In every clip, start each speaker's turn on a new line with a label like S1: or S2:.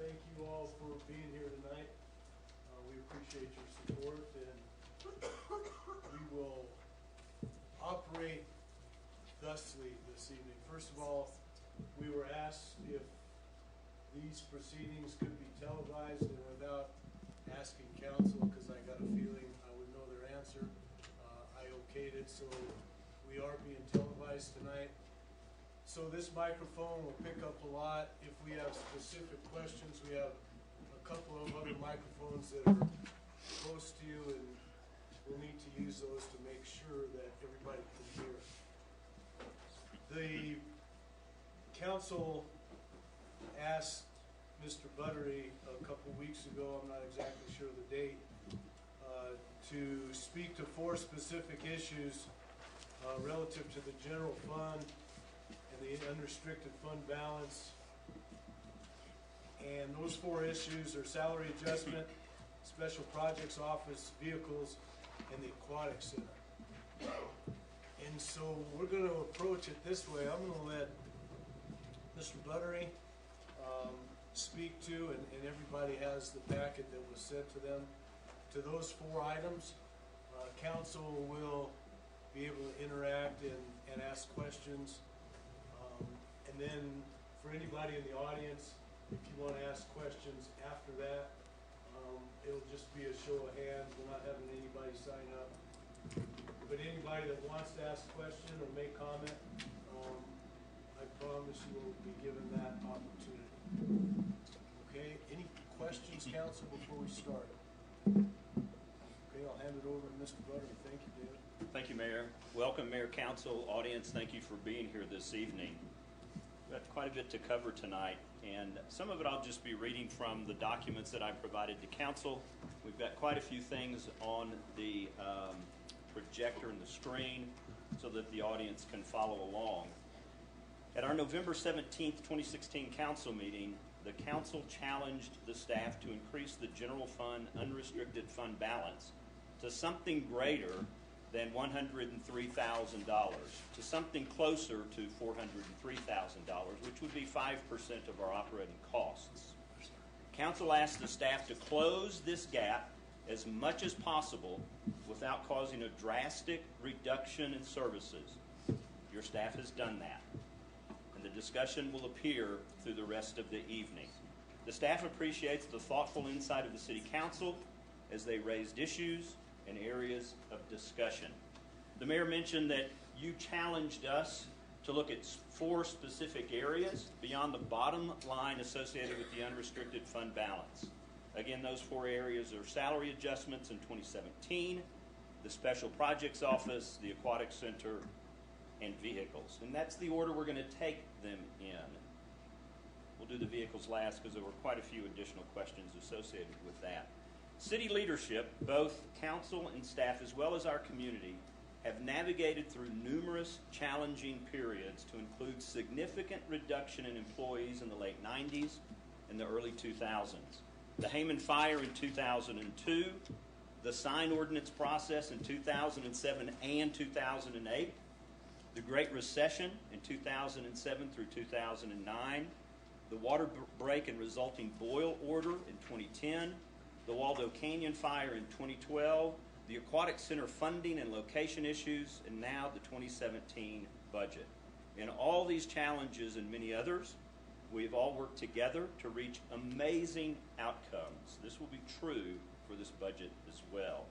S1: thank you all for being here tonight. We appreciate your support, and we will operate thusly this evening. First of all, we were asked if these proceedings could be televised, and without asking council, because I got a feeling I would know their answer, I okayed it, so we are being televised tonight. So this microphone will pick up a lot. If we have specific questions, we have a couple of other microphones that are close to you, and we'll need to use those to make sure that everybody can hear. The council asked Mr. Buttery a couple weeks ago, I'm not exactly sure of the date, to speak to 4 specific issues relative to the general fund and the unrestricted fund balance. And those 4 issues are salary adjustment, special projects office, vehicles, and the aquatic center. And so we're going to approach it this way. I'm going to let Mr. Buttery speak to, and everybody has the packet that was sent to them, to those 4 items. Council will be able to interact and ask questions. And then for anybody in the audience, if you want to ask questions after that, it'll just be a show of hands. We're not having anybody sign up. But anybody that wants to ask a question or make comment, I promise you will be given that opportunity. Okay, any questions, council, before we start? Okay, I'll hand it over to Mr. Buttery. Thank you, David.
S2: Thank you, Mayor. Welcome, Mayor, Council, audience. Thank you for being here this evening. We've got quite a bit to cover tonight, and some of it I'll just be reading from the documents that I provided to Council. We've got quite a few things on the projector and the screen so that the audience can follow along. At our November 17th, 2016 Council meeting, the Council challenged the staff to increase the general fund unrestricted fund balance to something greater than $103,000, to something closer to $403,000, which would be 5% of our operating costs. Council asked the staff to close this gap as much as possible without causing a drastic reduction in services. Your staff has done that, and the discussion will appear through the rest of the evening. The staff appreciates the thoughtful insight of the City Council as they raised issues and areas of discussion. The Mayor mentioned that you challenged us to look at 4 specific areas beyond the bottom line associated with the unrestricted fund balance. Again, those 4 areas are salary adjustments in 2017, the Special Projects Office, the Aquatic Center, and vehicles. And that's the order we're going to take them in. We'll do the vehicles last because there were quite a few additional questions associated with that. City leadership, both council and staff, as well as our community, have navigated through numerous challenging periods to include significant reduction in employees in the late 90s and the early 2000s. The Hayman Fire in 2002, the sign ordinance process in 2007 and 2008, the Great Recession in 2007 through 2009, the water break and resulting boil order in 2010, the Waldo Canyon Fire in 2012, the Aquatic Center funding and location issues, and now the 2017 budget. In all these challenges and many others, we have all worked together to reach amazing outcomes. This will be true for this budget as well.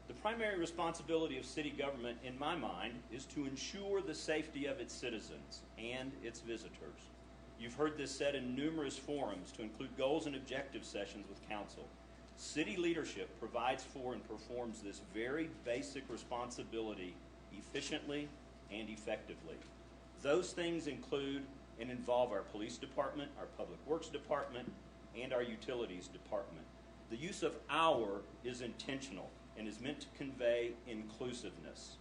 S2: The primary responsibility of city government, in my mind, is to ensure the safety of its citizens and its visitors. You've heard this said in numerous forums, to include goals and objective sessions with council. City leadership provides for and performs this very basic responsibility efficiently and effectively. Those things include and involve our police department, our public works department, and our utilities department. The use of "our" is intentional and is meant to convey inclusiveness.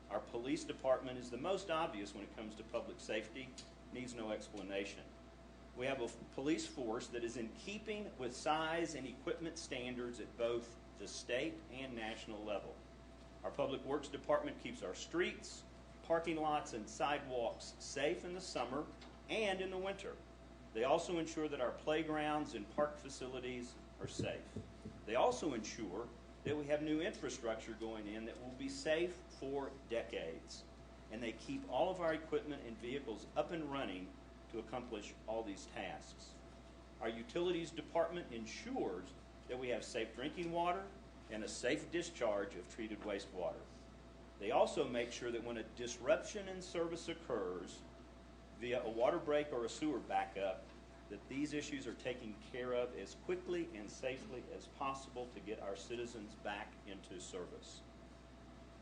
S2: Our police department is the most obvious when it comes to public safety, needs no explanation. We have a police force that is in keeping with size and equipment standards at both the state and national level. Our Public Works Department keeps our streets, parking lots, and sidewalks safe in the summer and in the winter. They also ensure that our playgrounds and park facilities are safe. They also ensure that we have new infrastructure going in that will be safe for decades. And they keep all of our equipment and vehicles up and running to accomplish all these tasks. Our utilities department ensures that we have safe drinking water and a safe discharge of treated wastewater. They also make sure that when a disruption in service occurs via a water break or a sewer backup, that these issues are taken care of as quickly and safely as possible to get our citizens back into service.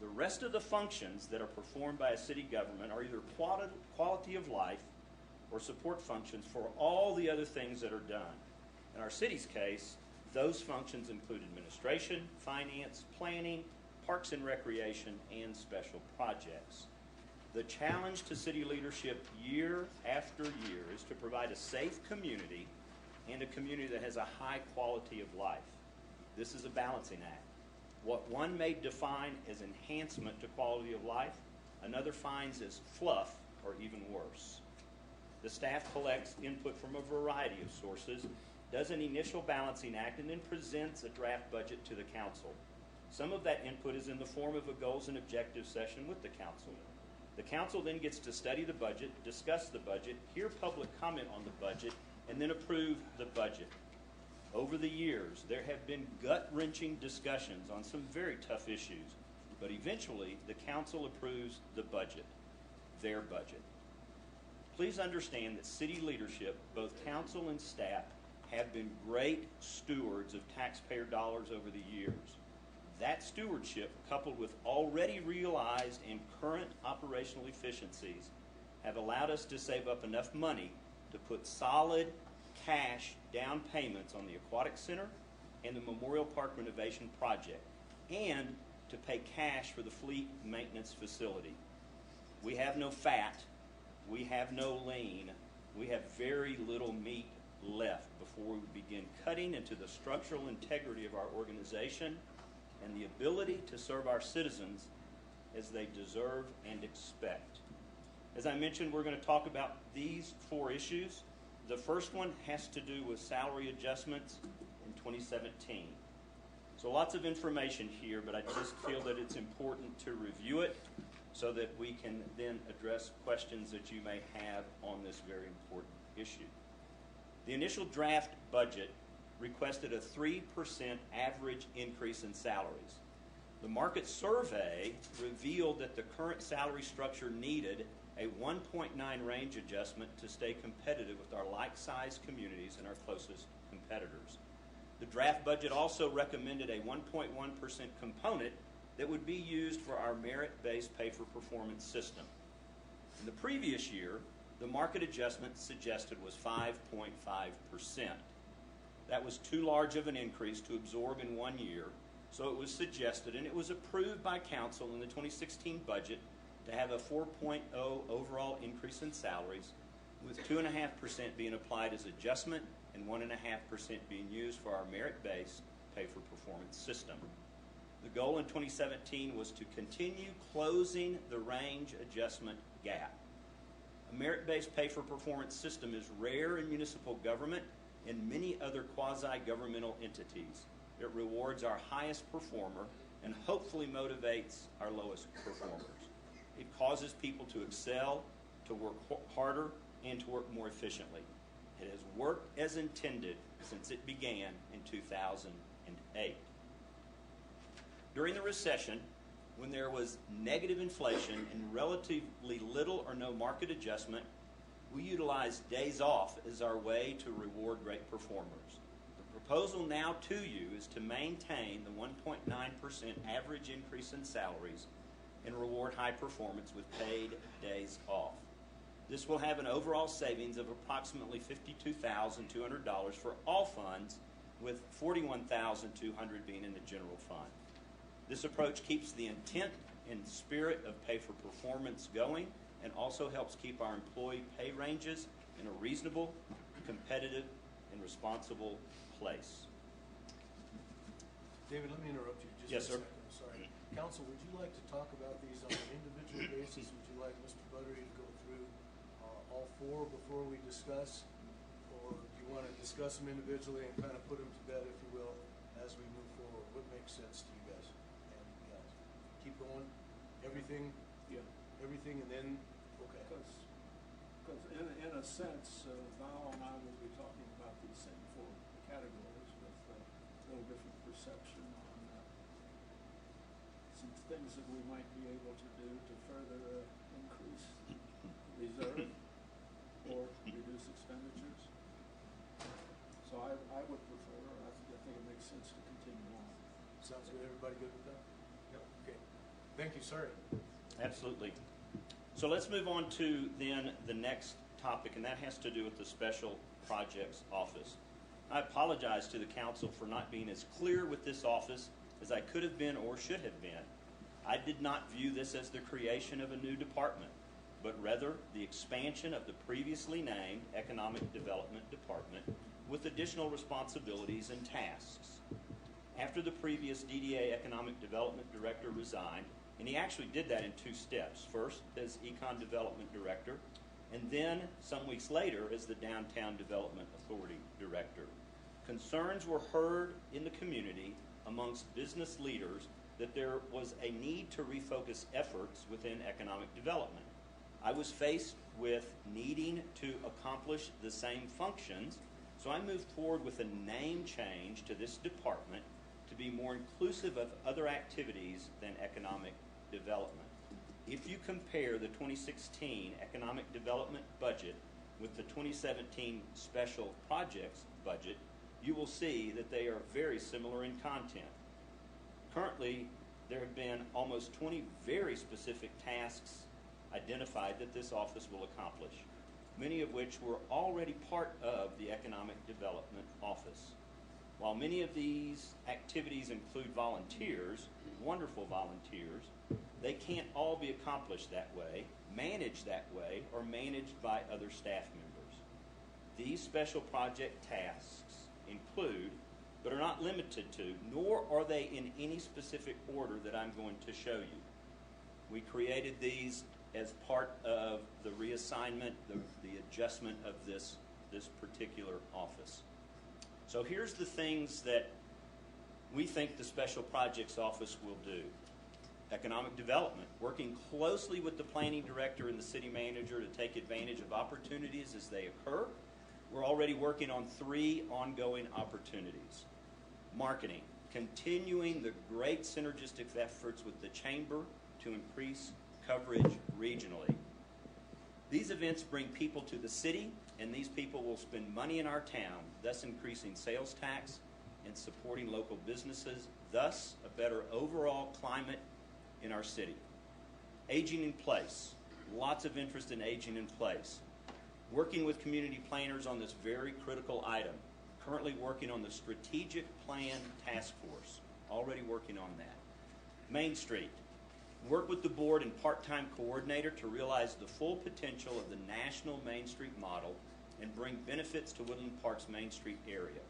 S2: The rest of the functions that are performed by a city government are either quality of life or support functions for all the other things that are done. In our city's case, those functions include administration, finance, planning, parks and recreation, and special projects. The challenge to city leadership year after year is to provide a safe community and a community that has a high quality of life. This is a balancing act. What one may define as enhancement to quality of life, another finds as fluff or even worse. The staff collects input from a variety of sources, does an initial balancing act, and then presents a draft budget to the council. Some of that input is in the form of a goals and objectives session with the council. The council then gets to study the budget, discuss the budget, hear public comment on the budget, and then approve the budget. Over the years, there have been gut-wrenching discussions on some very tough issues, but eventually the council approves the budget, their budget. Please understand that city leadership, both council and staff, have been great stewards of taxpayer dollars over the years. That stewardship, coupled with already realized and current operational efficiencies, have allowed us to save up enough money to put solid cash down payments on the Aquatic Center and the Memorial Park renovation project, and to pay cash for the fleet maintenance facility. We have no fat, we have no lean, we have very little meat left before we begin cutting into the structural integrity of our organization and the ability to serve our citizens as they deserve and expect. As I mentioned, we're going to talk about these 4 issues. The first one has to do with salary adjustments in 2017. So lots of information here, but I just feel that it's important to review it so that we can then address questions that you may have on this very important issue. The initial draft budget requested a 3% average increase in salaries. The market survey revealed that the current salary structure needed a 1.9 range adjustment to stay competitive with our like-sized communities and our closest competitors. The draft budget also recommended a 1.1% component that would be used for our merit-based pay-for-performance system. In the previous year, the market adjustment suggested was 5.5%. That was too large of an increase to absorb in 1 year, so it was suggested and it was approved by council in the 2016 budget to have a 4.0 overall increase in salaries, with 2.5% being applied as adjustment and 1.5% being used for our merit-based pay-for-performance system. The goal in 2017 was to continue closing the range adjustment gap. A merit-based pay-for-performance system is rare in municipal government and many other quasi-governmental entities. It rewards our highest performer and hopefully motivates our lowest performers. It causes people to excel, to work harder, and to work more efficiently. It has worked as intended since it began in 2008. During the recession, when there was negative inflation and relatively little or no market adjustment, we utilized days off as our way to reward great performers. The proposal now to you is to maintain the 1.9% average increase in salaries and reward high performance with paid days off. This will have an overall savings of approximately $52,200 for all funds, with $41,200 being in the general fund. This approach keeps the intent and spirit of pay for performance going and also helps keep our employee pay ranges in a reasonable, competitive, and responsible place.
S1: David, let me interrupt you just
S2: Yes,
S1: for a
S2: sir.
S1: second. I'm sorry. Council, would you like to talk about these on an individual basis? Would you like Mr. Buttery to go through all 4 before we discuss? you want to discuss them individually and kind of put them to bed, if you will, as we move forward. What makes sense to you guys? And keep going, everything,
S3: Yeah,
S1: everything, and then, okay.
S3: because in a sense, Val and I will be talking about these same four categories with a little different perception on some things that we might be able to do to further increase reserve or reduce expenditures. So I would prefer, I think it makes sense to continue on.
S1: Sounds good. Everybody good with that? Yep. Okay. Thank you, sir.
S2: Absolutely. So let's move on to then the next topic, and that has to do with the Special Projects Office. I apologize to the council for not being as clear with this office as I could have been or should have been. I did not view this as the creation of a new department, but rather the expansion of the previously named Economic Development Department with additional responsibilities and tasks. After the previous DDA Economic Development Director resigned, and he actually did that in two steps. First, as Econ Development Director, and then some weeks later as the Downtown Development Authority Director. Concerns were heard in the community amongst business leaders that there was a need to refocus efforts within economic development. I was faced with needing to accomplish the same functions, so I moved forward with a name change to this department to be more inclusive of other activities than economic development. If you compare the 2016 economic development budget with the 2017 special projects budget, you will see that they are very similar in content. Currently, there have been almost 20 very specific tasks identified that this office will accomplish, many of which were already part of the Economic Development Office. While many of these activities include volunteers, wonderful volunteers, they can't all be accomplished that way, managed that way, or managed by other staff members. These special project tasks include, but are not limited to, nor are they in any specific order that I'm going to show you. We created these as part of the reassignment, the adjustment of this particular office. So here's the things that we think the Special Projects Office will do. Economic development, working closely with the planning director and the city manager to take advantage of opportunities as they occur. We're already working on 3 ongoing opportunities. Marketing, continuing the great synergistic efforts with the chamber to increase coverage regionally. These events bring people to the city, and these people will spend money in our town, thus increasing sales tax and supporting local businesses, thus a better overall climate in our city. Aging in place, lots of interest in aging in place. Working with community planners on this very critical item. Currently working on the strategic plan task force, already working on that. Main Street, work with the board and part-time coordinator to realize the full potential of the national Main Street model and bring benefits to Woodland Park's Main Street area.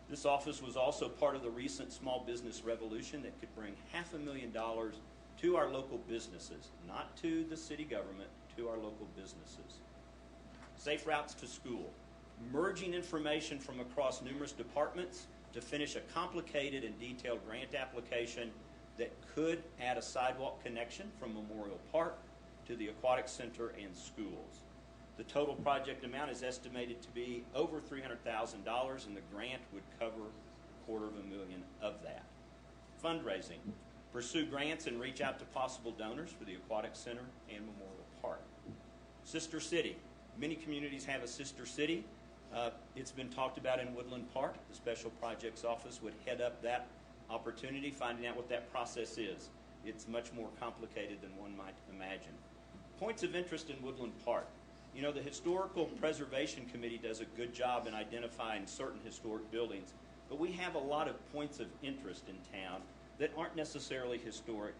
S2: This office was also part of the recent small business revolution that could bring $500,000 to our local businesses, not to the city government, to our local businesses. Safe routes to school, merging information from across numerous departments to finish a complicated and detailed grant application that could add a sidewalk connection from Memorial Park to the aquatic center and schools. The total project amount is estimated to be over $300,000, and the grant would cover $250,000 of that. Fundraising, pursue grants and reach out to possible donors for the aquatic center and Memorial Park. Sister city, many communities have a sister city. It's been talked about in Woodland Park. The Special Projects Office would head up that opportunity, finding out what that process is. It's much more complicated than one might imagine. Points of interest in Woodland Park. You know, the Historical Preservation Committee does a good job in identifying certain historic buildings, but we have a lot of points of interest in town that aren't necessarily historic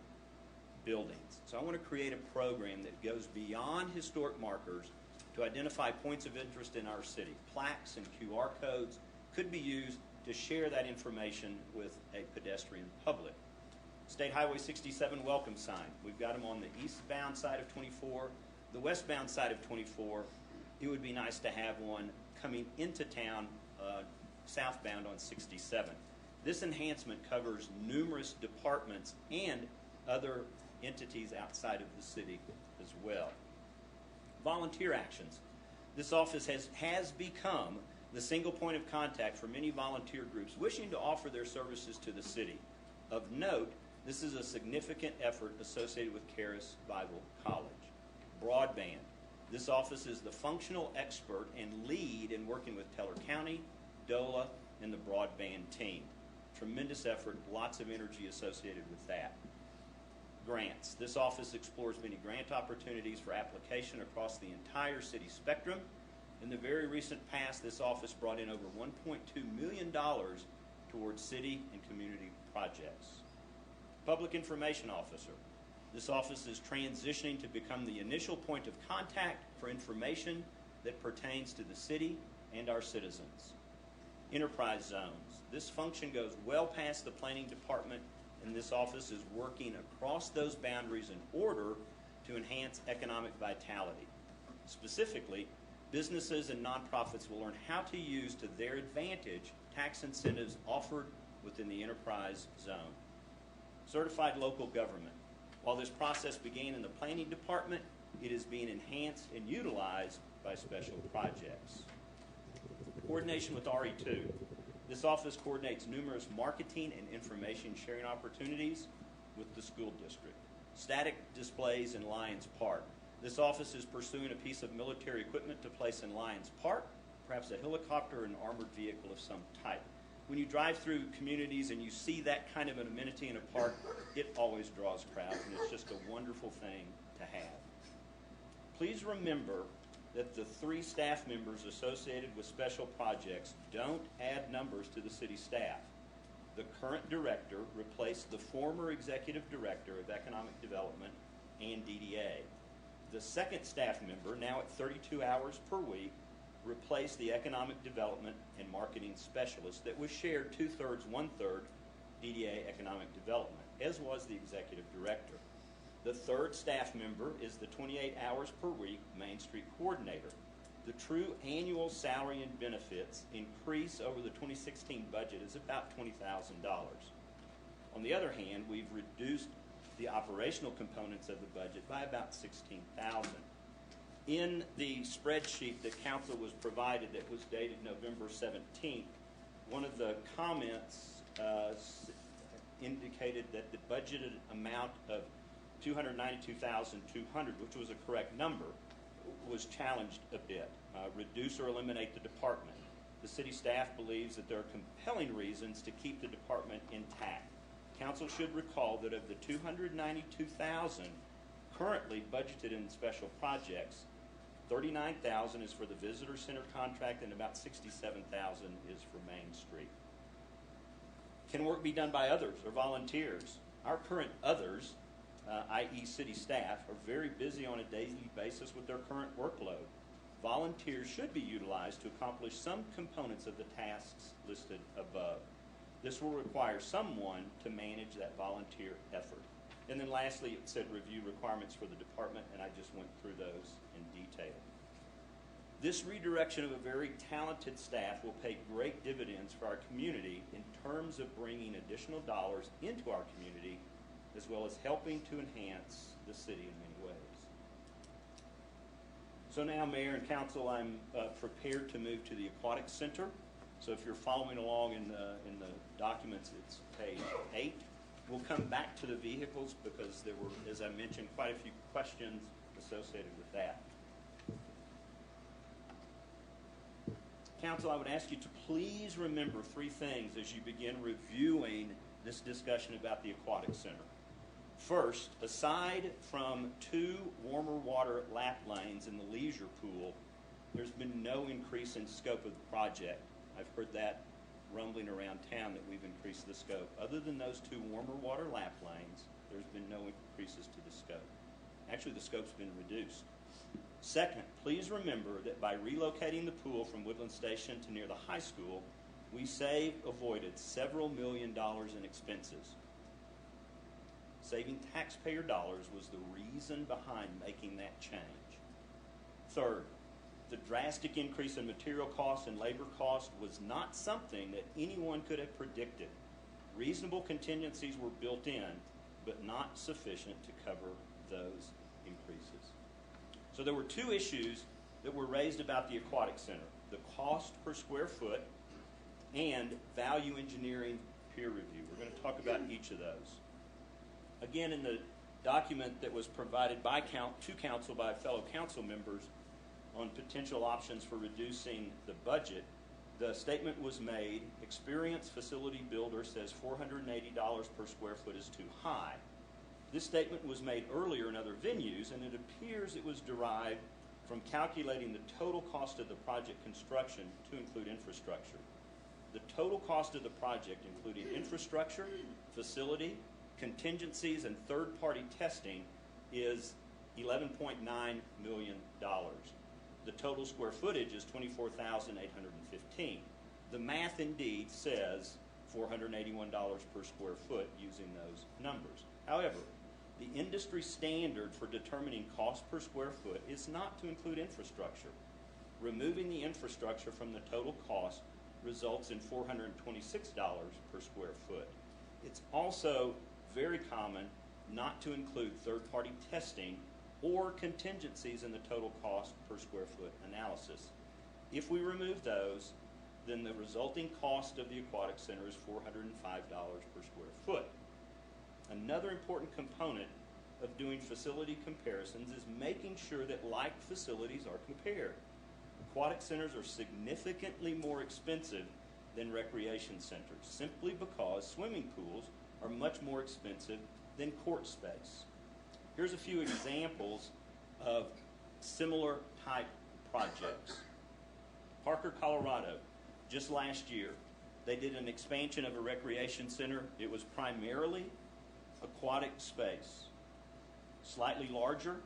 S2: buildings. So I want to create a program that goes beyond historic markers to identify points of interest in our city. Plaques and QR codes could be used to share that information with a pedestrian public. State Highway 67 welcome sign. We've got them on the eastbound side of 24, the westbound side of 24, it would be nice to have one coming into town southbound on 67. This enhancement covers numerous departments and other entities outside of the city as well. Volunteer actions. This office has become the single point of contact for many volunteer groups wishing to offer their services to the city. Of note, this is a significant effort associated with Charis Bible College. Broadband. This office is the functional expert and lead in working with Teller County, DOLA, and the broadband team. Tremendous effort, lots of energy associated with that. Grants. This office explores many grant opportunities for application across the entire city spectrum. In the very recent past, this office brought in over $1.2 million towards city and community projects. Public Information Officer. This office is transitioning to become the initial point of contact for information that pertains to the city and our citizens. Enterprise Zones. This function goes well past the planning department, and this office is working across those boundaries in order to enhance economic vitality. Specifically, businesses and nonprofits will learn how to use to their advantage tax incentives offered within the enterprise zone. Certified local government. While this process began in the planning department, it is being enhanced and utilized by special projects. Coordination with RE2. This office coordinates numerous marketing and information sharing opportunities with the school district. Static displays in Lions Park. This office is pursuing a piece of military equipment to place in Lions Park, perhaps a helicopter or an armored vehicle of some type. When you drive through communities and you see that kind of an amenity in a park, it always draws crowds, and it's just a wonderful thing to have. Please remember that the 3 staff members associated with special projects don't add numbers to the city staff. The current director replaced the former executive director of economic development and DDA. The second staff member, now at 32 hours per week, replaced the economic development and marketing specialist that was shared 2/3, 1/3 DDA economic development, as was the executive director. The third staff member is the 28 hours per week Main Street coordinator. The true annual salary and benefits increase over the 2016 budget is about $20,000. On the other hand, we've reduced the operational components of the budget by about $16,000. In the spreadsheet that council was provided that was dated November 17th, one of the comments indicated that the budgeted amount of $292,200, which was a correct number, was challenged a bit. Reduce or eliminate the department. The city staff believes that there are compelling reasons to keep the department intact. Council should recall that of the $292,000 currently budgeted in special projects, $39,000 is for the visitor center contract and about $67,000 is for Main Street. Can work be done by others or volunteers? Our current others, i.e. city staff, are very busy on a daily basis with their current workload. Volunteers should be utilized to accomplish some components of the tasks listed above. This will require someone to manage that volunteer effort. And then lastly, it said review requirements for the department, and I just went through those in detail. This redirection of a very talented staff will pay great dividends for our community in terms of bringing additional dollars into our community, as well as helping to enhance the city in many ways. So now, Mayor and Council, I'm prepared to move to the Aquatic Center. So if you're following along in the documents, it's page 8. We'll come back to the vehicles because there were, as I mentioned, quite a few questions associated with that. Council, I would ask you to please remember 3 things as you begin reviewing this discussion about the Aquatic Center. First, aside from 2 warmer water lap lanes in the leisure pool, there's been no increase in scope of the project. I've heard that rumbling around town that we've increased the scope. Other than those 2 warmer water lap lanes, there's been no increases to the scope. Actually, the scope's been reduced. Second, please remember that by relocating the pool from Woodland Station to near the high school, we avoided several $1 million in expenses. Saving taxpayer dollars was the reason behind making that change. Third, The drastic increase in material cost and labor cost was not something that anyone could have predicted. Reasonable contingencies were built in, but not sufficient to cover those increases. So there were two issues that were raised about the Aquatic Center: the cost per square foot and value engineering peer review. We're going to talk about each of those. Again, in the document that was provided to council by fellow council members on potential options for reducing the budget, the statement was made: experienced facility builder says $480 per square foot is too high. This statement was made earlier in other venues, and it appears it was derived from calculating the total cost of the project construction to include infrastructure. The total cost of the project, including infrastructure, facility, contingencies, and third-party testing, is $11.9 million. The total square footage is 24,815. The math indeed says $481 per square foot using those numbers. However, the industry standard for determining cost per square foot is not to include infrastructure. Removing the infrastructure from the total cost results in $426 per square foot. It's also very common not to include third-party testing or contingencies in the total cost per square foot analysis. If we remove those, then the resulting cost of the Aquatic Center is $405 per square foot. Another important component of doing facility comparisons is making sure that like facilities are compared. Aquatic centers are significantly more expensive than recreation centers, simply because swimming pools are much more expensive than court space. Here's a few examples of similar type projects. Parker, Colorado, just last year, they did an expansion of a recreation center. It was primarily aquatic space, slightly larger,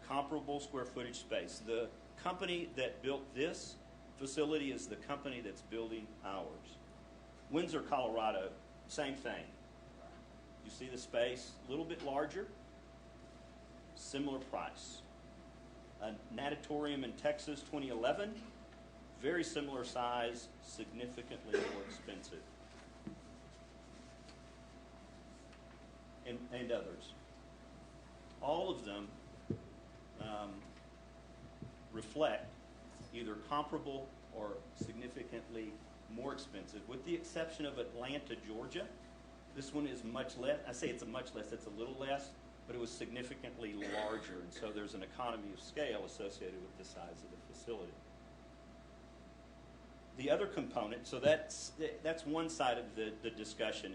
S2: comparable square footage space. The company that built this facility is the company that's building ours. Windsor, Colorado, same thing. You see the space, a little bit larger, similar price. A natatorium in Texas, 2011, very similar size, significantly more expensive. And others. All of them reflect either comparable or significantly more expensive, with the exception of Atlanta, Georgia. This one is much less. I say it's a much less, it's a little less, but it was significantly larger, and so there's an economy of scale associated with the size of the facility. The other component, so that's one side of the discussion,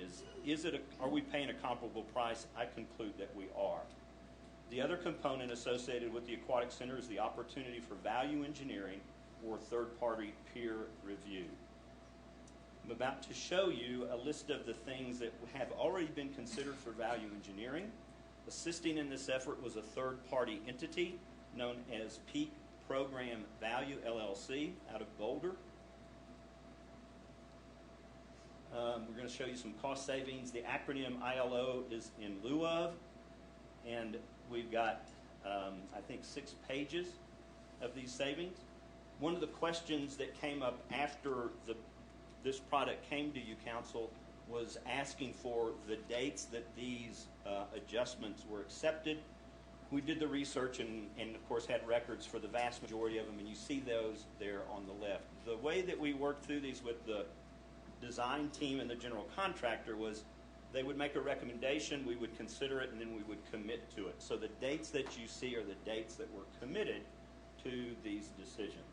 S2: are we paying a comparable price? I conclude that we are. The other component associated with the Aquatic Center is the opportunity for value engineering or third-party peer review. I'm about to show you a list of the things that have already been considered for value engineering. Assisting in this effort was a third-party entity known as Peak Program Value LLC out of Boulder. We're going to show you some cost savings. The acronym ILO is in lieu of, and we've got, I think, 6 pages of these savings. One of the questions that came up after this product came to you, Council, was asking for the dates that these adjustments were accepted. We did the research and of course, had records for the vast majority of them, and you see those there on the left. The way that we worked through these with the design team and the general contractor was they would make a recommendation, we would consider it, and then we would commit to it. So the dates that you see are the dates that were committed to these decisions.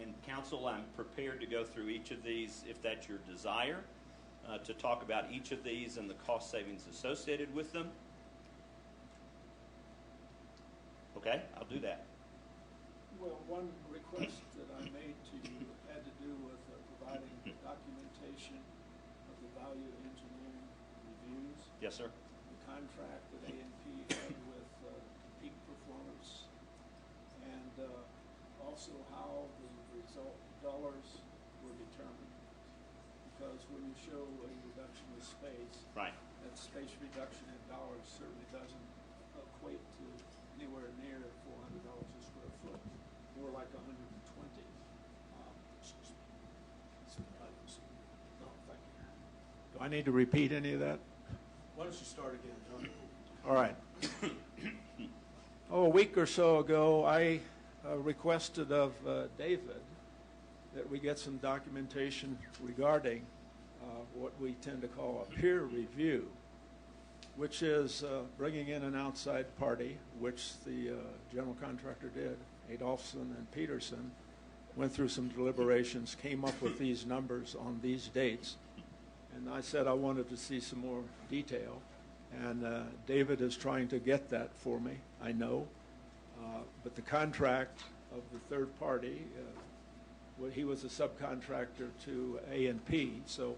S2: And Council, I'm prepared to go through each of these if that's your desire, to talk about each of these and the cost savings associated with them. Okay, I'll do that.
S3: Well, one request that I made to you had to do with providing documentation of the value engineering reviews.
S2: Yes, sir.
S3: The contract that A&P had with Peak Performance, and also how the result dollars were determined. Because when you show a reduction of space,
S2: right,
S3: that space reduction in dollars certainly doesn't equate to an anywhere near $400 a square foot, more like 120. No, thank you. Do I need to repeat any of that?
S1: Why don't you start again, John?
S3: All right. A week or so ago, I requested of David that we get some documentation regarding what we tend to call a peer review, which is bringing in an outside party, which the general contractor did. Adolphson and Peterson went through some deliberations, came up with these numbers on these dates, and I said I wanted to see some more detail, and David is trying to get that for me, I know, but the contract of the third party, well, he was a subcontractor to A&P, so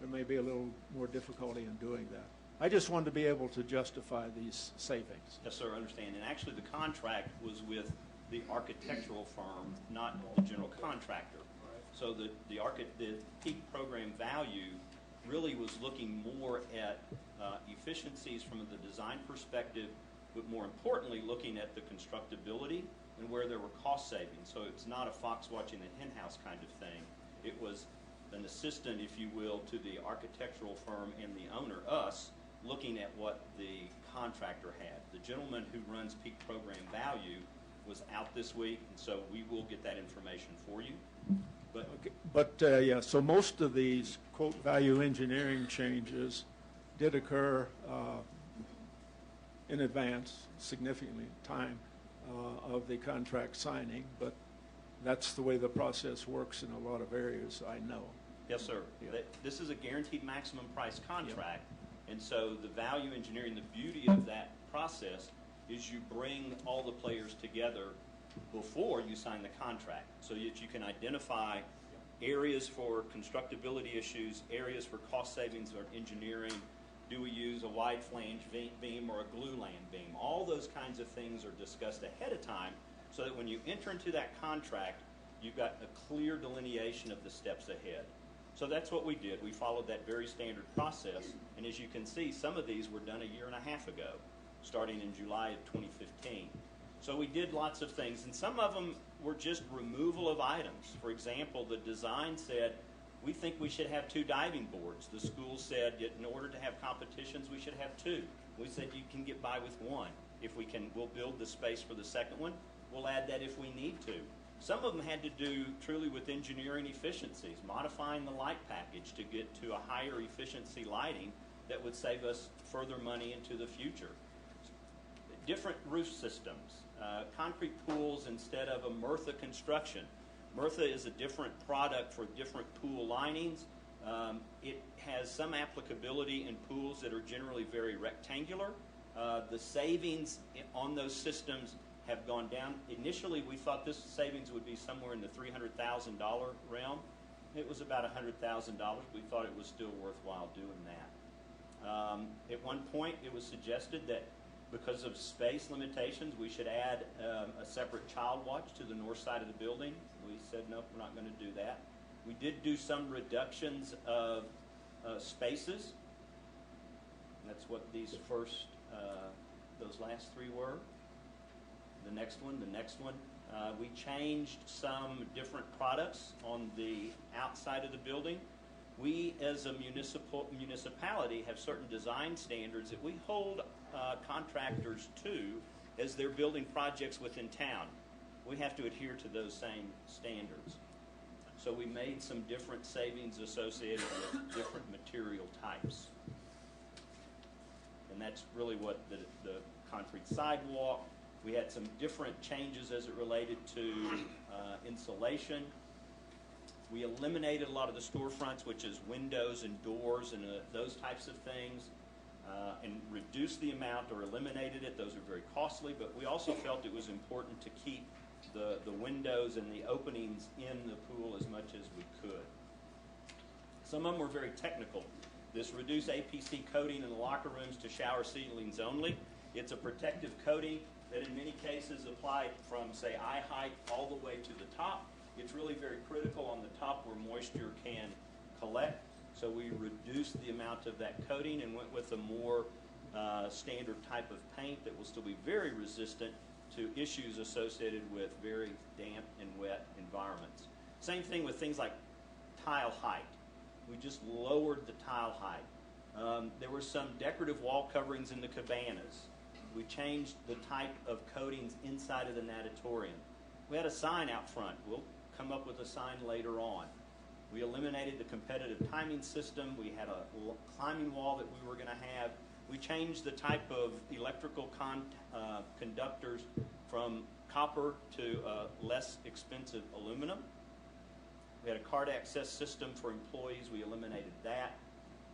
S3: there may be a little more difficulty in doing that. I just wanted to be able to justify these savings.
S2: Yes, sir, I understand. And actually, the contract was with the architectural firm, not the general contractor. So the peak program value really was looking more at efficiencies from the design perspective, but more importantly, looking at the constructability and where there were cost savings. So it's not a fox watching the hen house kind of thing. It was an assistant, if you will, to the architectural firm and the owner, us, looking at what the contractor had. The gentleman who runs peak program value was out this week, and so we will get that information for you. But,
S3: okay. But yeah, so most of these, quote, value engineering changes did occur in advance, significantly time of the contract signing, but that's the way the process works in a lot of areas, I know.
S2: yes, sir.
S3: Yeah.
S2: This is a guaranteed maximum price contract, and so the value engineering, the beauty of that process is you bring all the players together before you sign the contract so that you can identify areas for constructability issues, areas for cost savings or engineering. Do we use a wide flange beam or a glue-land beam? All those kinds of things are discussed ahead of time so that when you enter into that contract, you've got a clear delineation of the steps ahead. So that's what we did. We followed that very standard process, and as you can see, some of these were done a year and a half ago, starting in July of 2015. So we did lots of things, and some of them were just removal of items. For example, the design said, we think we should have 2 diving boards. The school said in order to have competitions, we should have 2. We said you can get by with 1. If we can, we'll build the space for the second one. We'll add that if we need to. Some of them had to do truly with engineering efficiencies, modifying the light package to get to a higher efficiency lighting that would save us further money into the future. Different roof systems, concrete pools instead of a Murtha construction. Murtha is a different product for different pool linings. It has some applicability in pools that are generally very rectangular. The savings on those systems have gone down. Initially, we thought this savings would be somewhere in the $300,000 realm. It was about $100,000. We thought it was still worthwhile doing that. At one point, it was suggested that because of space limitations, we should add a separate child watch to the north side of the building. We said, nope, we're not going to do that. We did do some reductions of spaces. That's what these first, those last 3 were. The next one. We changed some different products on the outside of the building. We, as a municipality, have certain design standards that we hold contractors to as they're building projects within town. We have to adhere to those same standards. So we made some different savings associated with different material types. And that's really what the concrete sidewalk. We had some different changes as it related to insulation. We eliminated a lot of the storefronts, which is windows and doors and those types of things, and reduced the amount or eliminated it. Those are very costly, but we also felt it was important to keep the windows and the openings in the pool as much as we could. Some of them were very technical. This reduced APC coating in the locker rooms to shower ceilings only. It's a protective coating that in many cases applied from, say, eye height all the way to the top. It's really very critical on the top where moisture can collect. So we reduced the amount of that coating and went with a more standard type of paint that will still be very resistant to issues associated with very damp and wet environments. Same thing with things like tile height. We just lowered the tile height. There were some decorative wall coverings in the cabanas. We changed the type of coatings inside of the natatorium. We had a sign out front. We'll come up with a sign later on. We eliminated the competitive timing system. We had a climbing wall that we were going to have. We changed the type of electrical conductors from copper to less expensive aluminum. We had a card access system for employees. We eliminated that.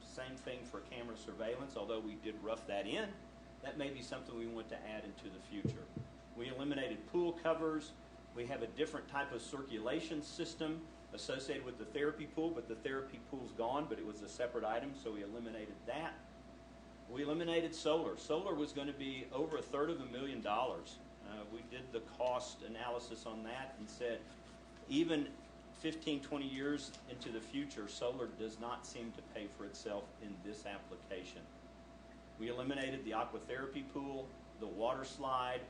S2: Same thing for camera surveillance, although we did rough that in. That may be something we want to add into the future. We eliminated pool covers. We have a different type of circulation system associated with the therapy pool, but the therapy pool's gone, but it was a separate item, so we eliminated that. We eliminated solar. Solar was going to be over $250,000. We did the cost analysis on that and said even 15, 20 years into the future, solar does not seem to pay for itself in this application. We eliminated the aquatherapy pool, the water slide.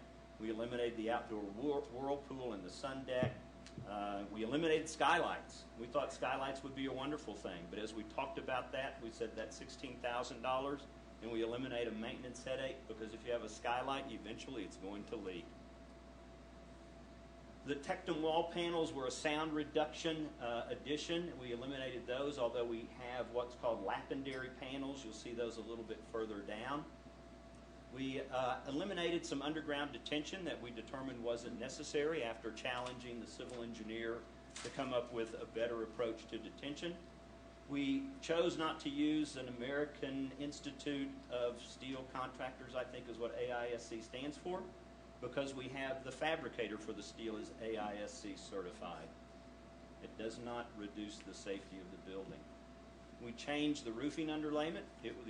S2: We eliminated the outdoor whirlpool and the sun deck. We eliminated skylights. We thought skylights would be a wonderful thing, but as we talked about that, we said that's $16,000, and we eliminate a maintenance headache because if you have a skylight, eventually it's going to leak. The Tectum wall panels were a sound reduction addition. We eliminated those, although we have what's called lapidary panels. You'll see those a little bit further down. We eliminated some underground detention that we determined wasn't necessary after challenging the civil engineer to come up with a better approach to detention. We chose not to use an American Institute of Steel Contractors, I think is what AISC stands for, because we have the fabricator for the steel is AISC certified. It does not reduce the safety of the building. We changed the roofing underlayment. It was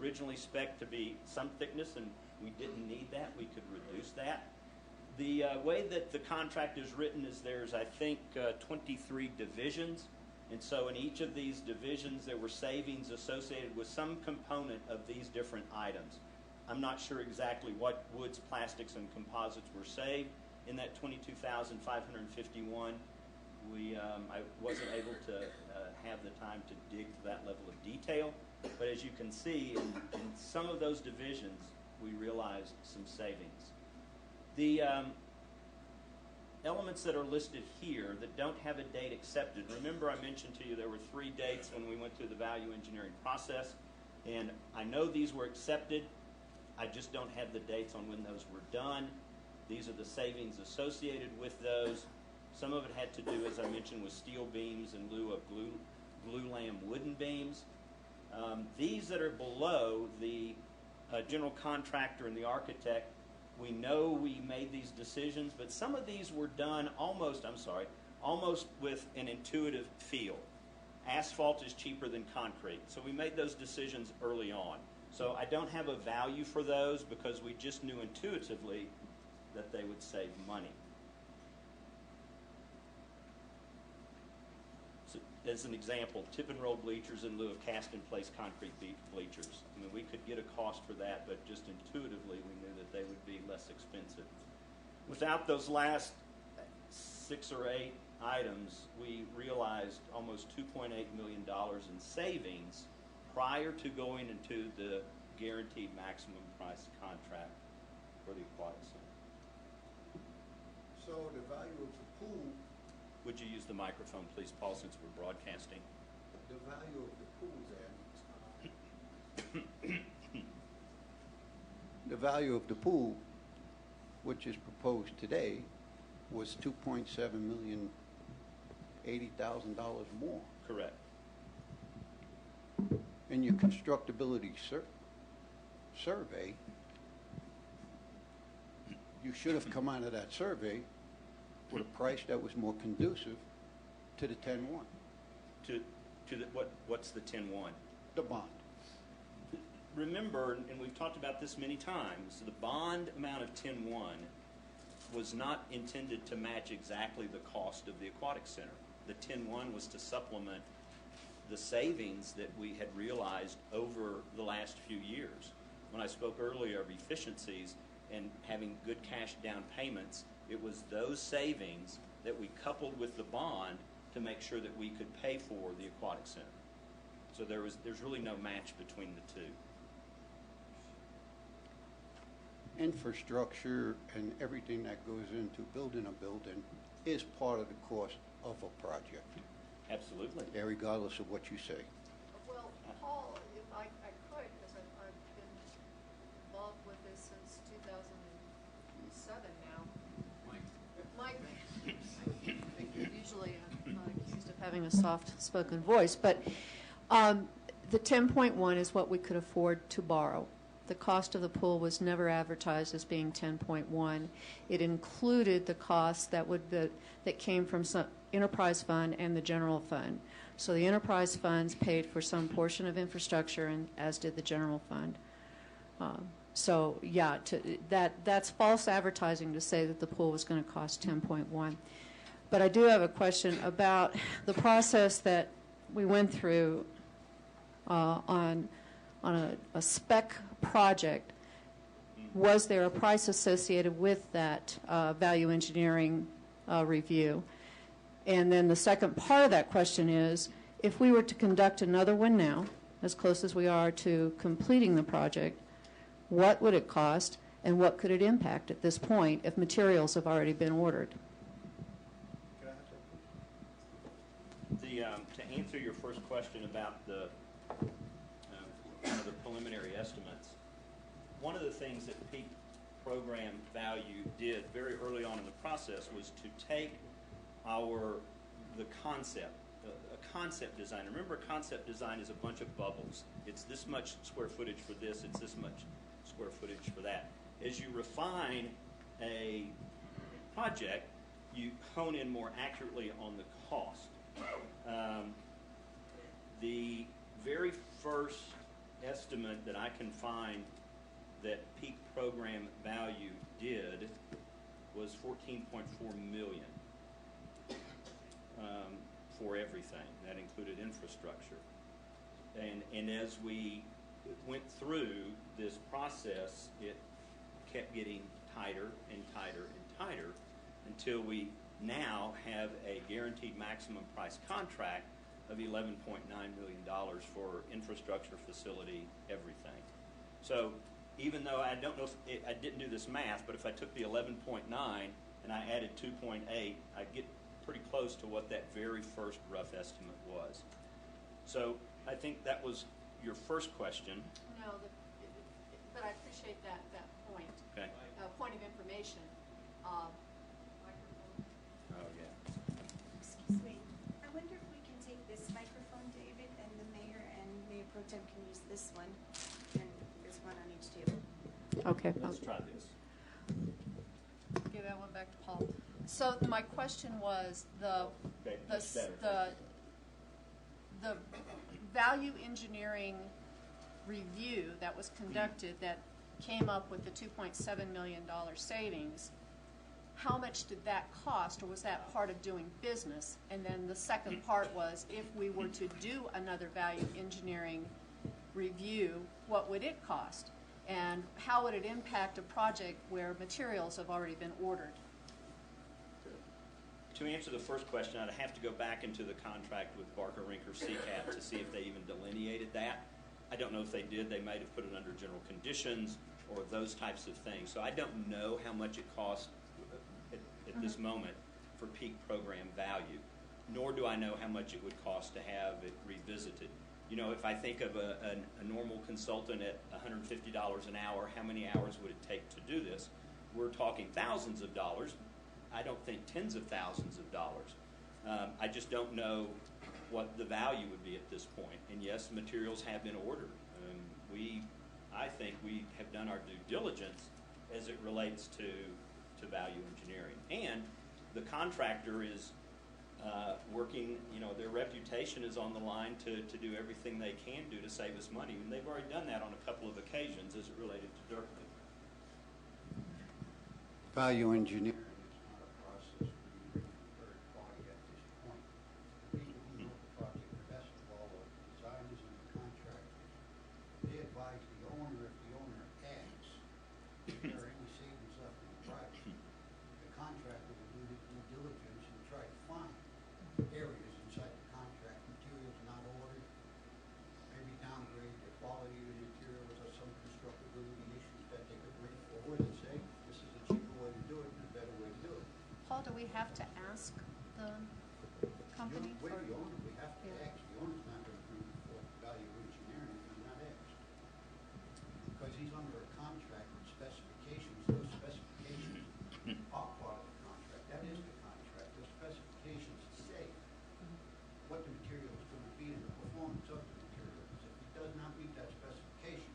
S2: originally spec'd to be some thickness, and we didn't need that. We could reduce that. The way that the contract is written is there's, I think, 23 divisions. And so in each of these divisions, there were savings associated with some component of these different items. I'm not sure exactly what woods, plastics, and composites were saved in that $22,551. I wasn't able to have the time to dig to that level of detail, but as you can see, in some of those divisions, we realized some savings. The elements that are listed here that don't have a date accepted, remember I mentioned to you there were 3 dates when we went through the value engineering process, and I know these were accepted. I just don't have the dates on when those were done. These are the savings associated with those. Some of it had to do, as I mentioned, with steel beams in lieu of glue-lam wooden beams. These that are below, the general contractor and the architect, we know we made these decisions, but some of these were done almost with an intuitive feel. Asphalt is cheaper than concrete, so we made those decisions early on. So I don't have a value for those because we just knew intuitively that they would save money. So, as an example, tip and roll bleachers in lieu of cast in place concrete bleachers. I mean, we could get a cost for that, but just intuitively we knew that they would be less expensive. Without those last 6 or 8 items, we realized almost $2.8 million in savings prior to going into the guaranteed maximum price contract for the aquatic center.
S4: So the value of the pool,
S2: Would you use the microphone, please, Paul, since we're broadcasting?
S4: the value of the pool then, the value of the pool, which is proposed today, was $2.7 million, $80,000 more.
S2: Correct.
S4: In your constructability survey, you should have come out of that survey with a price that was more conducive to the 10-1,
S2: To the, what's the 10-1?
S4: the bond.
S2: Remember, and we've talked about this many times, the bond amount of 10-1 was not intended to match exactly the cost of the aquatic center. The 10-1 was to supplement the savings that we had realized over the last few years. When I spoke earlier of efficiencies, and having good cash down payments, it was those savings that we coupled with the bond to make sure that we could pay for the aquatic center. So there's really no match between the two.
S4: Infrastructure and everything that goes into building a building is part of the cost of a project,
S2: Absolutely.
S4: regardless of what you say.
S5: Well, Paul, if I could, because I've been involved with this since 2007 now. Mike, usually I'm not accused of having a soft-spoken voice, but the 10.1 is what we could afford to borrow. The cost of the pool was never advertised as being 10.1. It included the costs that came from some enterprise fund and the general fund. So the enterprise funds paid for some portion of infrastructure, and as did the general fund. So yeah, that's false advertising to say that the pool was going to cost 10.1. But I do have a question about the process that we went through on a spec project. Was there a price associated with that value engineering review? And then the second part of that question is, if we were to conduct another one now, as close as we are to completing the project, what would it cost and what could it impact at this point if materials have already been ordered?
S1: Can I have that?
S2: To answer your first question about the kind of the preliminary estimates, one of the things that peak program value did very early on in the process was to take the concept, a concept design. Remember, concept design is a bunch of bubbles. It's this much square footage for this, it's this much square footage for that. As you refine a project, you hone in more accurately on the cost. The very first estimate that I can find that peak program value did was $14.4 million for everything. That included infrastructure. And as we went through this process, it kept getting tighter and tighter and tighter until we now have a guaranteed maximum price contract of $11.9 million for infrastructure, facility, everything. So even though I don't know if I didn't do this math, but if I took the 11.9 and I added 2.8, I'd get pretty close to what that very first rough estimate was. So I think that was your first question.
S5: No, but I appreciate that point.
S2: Okay.
S5: Point of information. Microphone.
S2: Oh, yeah.
S6: Excuse me. I wonder if we can take this microphone, David, and the mayor and Mayor Pro Tem can use this one, and there's one on each table.
S5: Okay.
S2: Let's try this.
S5: Give that one back to Paul. So my question was the value engineering review that was conducted that came up with the $2.7 million savings. How much did that cost, or was that part of doing business? And then the second part was, if we were to do another value engineering review, what would it cost? And how would it impact a project where materials have already been ordered?
S2: To answer the first question, I'd have to go back into the contract with Barker Rinker CCAP to see if they even delineated that. I don't know if they did. They might have put it under general conditions or those types of things. So I don't know how much it costs at this moment for peak program value, nor do I know how much it would cost to have it revisited. You know, if I think of a normal consultant at $150 an hour, how many hours would it take to do this? We're talking thousands of dollars. I don't think tens of thousands of dollars. I just don't know what the value would be at this point. And yes, materials have been ordered. I think we have done our due diligence as it relates to value engineering. And the contractor is working, you know, their reputation is on the line to do everything they can do to save us money. And they've already done that on a couple of occasions as it related to Dirkman.
S4: Value engineering is not a process where you bring in a third party at this point. The people who know the project the best of all are the designers and the contractors. They advise the owner if the owner asks if there are any savings
S5: do we have to ask the company?
S4: We're
S5: or-
S4: the owner, we have to
S5: Yeah.
S4: ask. The owner's not going to bring forth value engineering if he's not asked. Because he's under a contract with specifications. Those specifications are part of the contract. That is the contract. Those specifications say what the material is going to be and the performance of the materials. If he does not meet that specification,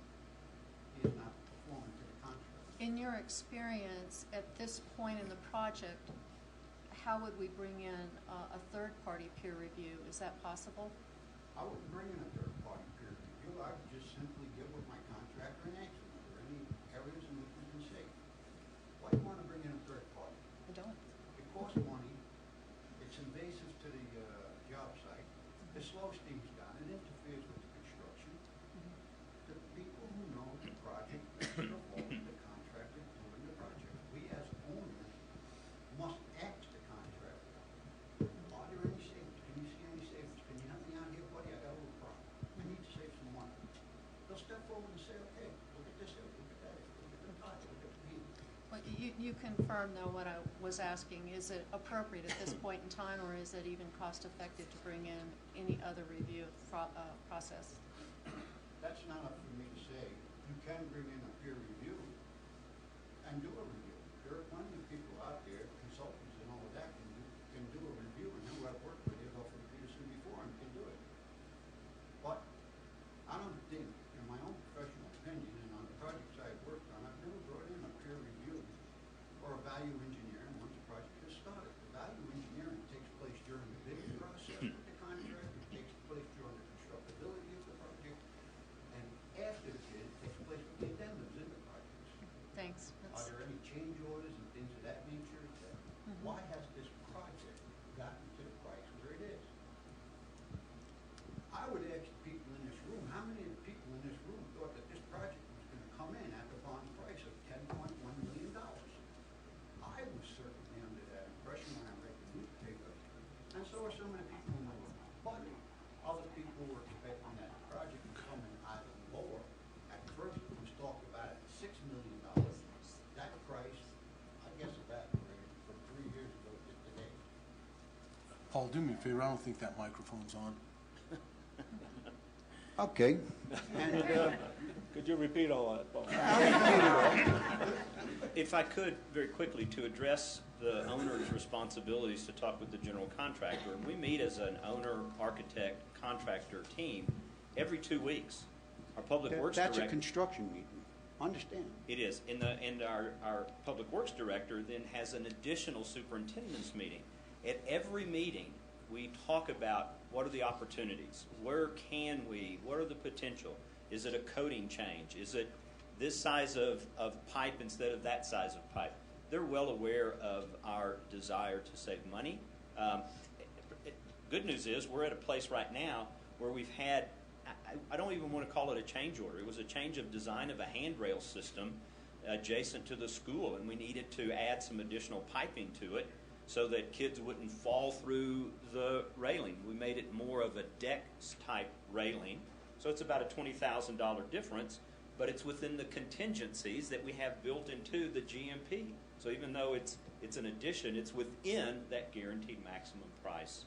S4: he is not performing to the contract.
S5: In your experience, at this point in the project, how would we bring in a third-party peer review? Is that possible?
S4: I wouldn't bring in a third-party peer review. I would just simply get with my contractor and ask him, are there any areas in which we can save? Why do you want to bring in a third party?
S5: I don't.
S4: It costs money, it's invasive to the job site, it slows things down, it interferes with the construction. The people who know the project best of all, the contractor doing the project. We as owners must ask the contractor, are there any savings? Can you see any savings? Can you help me out here, buddy? I got a little problem. I need to save some money. They'll step forward and say, okay, look at this, look at that, look at the tile, look at the beam.
S5: Well, you confirmed, though, what I was asking. Is it appropriate at this point in time, or is it even cost-effective to bring in any other review process?
S4: That's not up for me to say. You can bring in a peer review and do a review. There are plenty of people out there, consultants and all of that, can do a review, and who I've worked with, Alfred Peterson before, and can do it. But I don't think, in my own professional opinion, and on the projects I've worked on, I've never brought in a peer review or a value engineering once the project has started. The value engineering takes place during the bidding process with the contract, it takes place during the constructability of the project, and after the bid, it takes place with the addendums in the projects.
S5: Thanks.
S4: Are there any change orders and things of that nature? Why has this project gotten to the price where it is? I would ask the people in this room, how many of the people in this room thought that this project was going to come in at the bond price of $10.1 million? I was certainly under that impression when I read the newspaper, and so are some of the people in the room. But other people were expecting that the project would come in either lower. At first, it was talked about at $6 million. That price, I guess, evaporated from 3 years ago to today.
S1: Paul, do me a favor, I don't think that microphone's on.
S4: Okay. And,
S3: Could you repeat all that, Paul?
S2: If I could, very quickly, to address the owner's responsibilities to talk with the general contractor. We meet as an owner, architect, contractor team every 2 weeks. Our public works
S4: that's
S2: director.
S4: a construction meeting. Understand.
S2: It is. And our public works director then has an additional superintendent's meeting. At every meeting, we talk about what are the opportunities, where can we, what are the potential? Is it a coating change? Is it this size of pipe instead of that size of pipe? They're well aware of our desire to save money. Good news is we're at a place right now where we've had, I don't even want to call it a change order. It was a change of design of a handrail system adjacent to the school, and we needed to add some additional piping to it so that kids wouldn't fall through the railing. We made it more of a deck-type railing, so it's about a $20,000 difference, but it's within the contingencies that we have built into the GMP. So even though it's an addition, it's within that guaranteed maximum price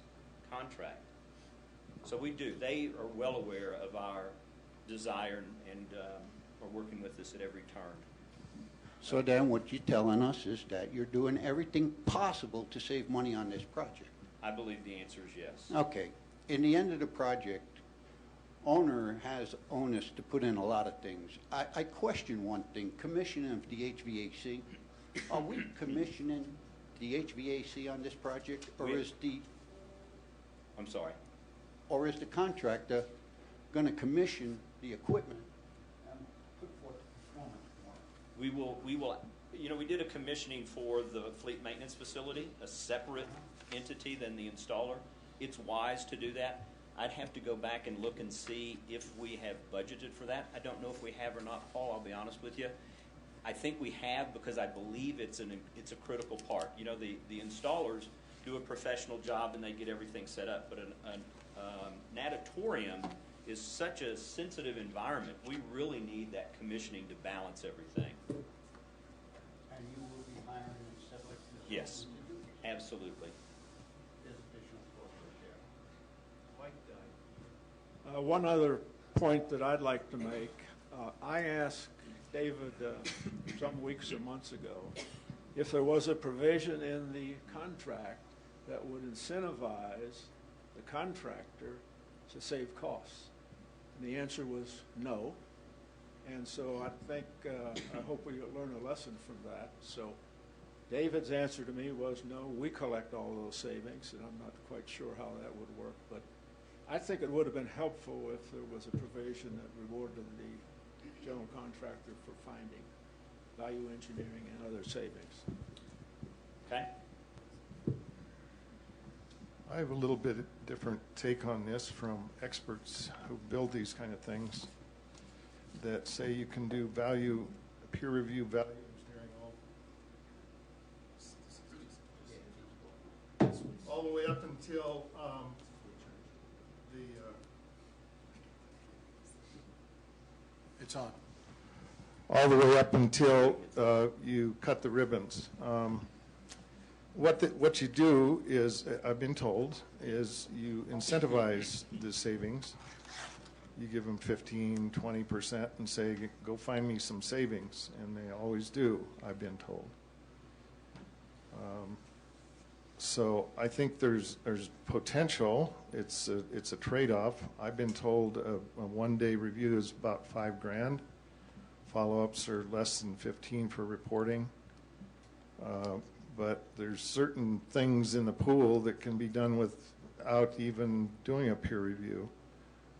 S2: contract. So we do. They are well aware of our desire and are working with us at every turn.
S4: So then what you're telling us is that you're doing everything possible to save money on this project.
S2: I believe the answer is yes.
S4: Okay. In the end of the project, owner has onus to put in a lot of things. I question one thing, commissioning of the HVAC. Are we commissioning the HVAC on this project, or
S2: I'm sorry.
S4: Or is the contractor going to commission the equipment and put forth the performance for it?
S2: We will, we did a commissioning for the fleet maintenance facility, a separate entity than the installer. It's wise to do that. I'd have to go back and look and see if we have budgeted for that. I don't know if we have or not, Paul, I'll be honest with you. I think we have because I believe it's a critical part. The installers do a professional job and they get everything set up, but an natatorium is such a sensitive environment. We really need that commissioning to balance everything.
S4: And you will be hiring a separate
S2: Yes,
S4: to do it?
S2: Absolutely.
S4: There's additional cost right there.
S1: Mike died.
S3: One other point that I'd like to make, I asked David some weeks or months ago if there was a provision in the contract that would incentivize the contractor to save costs. And the answer was no. And so I think, I hope we learn a lesson from that. So David's answer to me was no, we collect all those savings, and I'm not quite sure how that would work. But I think it would have been helpful if there was a provision that rewarded the general contractor for finding value engineering and other savings.
S2: Okay?
S7: I have a little bit different take on this from experts who build these kind of things that say you can do peer review value engineering all the way up until
S1: It's on.
S7: all the way up until you cut the ribbons. What you do is, I've been told, is you incentivize the savings. You give them 15, 20% and say, go find me some savings. And they always do, I've been told. So I think there's potential. It's a trade-off. I've been told a one-day review is about $5,000. Follow-ups are less than 15 for reporting. But there's certain things in the pool that can be done without even doing a peer review,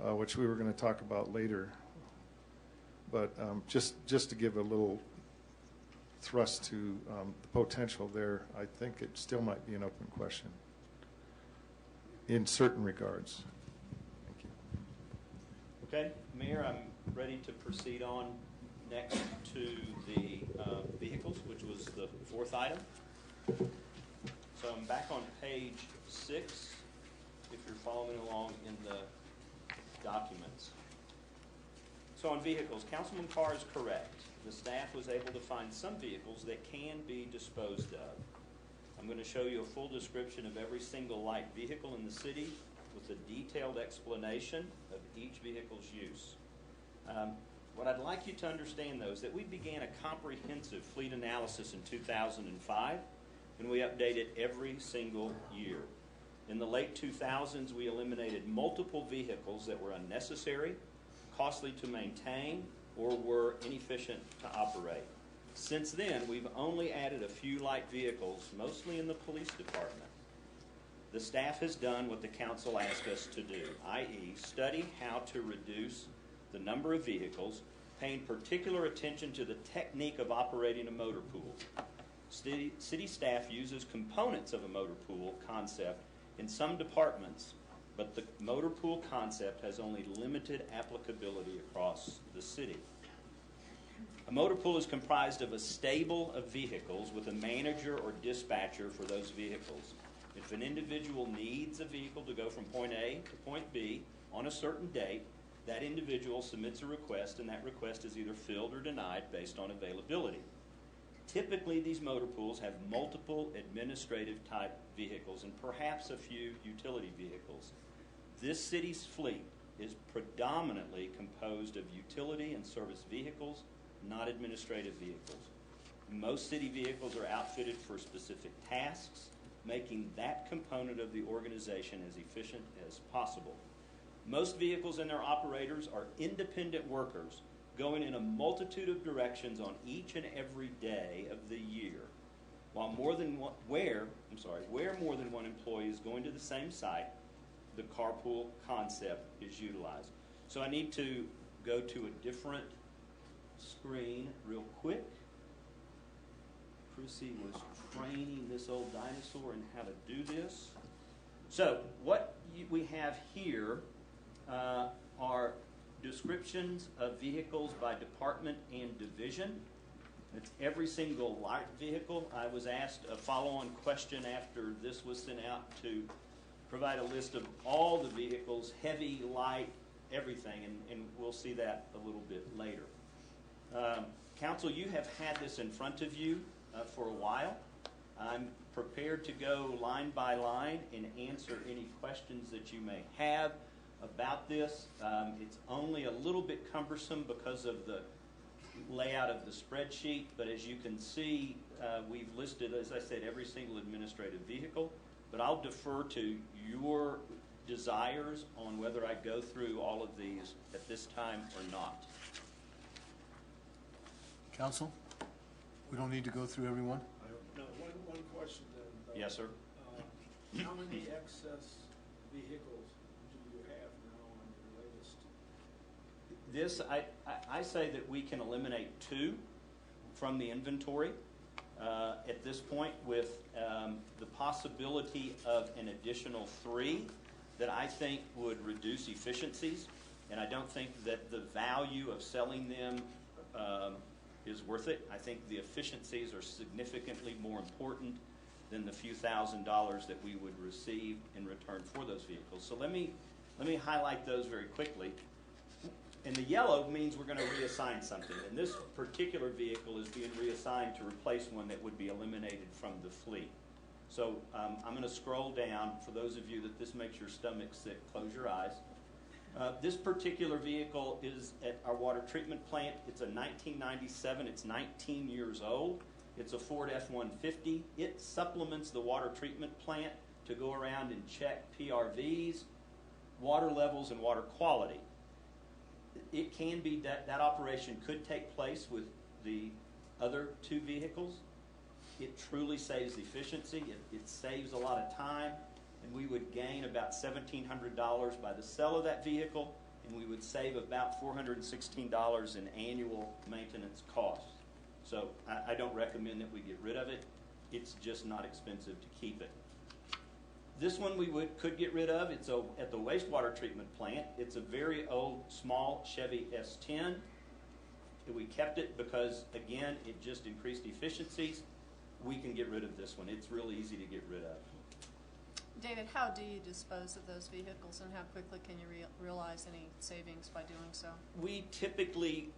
S7: which we were going to talk about later. But just to give a little thrust to the potential there, I think it still might be an open question in certain regards. Thank you.
S2: Okay, Mayor, I'm ready to proceed on next to the vehicles, which was the fourth item. So I'm back on page 6, if you're following along in the documents. So on vehicles, Councilman Carr is correct. The staff was able to find some vehicles that can be disposed of. I'm going to show you a full description of every single light vehicle in the city with a detailed explanation of each vehicle's use. What I'd like you to understand, though, is that we began a comprehensive fleet analysis in 2005, and we update it every single year. In the late 2000s, we eliminated multiple vehicles that were unnecessary, costly to maintain, or were inefficient to operate. Since then, we've only added a few light vehicles, mostly in the police department. The staff has done what the council asked us to do, i.e., study how to reduce the number of vehicles, paying particular attention to the technique of operating a motor pool. City staff uses components of a motor pool concept in some departments, but the motor pool concept has only limited applicability across the city. A motor pool is comprised of a stable of vehicles with a manager or dispatcher for those vehicles. If an individual needs a vehicle to go from point A to point B on a certain date, that individual submits a request, and that request is either filled or denied based on availability. Typically, these motor pools have multiple administrative type vehicles and perhaps a few utility vehicles. This city's fleet is predominantly composed of utility and service vehicles, not administrative vehicles. Most city vehicles are outfitted for specific tasks, making that component of the organization as efficient as possible. Most vehicles and their operators are independent workers going in a multitude of directions on each and every day of the year. Where more than one employee is going to the same site, the carpool concept is utilized. So I need to go to a different screen real quick. Chrissy was training this old dinosaur in how to do this. So what we have here are descriptions of vehicles by department and division. It's every single light vehicle. I was asked a follow-on question after this was sent out to provide a list of all the vehicles, heavy, light, everything, and we'll see that a little bit later. Council, you have had this in front of you for a while. I'm prepared to go line by line and answer any questions that you may have about this. It's only a little bit cumbersome because of the layout of the spreadsheet, but as you can see, we've listed, as I said, every single administrative vehicle, but I'll defer to your desires on whether I go through all of these at this time or not.
S8: Council, we don't need to go through everyone?
S3: No, one question then. though.
S2: Yes, sir.
S3: How many excess vehicles do you have now on your latest?
S2: This, I say that we can eliminate 2 from the inventory at this point, with the possibility of an additional 3 that I think would reduce efficiencies, and I don't think that the value of selling them is worth it. I think the efficiencies are significantly more important than the few $1,000s that we would receive in return for those vehicles. So let me highlight those very quickly. And the yellow means we're going to reassign something. And this particular vehicle is being reassigned to replace one that would be eliminated from the fleet. So I'm going to scroll down. For those of you that this makes your stomach sick, close your eyes. This particular vehicle is at our water treatment plant. It's a 1997. It's 19 years old. It's a Ford F-150. It supplements the water treatment plant to go around and check PRVs, water levels, and water quality. It can be that operation could take place with the other 2 vehicles. It truly saves efficiency. It saves a lot of time, and we would gain about $1,700 by the sale of that vehicle, and we would save about $416 in annual maintenance costs. So I don't recommend that we get rid of it. It's just not expensive to keep it. This one we could get rid of. It's at the wastewater treatment plant. It's a very old, small Chevy S10. We kept it because, again, it just increased efficiencies. We can get rid of this one. It's really easy to get rid of.
S5: David, how do you dispose of those vehicles, and how quickly can you realize any savings by doing so?
S2: We typically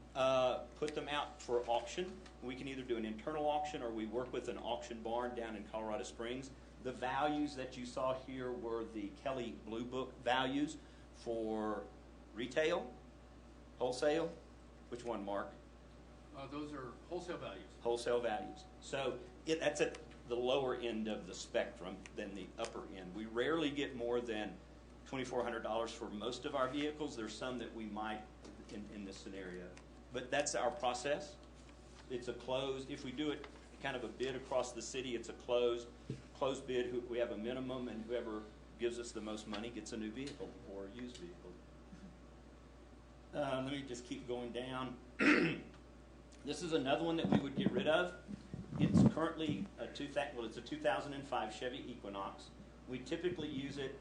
S2: put them out for auction. We can either do an internal auction or we work with an auction barn down in Colorado Springs. The values that you saw here were the Kelly Blue Book values for retail, wholesale. Which one, Mark?
S8: Those are wholesale values.
S2: Wholesale values. So that's at the lower end of the spectrum than the upper end. We rarely get more than $2,400 for most of our vehicles. There's some that we might in this scenario. But that's our process. It's a closed, if we do it kind of a bid across the city, it's a closed bid. We have a minimum, and whoever gives us the most money gets a new vehicle or a used vehicle. Let me just keep going down. This is another one that we would get rid of. It's currently it's a 2005 Chevy Equinox. We typically use it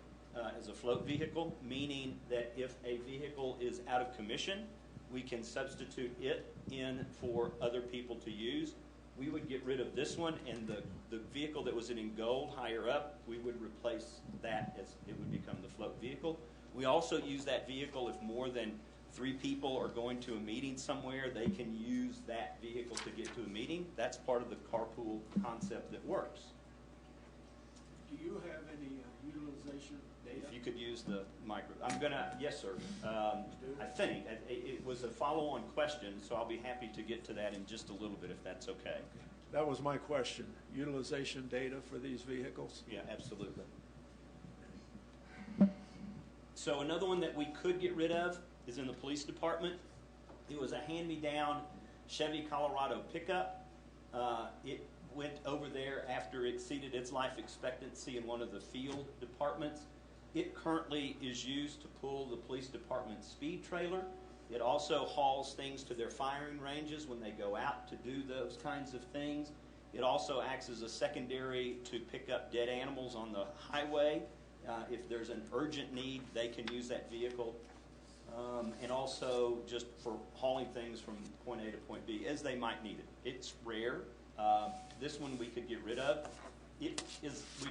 S2: as a float vehicle, meaning that if a vehicle is out of commission, we can substitute it in for other people to use. We would get rid of this one, and the vehicle that was in gold higher up, we would replace that as it would become the float vehicle. We also use that vehicle if more than 3 people are going to a meeting somewhere. They can use that vehicle to get to a meeting. That's part of the carpool concept that works.
S3: Do you have any utilization data?
S2: If you could use the micro. Yes, sir. I think it was a follow-on question, so I'll be happy to get to that in just a little bit if that's okay.
S3: That was my question. Utilization data for these vehicles?
S2: Yeah, absolutely. So another one that we could get rid of is in the police department. It was a hand-me-down Chevy Colorado pickup. It went over there after it exceeded its life expectancy in one of the field departments. It currently is used to pull the police department speed trailer. It also hauls things to their firing ranges when they go out to do those kinds of things. It also acts as a secondary to pick up dead animals on the highway. If there's an urgent need, they can use that vehicle. And also just for hauling things from point A to point B as they might need it. It's rare. This one we could get rid of. We'd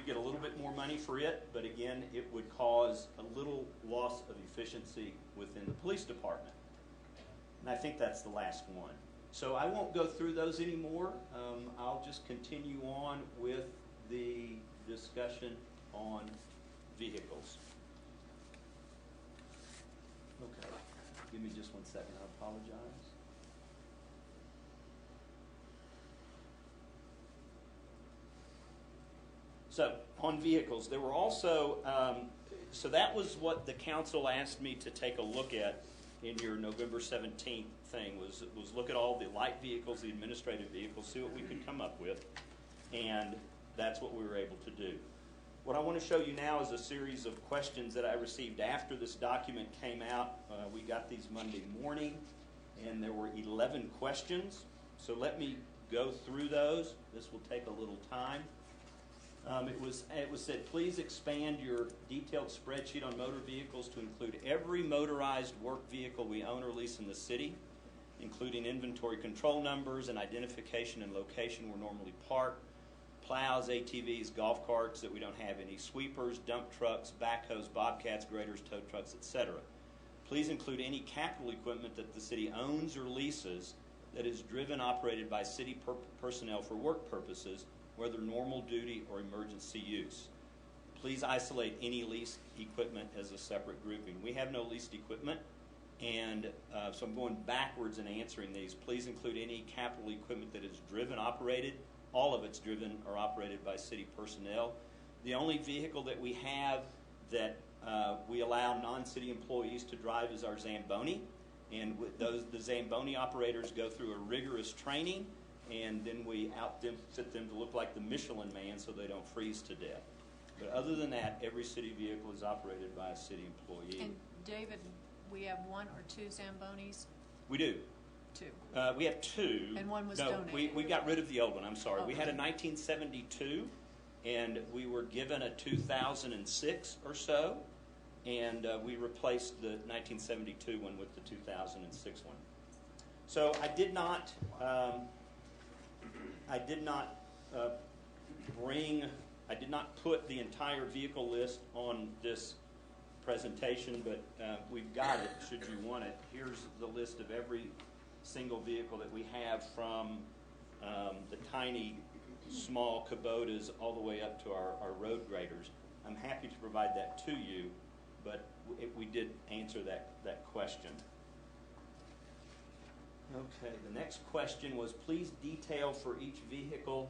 S2: get a little bit more money for it, but again, it would cause a little loss of efficiency within the police department. And I think that's the last one. So I won't go through those anymore. I'll just continue on with the discussion on vehicles. Okay, give me just 1 second, I apologize. So, on vehicles, there were also, so that was what the council asked me to take a look at in your November 17th thing, was look at all the light vehicles, the administrative vehicles, see what we could come up with, and that's what we were able to do. What I want to show you now is a series of questions that I received after this document came out. We got these Monday morning, and there were 11 questions. So let me go through those. This will take a little time. It was said, please expand your detailed spreadsheet on motor vehicles to include every motorized work vehicle we own or lease in the city, including inventory control numbers and identification and location where normally parked, plows, ATVs, golf carts that we don't have any, sweepers, dump trucks, backhoes, bobcats, graders, tow trucks, etc. Please include any capital equipment that the city owns or leases that is driven, operated by city personnel for work purposes, whether normal duty or emergency use. Please isolate any leased equipment as a separate grouping. We have no leased equipment, and so I'm going backwards in answering these. Please include any capital equipment that is driven, operated. All of it's driven or operated by city personnel. The only vehicle that we have that we allow non-city employees to drive is our Zamboni, and with the Zamboni operators go through a rigorous training, and then we outfit them to look like the Michelin Man so they don't freeze to death. But other than that, every city vehicle is operated by a city employee.
S5: And David, we have 1 or 2 Zambonis?
S2: We do.
S5: 2.
S2: We have 2.
S5: And one was
S2: no,
S5: donated.
S2: we got rid of the old one, I'm sorry.
S5: Oh,
S2: we had a 1972, and we were given a 2006 or so, and we replaced the 1972 one with the 2006 one. So I did not put the entire vehicle list on this presentation, but we've got it should you want it. Here's the list of every single vehicle that we have, from the tiny small Kubotas all the way up to our road graders. I'm happy to provide that to you, but we did answer that question. Okay, the next question was, please detail for each vehicle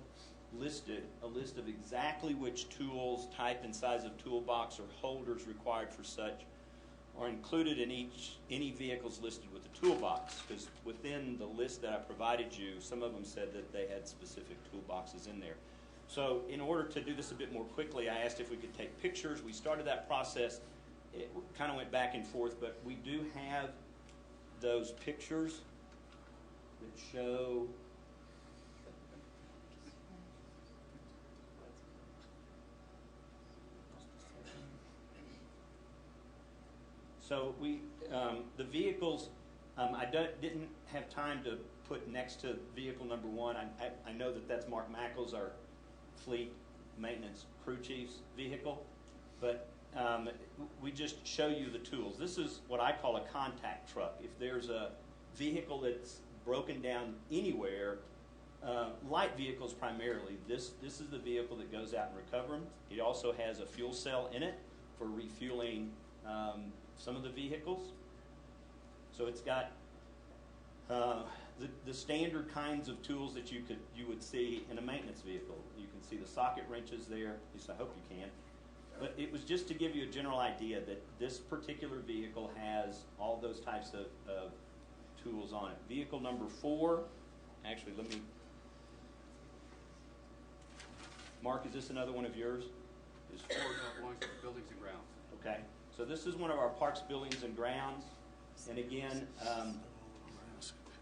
S2: listed a list of exactly which tools, type and size of toolbox or holders required for such are included in any vehicles listed with the toolbox, because within the list that I provided you, some of them said that they had specific toolboxes in there. So in order to do this a bit more quickly, I asked if we could take pictures. We started that process. It kind of went back and forth, but we do have those pictures that show so the vehicles, didn't have time to put next to vehicle number 1. I know that's Mark Mackles, our fleet maintenance crew chief's vehicle, but we just show you the tools. This is what I call a contact truck. If there's a vehicle that's broken down anywhere, light vehicles primarily, this is the vehicle that goes out and recovers them. It also has a fuel cell in it for refueling some of the vehicles. So it's got the standard kinds of tools that you would see in a maintenance vehicle. You can see the socket wrenches there, at least I hope you can. But it was just to give you a general idea that this particular vehicle has all those types of tools on it. Vehicle number 4, actually let me, Mark, is this another one of yours?
S8: Is 4 belongs to buildings and grounds.
S2: Okay, so this is one of our parks, buildings, and grounds. And again,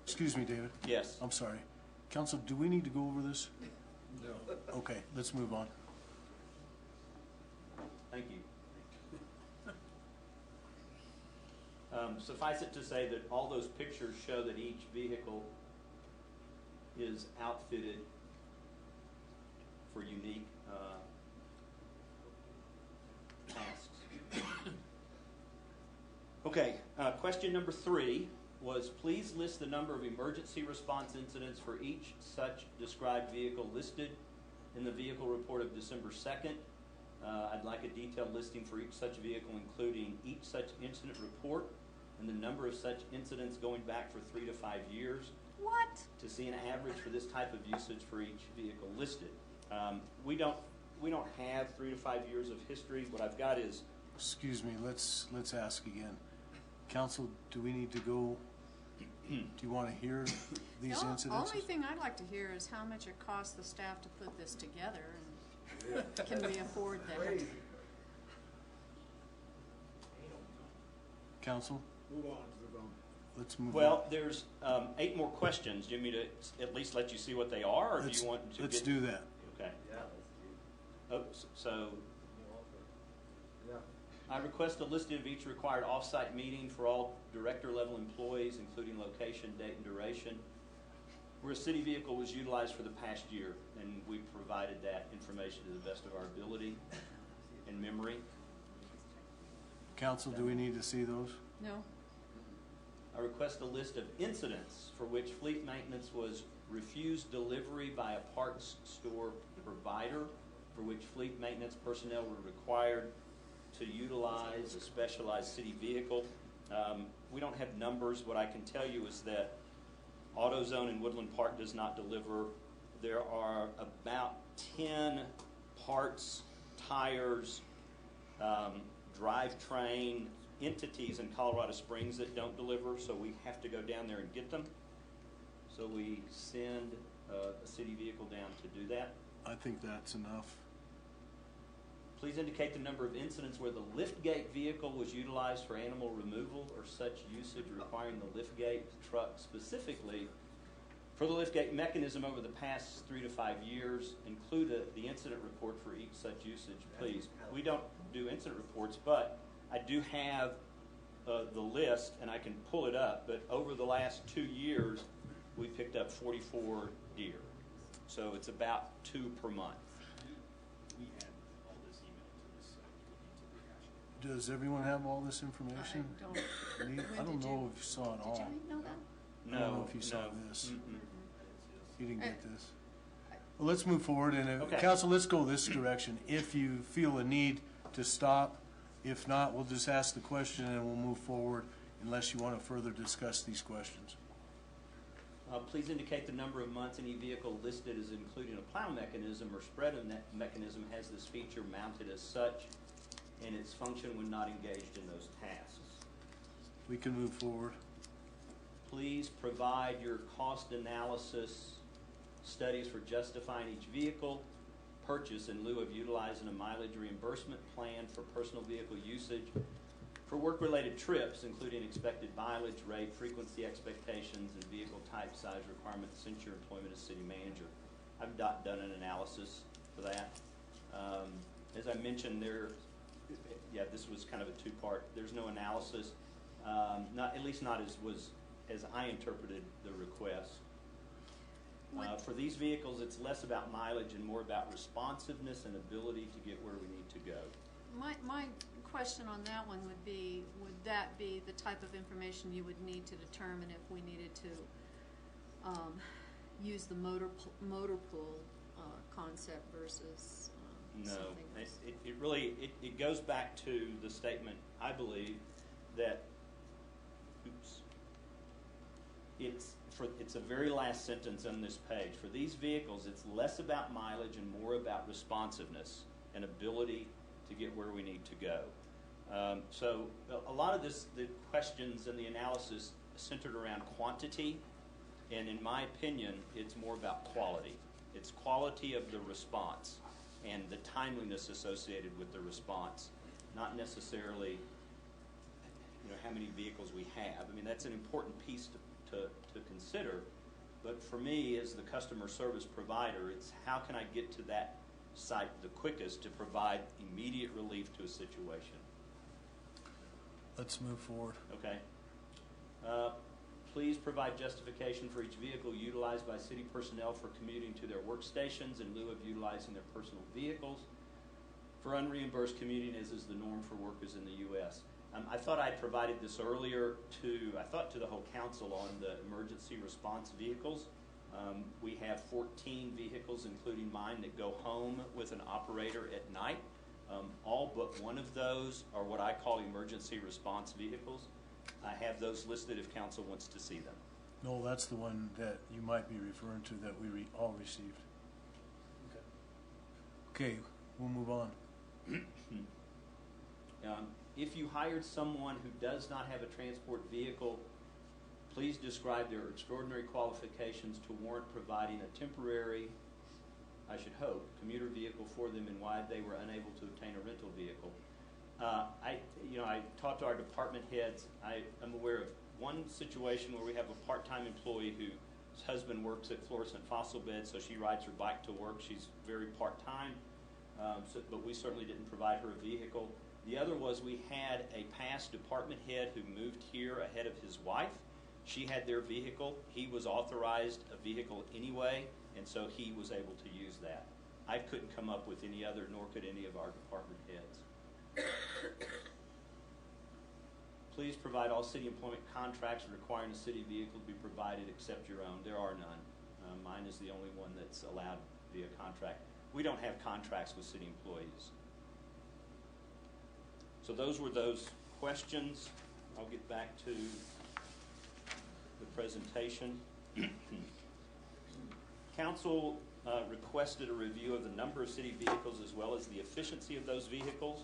S8: Excuse me, David.
S2: yes.
S8: I'm sorry. Council, do we need to go over this?
S1: No.
S8: Okay, let's move on.
S2: Thank you. Suffice it to say that all those pictures show that each vehicle is outfitted for unique tasks. Okay, question number 3 was, please list the number of emergency response incidents for each such described vehicle listed In the vehicle report of December 2nd, I'd like a detailed listing for each such vehicle, including each such incident report and the number of such incidents going back for 3 to 5 years.
S5: What?
S2: To see an average for this type of usage for each vehicle listed. We don't have 3 to 5 years of history. What I've got is,
S8: Excuse me, let's ask again. Council, do we need to go, do you want to hear these
S5: The
S8: incidents?
S5: only thing I'd like to hear is how much it costs the staff to put this together, and can we afford that?
S8: Council,
S3: Move on to the vote.
S8: let's move on.
S2: well, there's 8 more questions. Do you want me to at least let you see what they are, or do you want to
S8: Let's
S2: get...
S8: do that.
S2: Okay. Oh, so
S3: Yeah.
S2: I request a listing of each required off-site meeting for all director-level employees, including location, date, and duration, where a city vehicle was utilized for the past year, and we provided that information to the best of our ability and memory.
S8: Council, do we need to see those?
S5: No?
S2: I request a list of incidents for which fleet maintenance was refused delivery by a parts store provider, for which fleet maintenance personnel were required to utilize a specialized city vehicle. We don't have numbers. What I can tell you is that AutoZone in Woodland Park does not deliver. There are about 10 parts, tires, drivetrain entities in Colorado Springs that don't deliver, so we have to go down there and get them. So we send a city vehicle down to do that.
S8: I think that's enough.
S2: Please indicate the number of incidents where the liftgate vehicle was utilized for animal removal or such usage requiring the liftgate truck specifically. For the liftgate mechanism over the past 3 to 5 years, include the incident report for each such usage, please. We don't do incident reports, but I do have the list, and I can pull it up, but over the last 2 years, we picked up 44 deer. So it's about 2 per month.
S9: We had all this emailed to us, so we need to rehash it.
S8: Does everyone have all this information?
S5: I don't.
S8: Me? I don't know if you saw it all.
S5: Did you know that?
S8: I don't know if you saw this.
S2: Mm-mm.
S8: You didn't get this. Well, let's move forward, and
S2: Okay.
S8: Council, let's go this direction. If you feel a need to stop, if not, we'll just ask the question and we'll move forward unless you want to further discuss these questions.
S2: Please indicate the number of months any vehicle listed as including a plow mechanism or spread mechanism has this feature mounted as such, and its function when not engaged in those tasks.
S8: We can move forward.
S2: Please provide your cost analysis studies for justifying each vehicle purchase in lieu of utilizing a mileage reimbursement plan for personal vehicle usage for work-related trips, including expected mileage rate, frequency expectations, and vehicle type, size requirements since your employment as city manager. I've done an analysis for that. As I mentioned, this was kind of a 2-part. There's no analysis, at least not as I interpreted the request. For these vehicles, it's less about mileage and more about responsiveness and ability to get where we need to go.
S5: My question on that one would be, would that be the type of information you would need to determine if we needed to use the motor pool concept versus
S2: No,
S5: something else?
S2: it really goes back to the statement, I believe, that it's a very last sentence on this page. For these vehicles, it's less about mileage and more about responsiveness and ability to get where we need to go. So a lot of the questions and the analysis centered around quantity, and in my opinion, it's more about quality. It's quality of the response and the timeliness associated with the response, not necessarily how many vehicles we have. I mean, that's an important piece to consider, but for me as the customer service provider, it's how can I get to that site the quickest to provide immediate relief to a situation.
S8: Let's move forward.
S2: Okay. Please provide justification for each vehicle utilized by city personnel for commuting to their workstations in lieu of utilizing their personal vehicles for unreimbursed commuting, as is the norm for workers in the U.S. I thought I provided this earlier to the whole council on the emergency response vehicles. We have 14 vehicles, including mine, that go home with an operator at night. All but one of those are what I call emergency response vehicles. I have those listed if council wants to see them.
S8: No, that's the one that you might be referring to that we all received. Okay, we'll move on.
S2: If you hired someone who does not have a transport vehicle, please describe their extraordinary qualifications to warrant providing a temporary, I should hope, commuter vehicle for them and why they were unable to obtain a rental vehicle. I talked to our department heads. I'm aware of one situation where we have a part-time employee whose husband works at Florissant Fossil Bed, so she rides her bike to work. She's very part-time, but we certainly didn't provide her a vehicle. The other was we had a past department head who moved here ahead of his wife. She had their vehicle. He was authorized a vehicle anyway, and so he was able to use that. I couldn't come up with any other, nor could any of our department heads. Please provide all city employment contracts requiring a city vehicle to be provided except your own. There are none. Mine is the only one that's allowed via contract. We don't have contracts with city employees. So those were those questions. I'll get back to the presentation. Council requested a review of the number of city vehicles as well as the efficiency of those vehicles.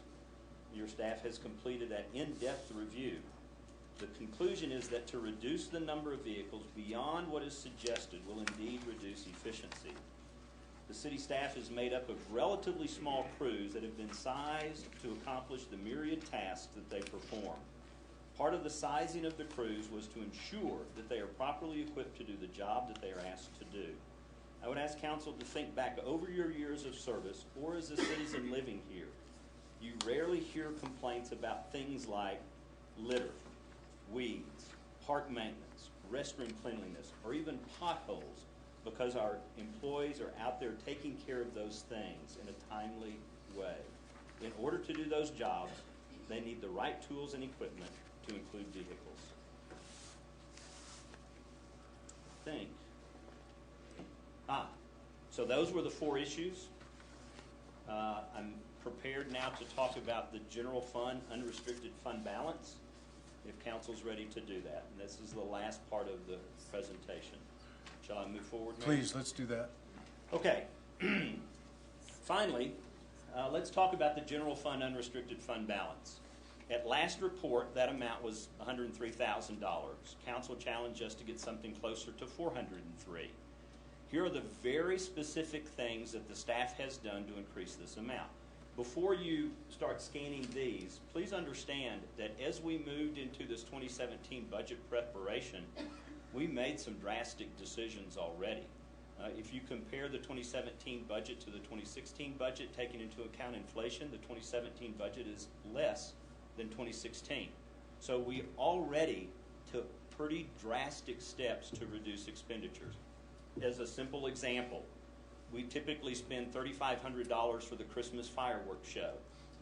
S2: Your staff has completed an in-depth review. The conclusion is that to reduce the number of vehicles beyond what is suggested will indeed reduce efficiency. The city staff is made up of relatively small crews that have been sized to accomplish the myriad tasks that they perform. Part of the sizing of the crews was to ensure that they are properly equipped to do the job that they are asked to do. I would ask council to think back over your years of service or as a citizen living here. You rarely hear complaints about things like litter, weeds, park maintenance, restroom cleanliness, or even potholes, because our employees are out there taking care of those things in a timely way. In order to do those jobs, they need the right tools and equipment to include vehicles. So those were the 4 issues. I'm prepared now to talk about the general fund, unrestricted fund balance, if council's ready to do that. And this is the last part of the presentation. Shall I move forward, Mayor?
S8: Please, let's do that.
S2: Okay. Finally, let's talk about the general fund, unrestricted fund balance. At last report, that amount was $103,000. Council challenged us to get something closer to $403,000. Here are the very specific things that the staff has done to increase this amount. Before you start scanning these, please understand that as we moved into this 2017 budget preparation, we made some drastic decisions already. If you compare the 2017 budget to the 2016 budget, taking into account inflation, the 2017 budget is less than 2016. So we already took pretty drastic steps to reduce expenditures. As a simple example, we typically spend $3,500 for the Christmas fireworks show.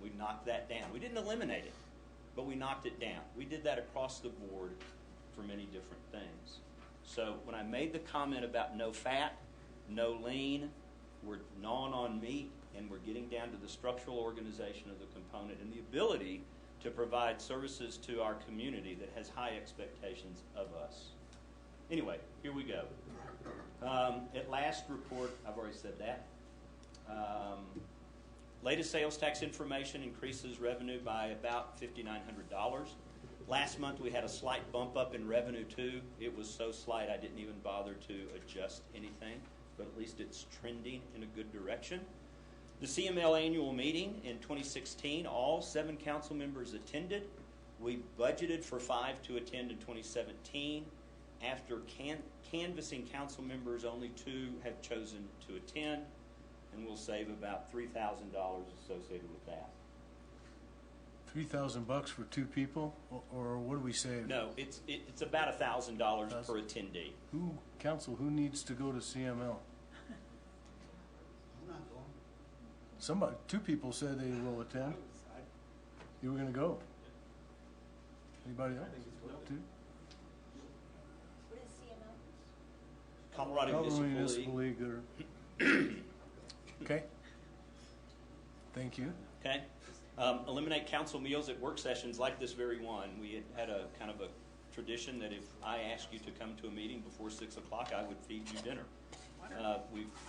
S2: We knocked that down. We didn't eliminate it, but we knocked it down. We did that across the board for many different things. So when I made the comment about no fat, no lean, we're gnawing on meat, and we're getting down to the structural organization of the component and the ability to provide services to our community that has high expectations of us. Anyway, here we go. At last report, I've already said that. Latest sales tax information increases revenue by about $5,900. Last month we had a slight bump up in revenue too. It was so slight I didn't even bother to adjust anything, but at least it's trending in a good direction. The CML annual meeting in 2016, all 7 council members attended. We budgeted for 5 to attend in 2017. After canvassing council members, only 2 have chosen to attend, and we'll save about $3,000 associated with that.
S8: $3,000 for 2 people, or what do we save?
S2: No, it's about $1,000 per attendee.
S8: Who needs to go to CML?
S4: I'm not going.
S8: Somebody, 2 people said they will attend. You were going to go. Anybody else? 2?
S6: What is CML?
S2: Colorado Municipal League.
S8: Okay. Thank you.
S2: Okay. Eliminate council meals at work sessions like this very one. We had a kind of a tradition that if I asked you to come to a meeting before 6 o'clock, I would feed you dinner.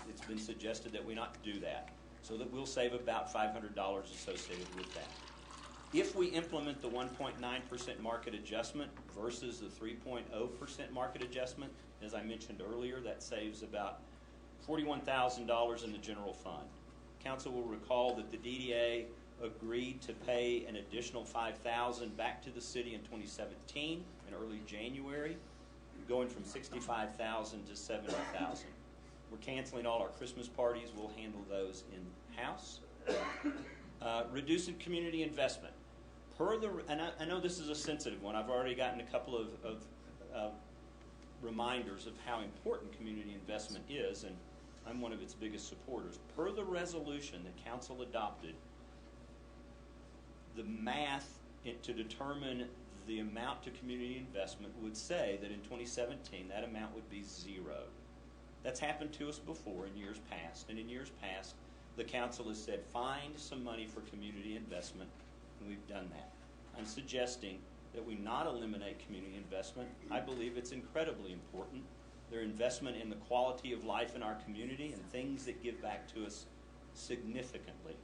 S2: It's been suggested that we not do that, so that we'll save about $500 associated with that. If we implement the 1.9% market adjustment versus the 3.0% market adjustment, as I mentioned earlier, that saves about $41,000 in the general fund. Council will recall that the DDA agreed to pay an additional $5,000 back to the city in 2017 in early January, going from $65,000 to $70,000. We're canceling all our Christmas parties. We'll handle those in-house. Reducing community investment. And I know this is a sensitive one. I've already gotten a couple of reminders of how important community investment is, and I'm one of its biggest supporters. Per the resolution that council adopted, the math to determine the amount to community investment would say that in 2017 that amount would be zero. That's happened to us before in years past, and in years past the council has said find some money for community investment, and we've done that. I'm suggesting that we not eliminate community investment. I believe it's incredibly important. Their investment in the quality of life in our community and things that give back to us significantly.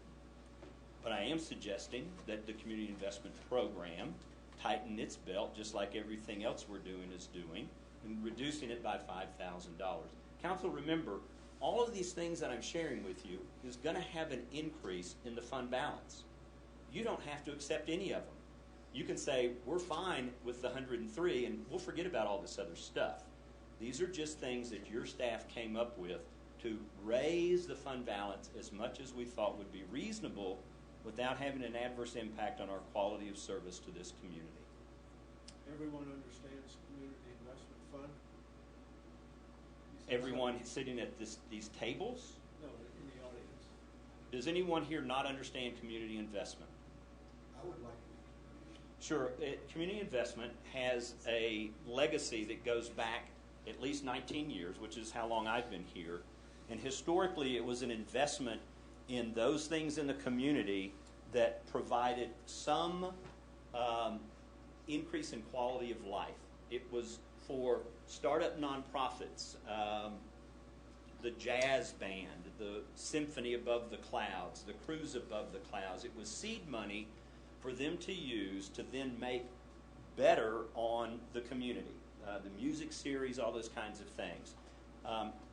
S2: But I am suggesting that the community investment program tighten its belt just like everything else we're doing is doing, and reducing it by $5,000. Council, remember, all of these things that I'm sharing with you is going to have an increase in the fund balance. You don't have to accept any of them. You can say, we're fine with the 103 and we'll forget about all this other stuff. These are just things that your staff came up with to raise the fund balance as much as we thought would be reasonable without having an adverse impact on our quality of service to this community.
S3: Everyone understands community investment fund?
S2: Everyone sitting at these tables?
S3: No, in the audience.
S2: Does anyone here not understand community investment?
S4: I would like
S2: Sure. Community investment has a legacy that goes back at least 19 years, which is how long I've been here. And historically, it was an investment in those things in the community that provided some increase in quality of life. It was for startup nonprofits, the jazz band, the symphony above the clouds, the cruise above the clouds. It was seed money for them to use to then make better on the community. The music series, all those kinds of things.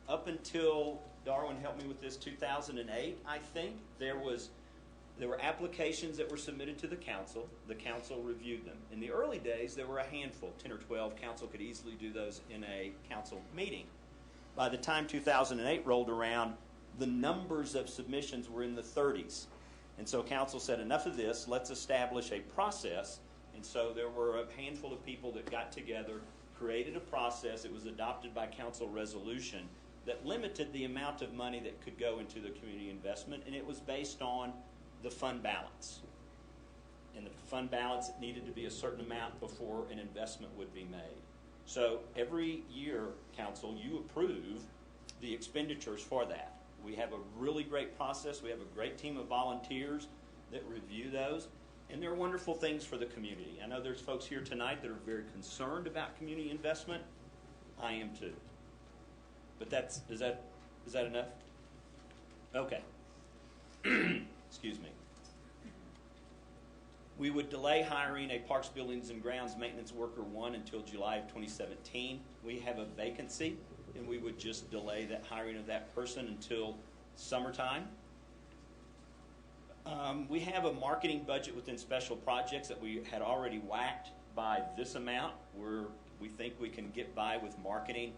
S2: Up until, Darwin helped me with this, 2008, I think, there were applications that were submitted to the council. The council reviewed them. In the early days, there were a handful, 10 or 12. Council could easily do those in a council meeting. By the time 2008 rolled around, the numbers of submissions were in the 30s. And so council said, enough of this, let's establish a process. And so there were a handful of people that got together, created a process. It was adopted by council resolution that limited the amount of money that could go into the community investment, and it was based on the fund balance. And the fund balance needed to be a certain amount before an investment would be made. So every year, council, you approve the expenditures for that. We have a really great process. We have a great team of volunteers that review those, and they're wonderful things for the community. I know there's folks here tonight that are very concerned about community investment. I am too. But is that enough? Okay. Excuse me. We would delay hiring a Parks, Buildings, and Grounds Maintenance Worker 1 until July of 2017. We have a vacancy, and we would just delay that hiring of that person until summertime. We have a marketing budget within special projects that we had already whacked by this amount, where we think we can get by with marketing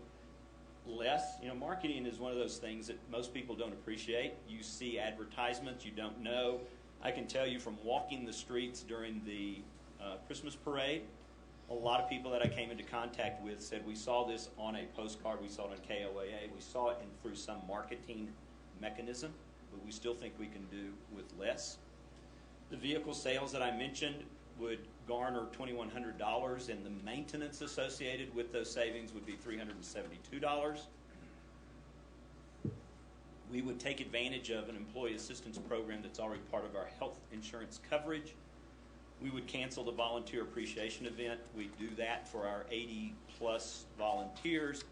S2: less. You know, marketing is one of those things that most people don't appreciate. You see advertisements, you don't know. I can tell you from walking the streets during the Christmas parade, a lot of people that I came into contact with said, we saw this on a postcard, we saw it on KOAA, we saw it through some marketing mechanism, but we still think we can do with less. The vehicle sales that I mentioned would garner $2,100, and the maintenance associated with those savings would be $372. We would take advantage of an employee assistance program that's already part of our health insurance coverage. We would cancel the volunteer appreciation event. We do that for our 80-plus volunteers.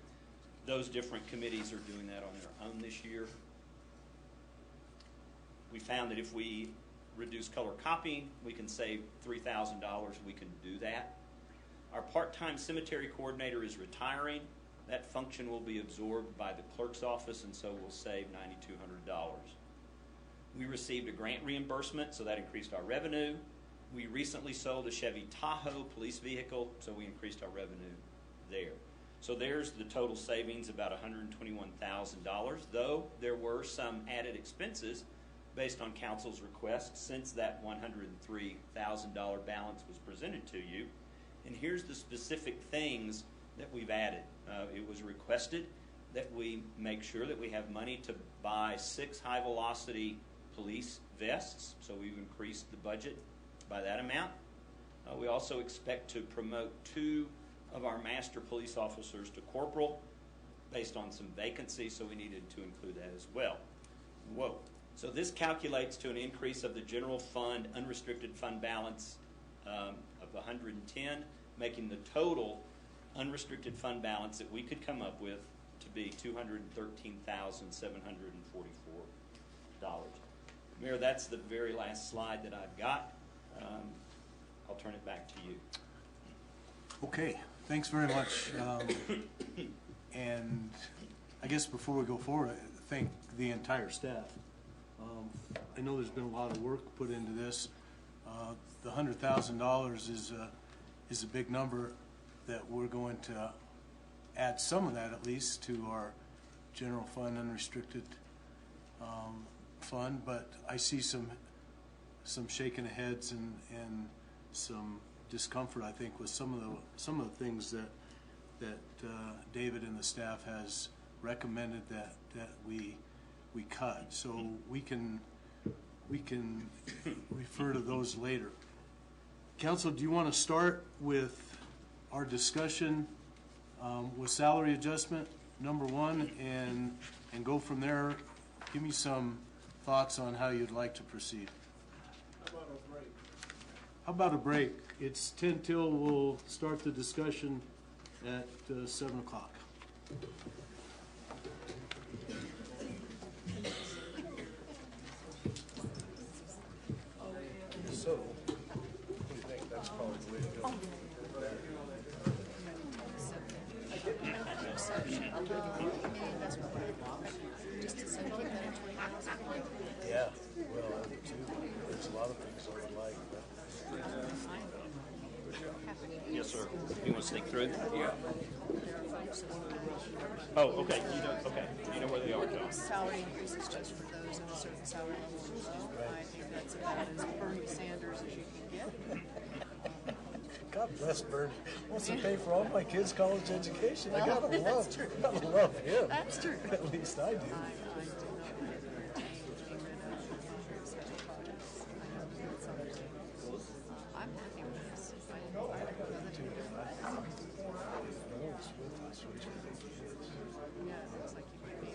S2: Those different committees are doing that on their own this year. We found that if we reduce color copying, we can save $3,000. We can do that. Our part-time cemetery coordinator is retiring. That function will be absorbed by the clerk's office, and so we'll save $9,200. We received a grant reimbursement, so that increased our revenue. We recently sold a Chevy Tahoe police vehicle, so we increased our revenue there. So there's the total savings, about $121,000, though there were some added expenses based on council's request since that $103,000 balance was presented to you. And here's the specific things that we've added. It was requested that we make sure that we have money to buy 6 high-velocity police vests, so we've increased the budget by that amount. We also expect to promote 2 of our master police officers to corporal based on some vacancies, so we needed to include that as well. Whoa. So this calculates to an increase of the general fund, unrestricted fund balance of 110, making the total unrestricted fund balance that we could come up with to be $213,744. Mayor, that's the very last slide that I've got. I'll turn it back to you.
S8: Okay, thanks very much. And I guess before we go forward, I thank the entire staff. I know there's been a lot of work put into this. The $100,000 is a big number that we're going to add some of that at least to our general fund unrestricted fund, but I see some shaking of heads and some discomfort, I think, with some of the things that David and the staff has recommended that we cut. So we can refer to those later. Council, do you want to start with our discussion with salary adjustment number 1 and go from there? Give me some thoughts on how you'd like to proceed. How about a break? It's 10 till. We'll start the discussion at 7 o'clock.
S1: So, what do you think? That's probably the way to go. Yeah, well, I do too. There's a lot of things I would like, but...
S2: Yes, sir. You want to sneak through? Yeah. Oh, okay. You know where they are, John.
S5: Salary increases just for those in a certain salary level below. I think that's about as Bernie Sanders as you can get.
S1: God bless Bernie. Wants to pay for all my kids' college education. I gotta
S5: That's
S1: love
S5: true.
S1: him.
S5: That's true.
S1: At least I do.
S5: I do not get retained, getting rid of such projects. I know that's something. I'm happy with this. I don't know that to do it. Yeah, it looks like you could be.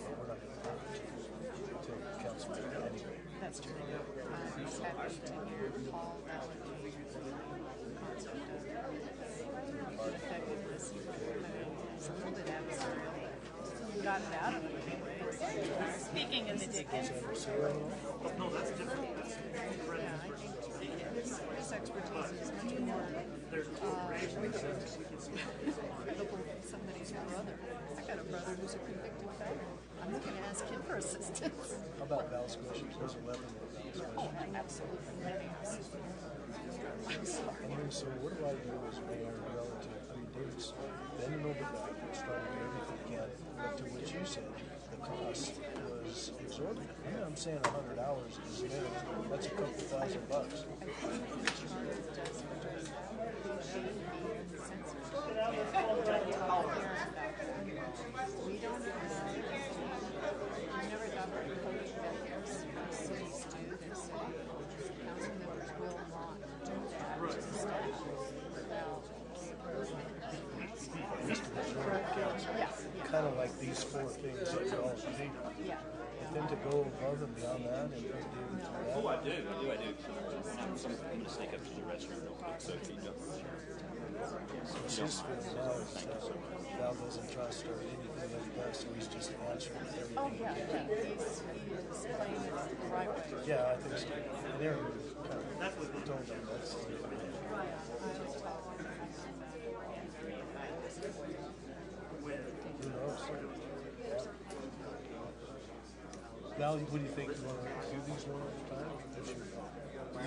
S1: We're not gonna to council anyway.
S5: That's true. I'm just happy to hear Paul validate the concept of effectiveness. I mean, it's a little bit adversarial. We got it out of it anyways. Speaking in the Dickens.
S9: No, that's different. That's different.
S5: Yeah, I think his expertise is much more credible than somebody's brother. I got a brother who's a convicted felon. I'm not going to ask him for assistance.
S1: How about Val Squishy? There's 11 of Val
S5: Oh,
S1: Squishy.
S5: absolutely. I'm sorry.
S1: I mean, so what do I do as mayor relative? I mean, David's bending over backwards, trying to do everything he can, but to what you said, the cost was exorbitant. I mean, I'm saying 100 hours is minimum. That's a couple $1,000.
S5: I think the charter does address that. They should be insensitive. We don't have, we never got the code ethics. Cities do. They say council members will not do that to the staff without the approval.
S1: Kind of like these 4 things
S8: think,
S5: Yeah.
S8: but then to go above and beyond that and be able to do that.
S2: Oh, I do. I'm going to sneak up to the restroom real quick, so if you don't.
S8: So it's his feeling now is Val doesn't trust or anything that he does, so he's just answering everything.
S5: Oh, yeah, he is playing it the right way.
S8: Yeah, I think so. And Aaron kind of told him that's. Who knows? Yeah. Val, what do you think? You want to do these one at a time? What's your thought?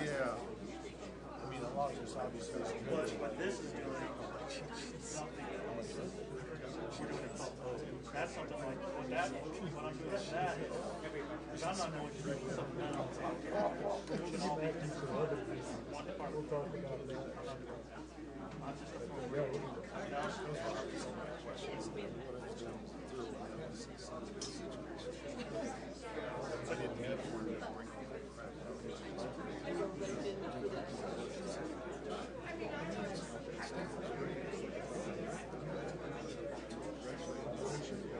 S7: Yeah.
S8: I mean, a lot of this obviously is good.
S10: But this is doing something else. That's something like when that when I'm doing that, because I'm not going to do something else.
S8: We'll talk about that. I didn't have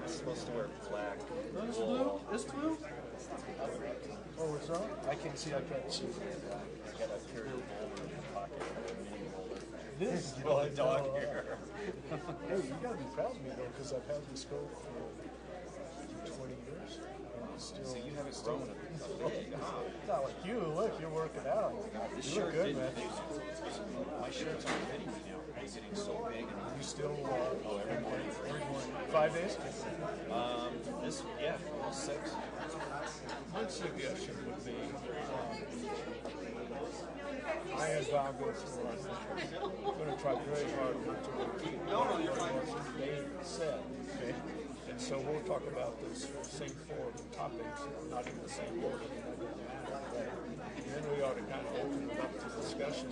S9: Supposed to wear black.
S8: No, it's blue. It's blue. Oh, it's not? I can't see. I can't see.
S9: I got a carry folder in my pocket, a mini folder.
S8: This
S9: Get all the dog hair.
S8: Hey, you gotta be proud of me though, because I've had this go for 20 years. And it's still,
S9: So you haven't grown a big, huh?
S8: not like you. Look, you're working out.
S9: This
S8: You look
S9: shirt
S8: good,
S9: didn't
S8: man.
S9: My shirts aren't fitting me now. It's getting so big. And
S8: You still
S9: every morning.
S8: every morning, 5 days?
S9: Yeah, 6.
S11: My suggestion would be, I have Val go through our mission. I'm going to try very hard not to repeat what they said, okay? And so we'll talk about those same 4 topics, not in the same order, but that doesn't matter. And then we ought to kind of open it up to discussion.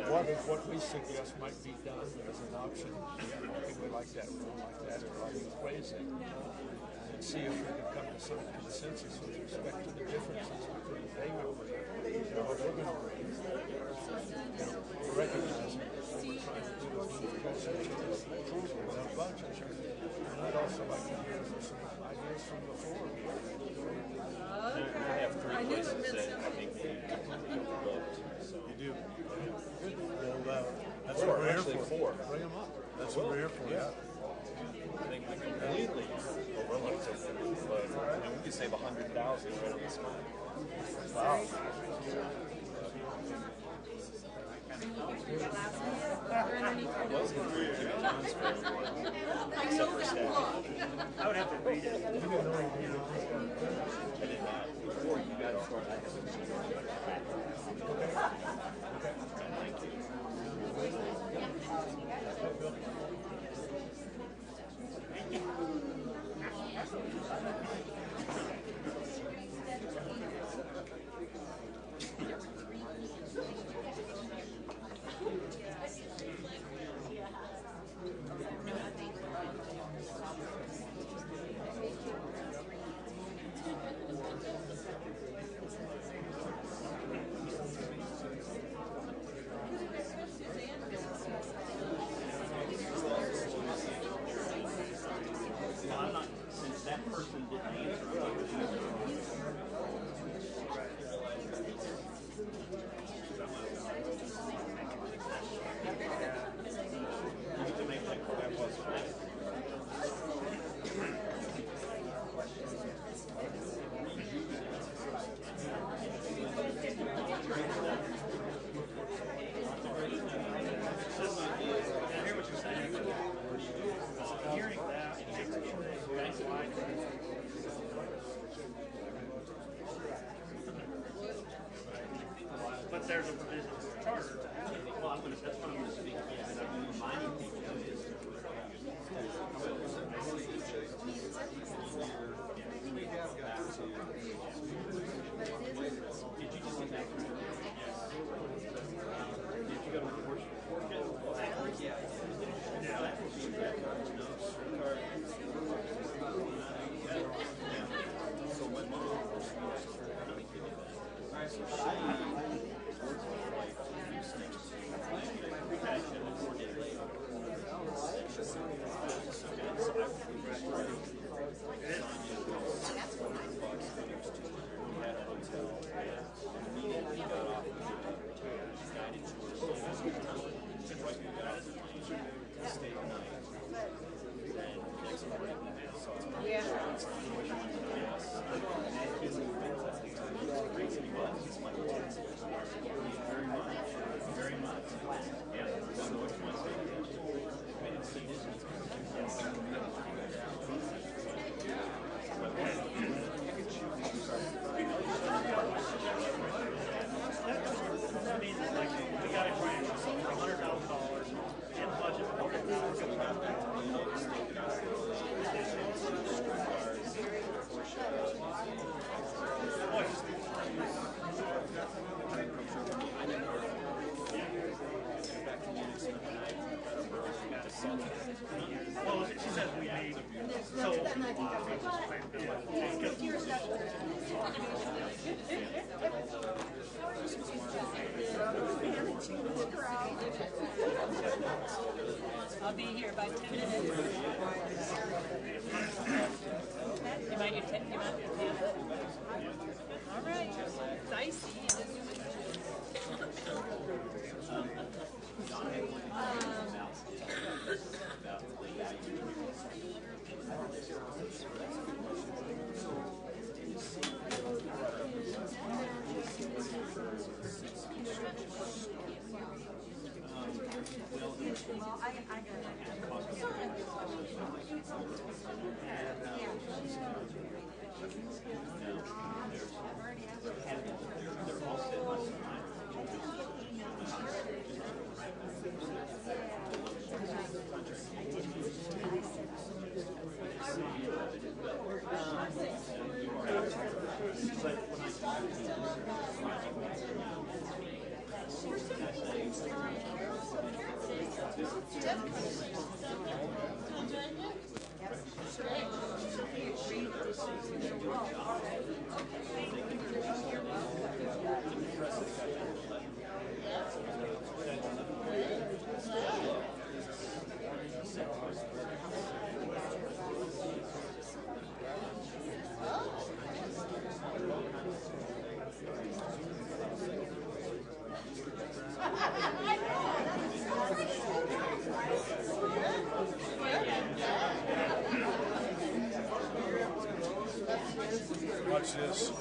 S11: What we suggest might be done as an option. Okay, we like that, we don't like that, or all these ways in. And see if we can come to some consensus with respect to the differences between they will bring and what we're going to bring. Recognizing that what we're trying to do is move closer to the approval of that budget. And I'd also like to hear some ideas from the floor.
S9: I have 3 places that I think need to be overlooked. So.
S8: You do. Good. Well, that's
S9: 4,
S8: what we're here
S9: actually
S8: for.
S9: 4.
S8: Bring them up. That's what we're here for.
S9: Yeah. I think we completely overlooked it, and we could save 100,000 right on the spot.
S8: Wow.
S9: I was going to give John's for everyone, except for staff.
S10: I would have to read it.
S9: I did not. Before you got started, I haven't seen it. Thank you.
S2: I'm not, since that person didn't answer, I'm not going to answer.
S10: Hearing that, that's why. But there's a provision in the charter to have it.
S2: Well, I'm going to, that's what I'm going to speak to, and I'm reminding people of this. Did you just get back from it? Yes. Did you go to the worship? Yeah. Yeah, that would be great. So when mom works with
S12: I'll be here by 10 minutes. You might get 10. All right. Dicey.
S11: Watch this.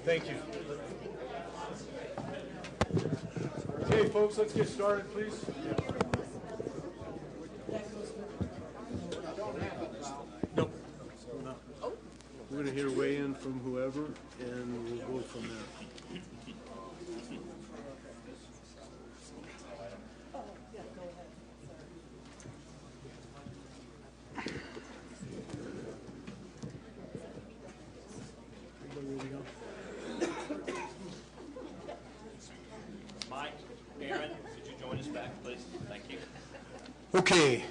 S11: Thank you. Okay, folks, let's get started, please.
S8: Nope. We're not. We're going to hear a weigh-in from whoever, and we'll go from there.
S2: Mike, Aaron, could you join us back, please? Thank you.
S8: Okay.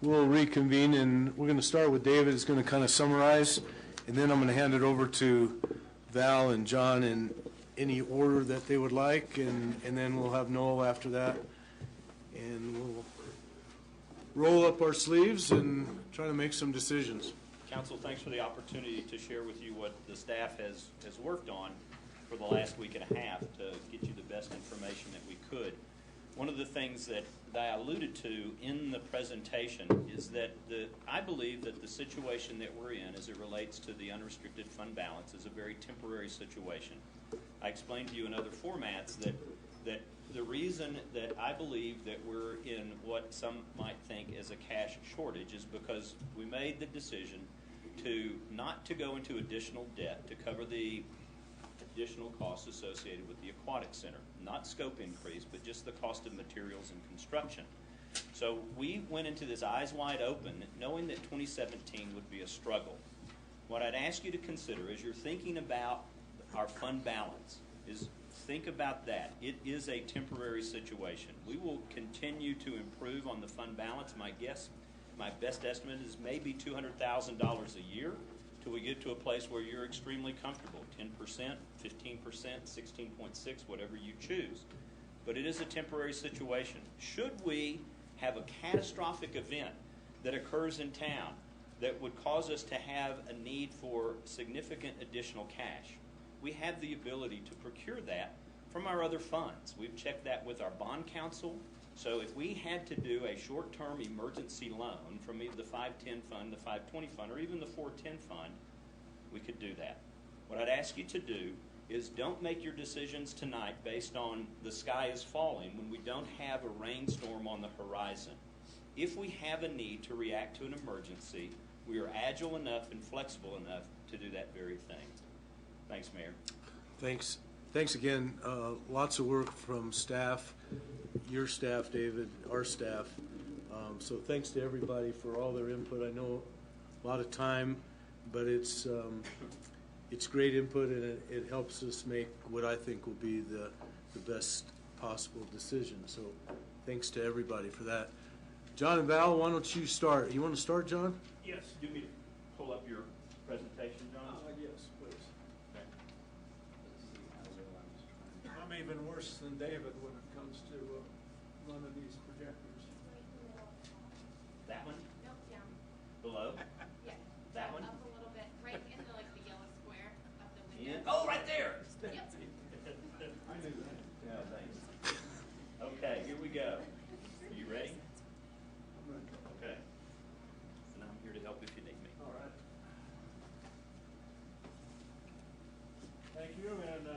S8: We'll reconvene, and we're going to start with David. He's going to kind of summarize, and then I'm going to hand it over to Val and John in any order that they would like, and then we'll have Noel after that. And we'll roll up our sleeves and try to make some decisions.
S2: Council, thanks for the opportunity to share with you what the staff has worked on for the last week and a half to get you the best information that we could. One of the things that I alluded to in the presentation is that I believe that the situation that we're in as it relates to the unrestricted fund balance is a very temporary situation. I explained to you in other formats that the reason that I believe that we're in what some might think is a cash shortage is because we made the decision not to go into additional debt to cover the additional costs associated with the aquatic center. Not scope increase, but just the cost of materials and construction. So we went into this eyes wide open, knowing that 2017 would be a struggle. What I'd ask you to consider as you're thinking about our fund balance is think about that. It is a temporary situation. We will continue to improve on the fund balance. My best estimate is maybe $200,000 a year till we get to a place where you're extremely comfortable, 10%, 15%, 16.6, whatever you choose. But it is a temporary situation. Should we have a catastrophic event that occurs in town that would cause us to have a need for significant additional cash, we have the ability to procure that from our other funds. We've checked that with our bond counsel. So if we had to do a short-term emergency loan from either the 510 fund, the 520 fund, or even the 410 fund, we could do that. What I'd ask you to do is don't make your decisions tonight based on the sky is falling when we don't have a rainstorm on the horizon. If we have a need to react to an emergency, we are agile enough and flexible enough to do that very thing. Thanks, Mayor.
S8: Thanks again. Lots of work from staff your staff, David, our staff. So thanks to everybody for all their input. I know a lot of time, but it's great input, and it helps us make what I think will be the best possible decision. So thanks to everybody for that. John and Val, why don't you start? You want to start, John?
S2: Yes. Do you want me to pull up your presentation, John?
S3: Yes, please.
S2: Okay.
S3: I'm even worse than David when it comes to running these projectors.
S2: That one?
S13: Nope, down.
S2: Below?
S13: Yeah.
S2: That one?
S13: Up a little bit, right in the, like, the yellow square of the
S2: In?
S13: window.
S2: Oh, right there!
S13: Yep.
S3: I knew that.
S2: Yeah, thanks. Okay, here we go. Are you ready?
S3: I'm ready.
S2: Okay. And I'm here to help if you need me.
S3: All right. Thank you, and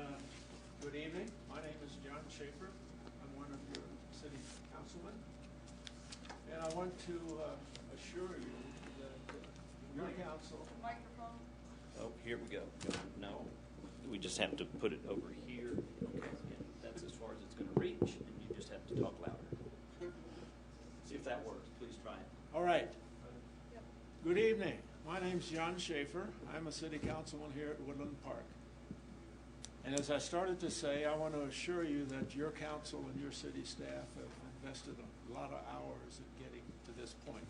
S3: good evening. My name is John Schaefer. I'm one of your city councilmen. And I want to assure you that your council...
S6: Microphone.
S2: Oh, here we go. No, we just have to put it over here. Okay, yeah, that's as far as it's going to reach, and you just have to talk louder. See if that works. Please try it.
S3: All right. Good evening. My name's John Schaefer. I'm a city councilman here at Woodland Park. And as I started to say, I want to assure you that your council and your city staff have invested a lot of hours in getting to this point.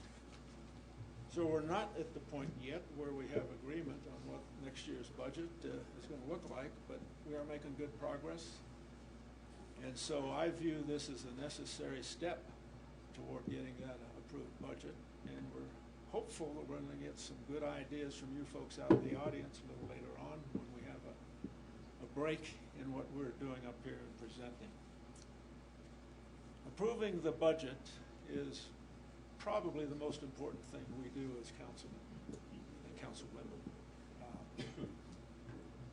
S3: So we're not at the point yet where we have agreement on what next year's budget is going to look like, but we are making good progress. And so I view this as a necessary step toward getting that approved budget. And we're hopeful that we're going to get some good ideas from you folks out in the audience a little later on when we have a break in what we're doing up here and presenting. Approving the budget is probably the most important thing we do as councilmen and councilwomen.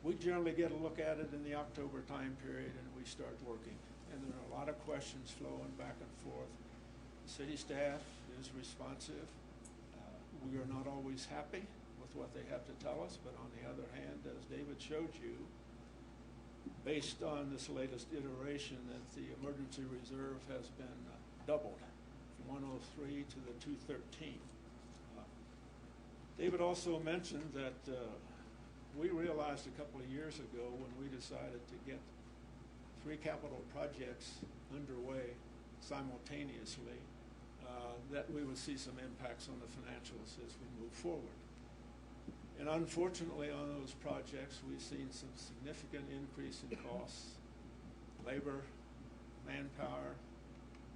S3: We generally get a look at it in the October time period and we start working. And there are a lot of questions flowing back and forth. The city staff is responsive. We are not always happy with what they have to tell us, but on the other hand, as David showed you, based on this latest iteration, that the emergency reserve has been doubled from 103 to the 213. David also mentioned that we realized a couple of years ago when we decided to get 3 capital projects underway simultaneously that we would see some impacts on the financials as we move forward. And unfortunately on those projects we've seen some significant increase in costs, labor, manpower,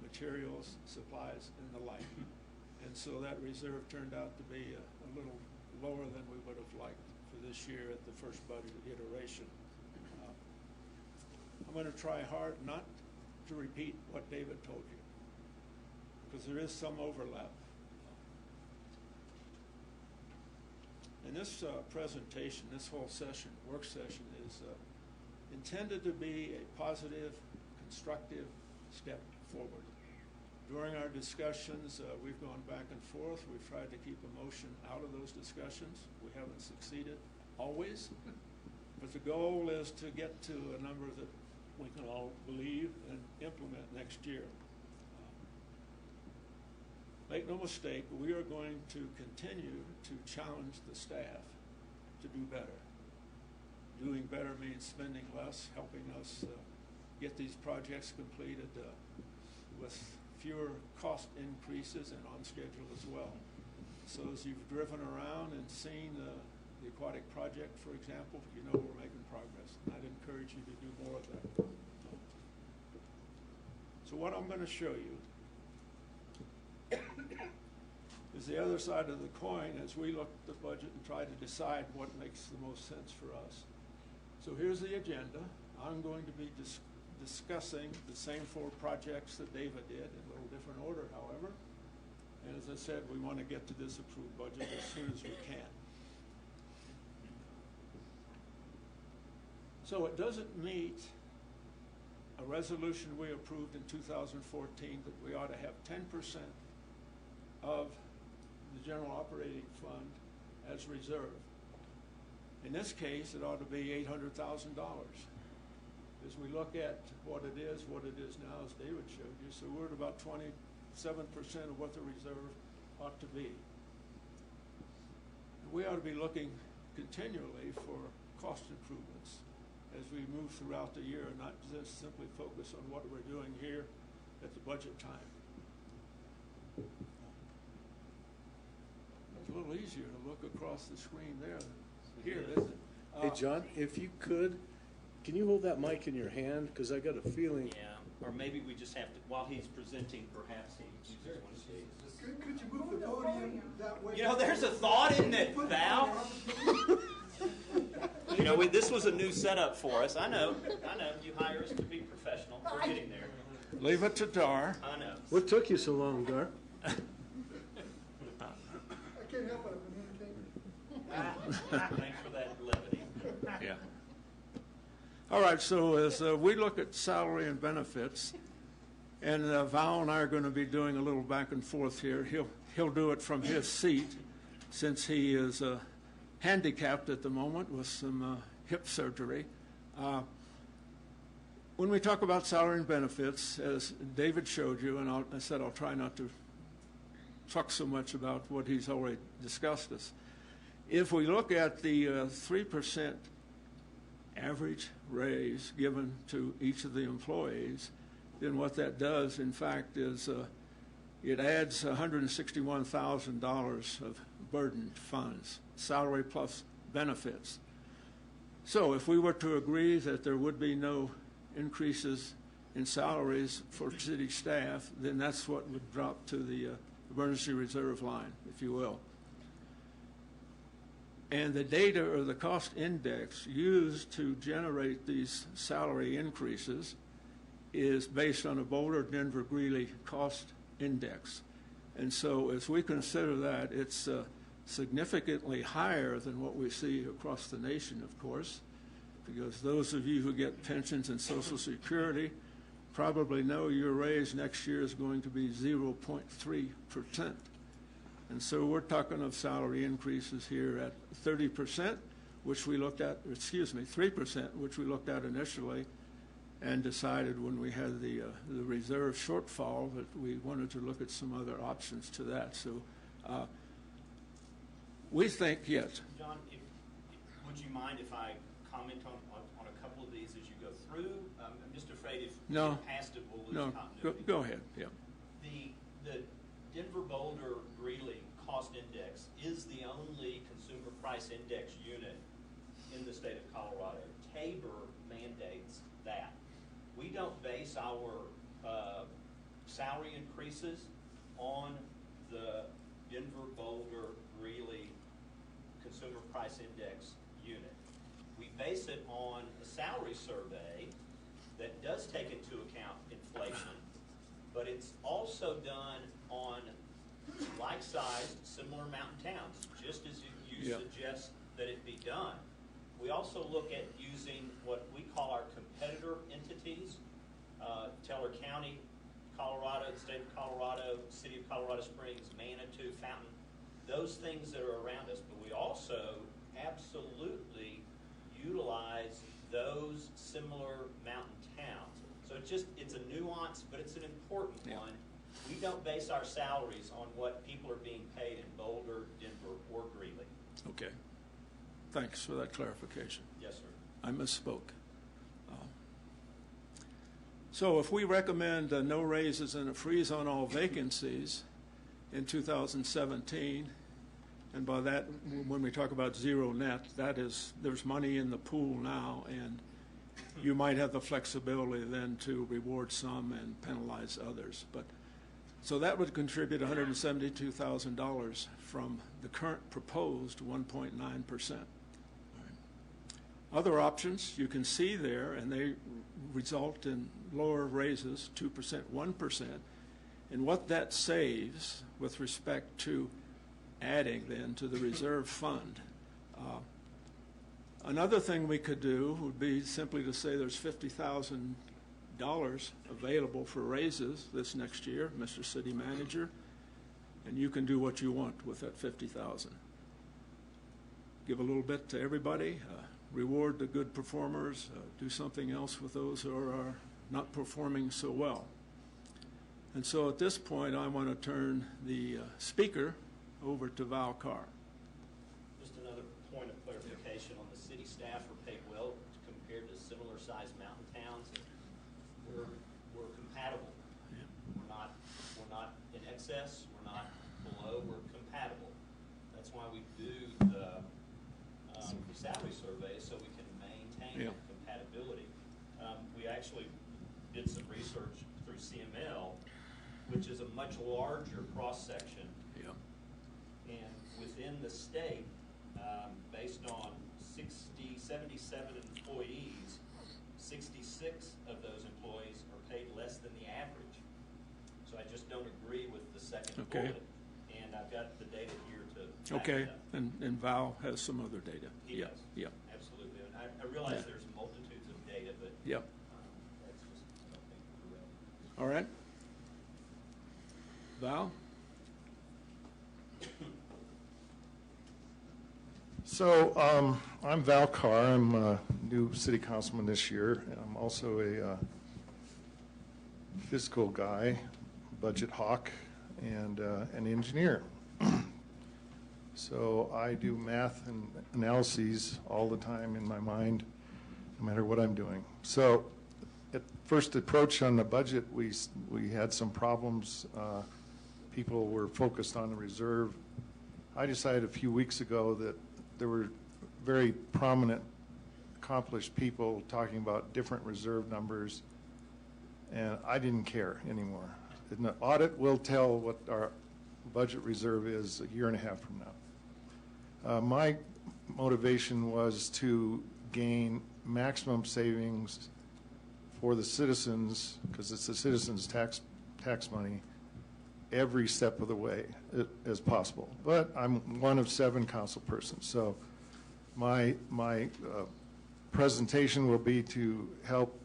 S3: materials, supplies, and the like. And so that reserve turned out to be a little lower than we would have liked for this year at the first budget iteration. I'm going to try hard not to repeat what David told you, because there is some overlap. And this presentation, this whole session, work session, is intended to be a positive, constructive step forward. During our discussions, we've gone back and forth. We've tried to keep emotion out of those discussions. We haven't succeeded always, but the goal is to get to a number that we can all believe and implement next year. Make no mistake, we are going to continue to challenge the staff to do better. Doing better means spending less, helping us get these projects completed with fewer cost increases and on schedule as well. So as you've driven around and seen the aquatic project, for example, you know we're making progress. And I'd encourage you to do more of that. So what I'm going to show you is the other side of the coin as we look at the budget and try to decide what makes the most sense for us. So here's the agenda. I'm going to be discussing the same 4 projects that David did in a little different order, however. And as I said, we want to get to this approved budget as soon as we can. So it doesn't meet a resolution we approved in 2014 that we ought to have 10% of the general operating fund as reserve. In this case, it ought to be $800,000. as we look at what it is now, as David showed you, so we're at about 27% of what the reserve ought to be. We ought to be looking continually for cost improvements as we move throughout the year, not just simply focus on what we're doing here at the budget time. It's a little easier to look across the screen there than here, isn't it?
S8: Hey, John, if you could, can you hold that mic in your hand? Because I got a feeling.
S2: Yeah, or maybe we just have to, while he's presenting, perhaps he uses one of these.
S4: Could you move the podium that way?
S2: You know, there's a thought in it, Val. You know, this was a new setup for us. I know. You hire us to be professional. We're getting there.
S3: Leave it to Dar.
S2: I know.
S8: What took you so long, Gar?
S4: I can't help it, I'm an entertainer.
S2: Thanks for that levity.
S3: Yeah. All right, so as we look at salary and benefits, and Val and I are going to be doing a little back and forth here. He'll do it from his seat, since he is handicapped at the moment with some hip surgery. When we talk about salary and benefits, as David showed you, and I said I'll try not to talk so much about what he's already discussed us. If we look at the 3% average raise given to each of the employees, then what that does, in fact, is it adds $161,000 of burdened funds, salary plus benefits. So if we were to agree that there would be no increases in salaries for city staff, then that's what would drop to the emergency reserve line, if you will. And the data, or the cost index used to generate these salary increases, is based on a Boulder, Denver, Greeley cost index. And so as we consider that, it's significantly higher than what we see across the nation, of course, because those of you who get pensions and Social Security probably know your raise next year is going to be 0.3%. And so we're talking of salary increases here at 30%, which we looked at, 3%, which we looked at initially, and decided when we had the reserve shortfall that we wanted to look at some other options to that. So we think, yes.
S2: John, would you mind if I comment on a couple of these as you go through? I'm just afraid if we get past it, we'll lose continuity.
S3: Go ahead, yeah.
S2: The Denver Boulder Greeley cost index is the only consumer price index unit in the state of Colorado. Tabor mandates that. We don't base our salary increases on the Denver Boulder Greeley consumer price index unit. We base it on a salary survey that does take into account inflation, but it's also done on like-sized, similar mountain towns, just as you suggest that it be done. We also look at using what we call our competitor entities, Teller County, Colorado, the state of Colorado, city of Colorado Springs, Manitou, Fountain, those things that are around us. But we also absolutely utilize those similar mountain towns. So it's a nuance, but it's an important one. We don't base our salaries on what people are being paid in Boulder, Denver, or Greeley.
S3: Okay. Thanks for that clarification.
S2: Yes, sir.
S3: I misspoke. So if we recommend no raises and a freeze on all vacancies in 2017, and by that, when we talk about zero net, that is, there's money in the pool now, and you might have the flexibility then to reward some and penalize others. But so that would contribute $172,000 from the current proposed 1.9%. Other options you can see there, and they result in lower raises, 2%, 1%, and what that saves with respect to adding then to the reserve fund. Another thing we could do would be simply to say there's $50,000 available for raises this next year, Mr. City Manager, and you can do what you want with that $50,000. Give a little bit to everybody, reward the good performers, do something else with those who are not performing so well. And so at this point, I want to turn the speaker over to Val Carr.
S2: Just another point of clarification on the city staff are paid well compared to similar-sized mountain towns. We're compatible.
S3: Yeah.
S2: We're not in excess. We're not below. We're compatible. That's why we do the salary survey, so we can maintain
S3: Yeah.
S2: compatibility. We actually did some research through CML, which is a much larger cross-section.
S3: Yeah.
S2: And within the state, based on 77 employees, 66 of those employees are paid less than the average. So I just don't agree with the second
S3: Okay.
S2: bullet. And I've got the data here to back
S3: Okay,
S2: it up.
S3: and Val has some other data.
S2: He
S3: Yeah,
S2: does.
S3: yeah,
S2: Absolutely. And I realize
S3: Yeah.
S2: there's multitudes of data, but
S3: yeah.
S2: that's just, I don't think, correct.
S3: All right. Val?
S7: So I'm Val Carr. I'm a new city councilman this year. I'm also a fiscal guy, budget hawk, and an engineer. So I do math and analyses all the time in my mind, no matter what I'm doing. So at first approach on the budget, we had some problems. People were focused on the reserve. I decided a few weeks ago that there were very prominent, accomplished people talking about different reserve numbers, and I didn't care anymore. The audit will tell what our budget reserve is a year and a half from now. My motivation was to gain maximum savings for the citizens, because it's the citizens' tax money, every step of the way as possible. But I'm one of 7 council persons, so my presentation will be to help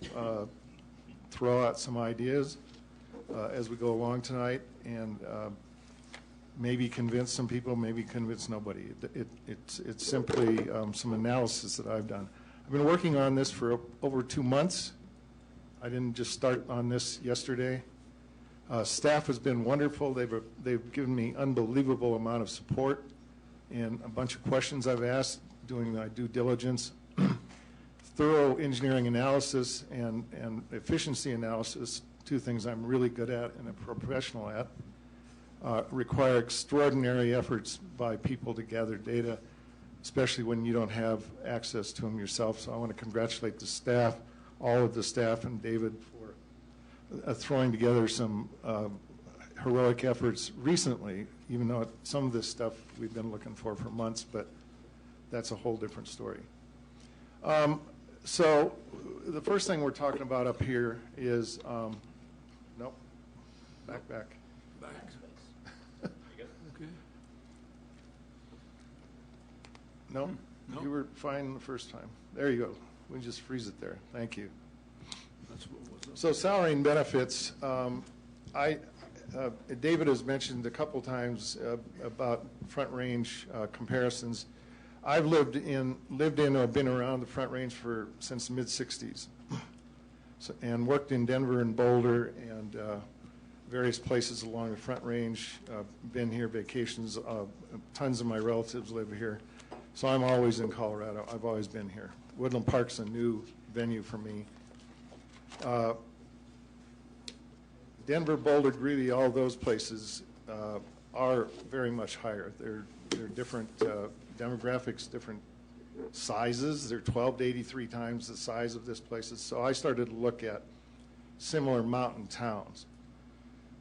S7: throw out some ideas as we go along tonight, and maybe convince some people, maybe convince nobody. It's simply some analysis that I've done. I've been working on this for over 2 months. I didn't just start on this yesterday. Staff has been wonderful. They've given me unbelievable amount of support and a bunch of questions I've asked, doing my due diligence. Thorough engineering analysis and efficiency analysis, 2 things I'm really good at and a professional at, require extraordinary efforts by people to gather data, especially when you don't have access to them yourself. So I want to congratulate the staff, all of the staff, and David for throwing together some heroic efforts recently, even though some of this stuff we've been looking for months, but that's a whole different story. So the first thing we're talking about up here is, nope, back.
S3: Back. Okay.
S7: No,
S3: No.
S7: you were fine the first time. There you go. We just freeze it there. Thank you.
S3: That's what was up.
S7: So salary and benefits, David has mentioned a couple times about Front Range comparisons. I've lived in or been around the Front Range since the mid-'60s, and worked in Denver and Boulder and various places along the Front Range. Been here vacations. Tons of my relatives live here, so I'm always in Colorado. I've always been here. Woodland Park's a new venue for me. Denver, Boulder, Greeley, all those places are very much higher. They're different demographics, different sizes. They're 12 to 83 times the size of this place. So I started to look at similar mountain towns.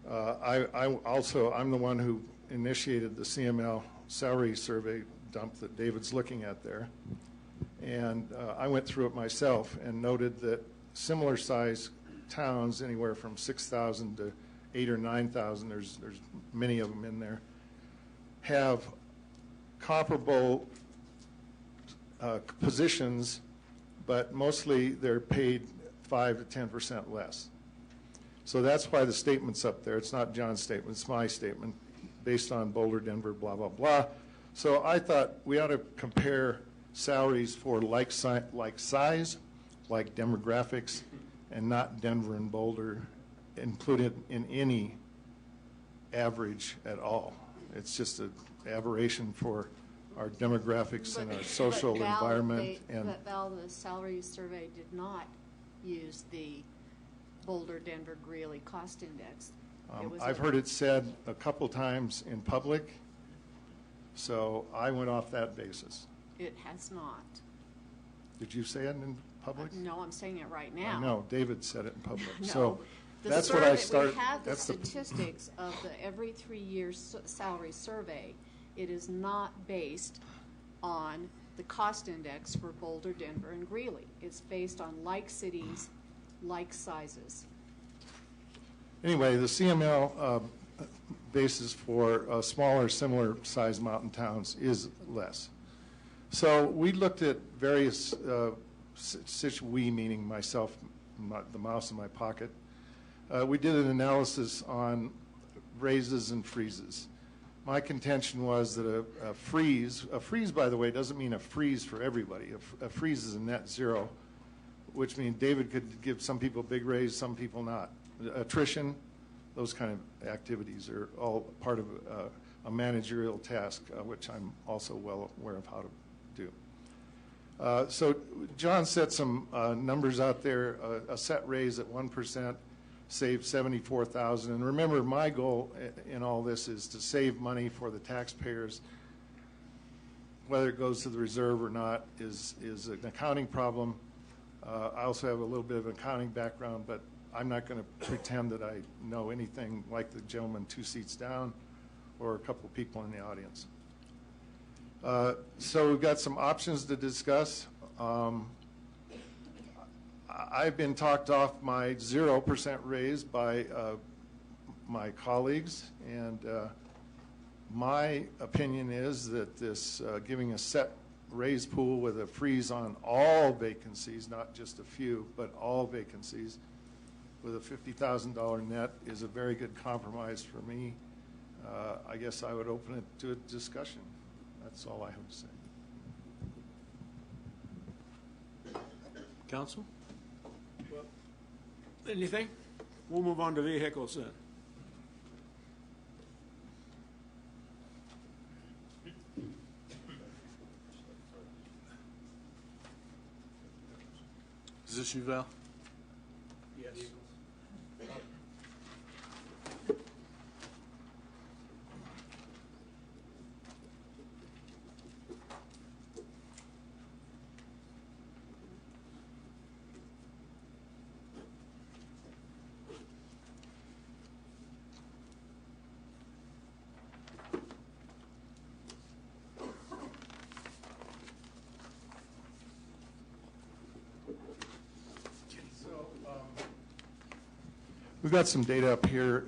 S7: I'm the one who initiated the CML salary survey dump that David's looking at there. And I went through it myself and noted that similar size towns, anywhere from 6,000 to 8,000 or 9,000, there's many of them in there, have comparable positions, but mostly they're paid 5 to 10% less. So that's why the statement's up there. It's not John's statement, it's my statement, based on Boulder, Denver, blah, blah, blah. So I thought we ought to compare salaries for like size, like demographics, and not Denver and Boulder included in any average at all. It's just an aberration for our demographics and our social environment.
S5: But Val, the salary survey did not use the Boulder, Denver, Greeley cost index.
S7: I've heard it said a couple times in public, so I went off that basis.
S5: It has not.
S7: Did you say it in public?
S5: No, I'm saying it right now.
S7: No, David said it in public.
S5: No.
S7: So
S5: The
S7: that's
S5: survey,
S7: what I started.
S5: We have the
S7: that's
S5: statistics of the every 3 years salary survey. It is not based on the cost index for Boulder, Denver, and Greeley. It's based on like cities, like sizes.
S7: Anyway, the CML basis for smaller, similar sized mountain towns is less. So we looked at various, we meaning myself, the mouse in my pocket. We did an analysis on raises and freezes. My contention was that a freeze, by the way, doesn't mean a freeze for everybody. A freeze is a net zero, which means David could give some people big raise, some people not. Attrition, those kind of activities are all part of a managerial task, which I'm also well aware of how to do. So John set some numbers out there. A set raise at 1% saved $74,000. And remember, my goal in all this is to save money for the taxpayers. Whether it goes to the reserve or not is an accounting problem. I also have a little bit of an accounting background, but I'm not going to pretend that I know anything like the gentleman 2 seats down or a couple of people in the audience. So we've got some options to discuss. I've been talked off my 0% raise by my colleagues, and my opinion is that this giving a set raise pool with a freeze on all vacancies, not just a few, but all vacancies, with a $50,000 net is a very good compromise for me. I guess I would open it to a discussion. That's all I have to say.
S11: Council? Well, anything? We'll move on to vehicles then. Is this you, Val?
S10: Yes.
S7: We've got some data up here.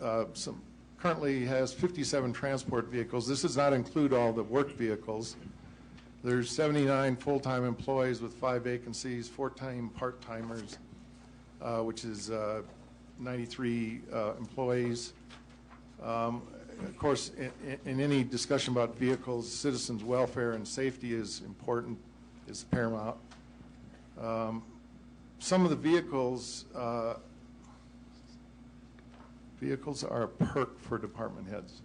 S7: Currently has 57 transport vehicles. This does not include all the work vehicles. There's 79 full-time employees with 5 vacancies, 14 part-timers, which is 93 employees. Of course, in any discussion about vehicles, citizens' welfare and safety is important, is paramount. Some of the vehicles are a perk for department heads.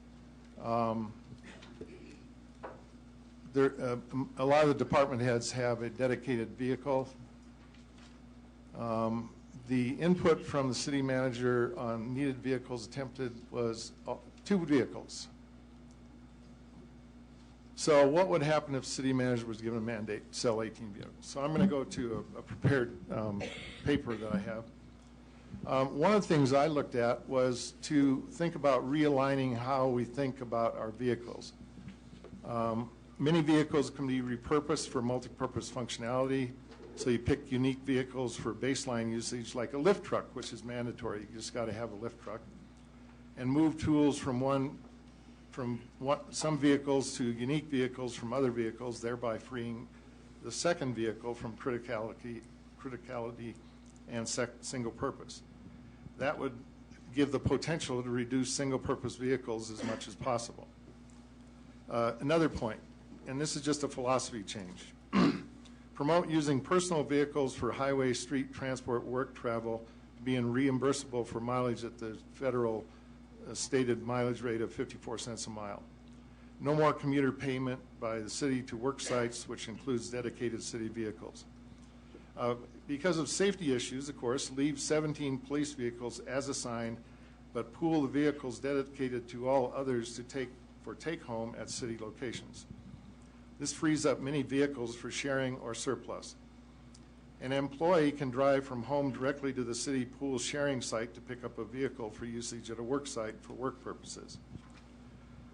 S7: A lot of the department heads have a dedicated vehicle. The input from the city manager on needed vehicles attempted was 2 vehicles. So what would happen if city manager was given a mandate to sell 18 vehicles? So I'm going to go to a prepared paper that I have. One of the things I looked at was to think about realigning how we think about our vehicles. Many vehicles can be repurposed for multi-purpose functionality, so you pick unique vehicles for baseline usage, like a lift truck, which is mandatory. You just got to have a lift truck, and move tools from some vehicles to unique vehicles from other vehicles, thereby freeing the second vehicle from criticality and single purpose. That would give the potential to reduce single purpose vehicles as much as possible. Another point, and this is just a philosophy change. Promote using personal vehicles for highway, street transport, work travel, being reimbursable for mileage at the federal stated mileage rate of 54 cents a mile. No more commuter payment by the city to work sites, which includes dedicated city vehicles. Because of safety issues, of course, leave 17 police vehicles as assigned, but pool the vehicles dedicated to all others to take home at city locations. This frees up many vehicles for sharing or surplus. An employee can drive from home directly to the city pool sharing site to pick up a vehicle for usage at a work site for work purposes.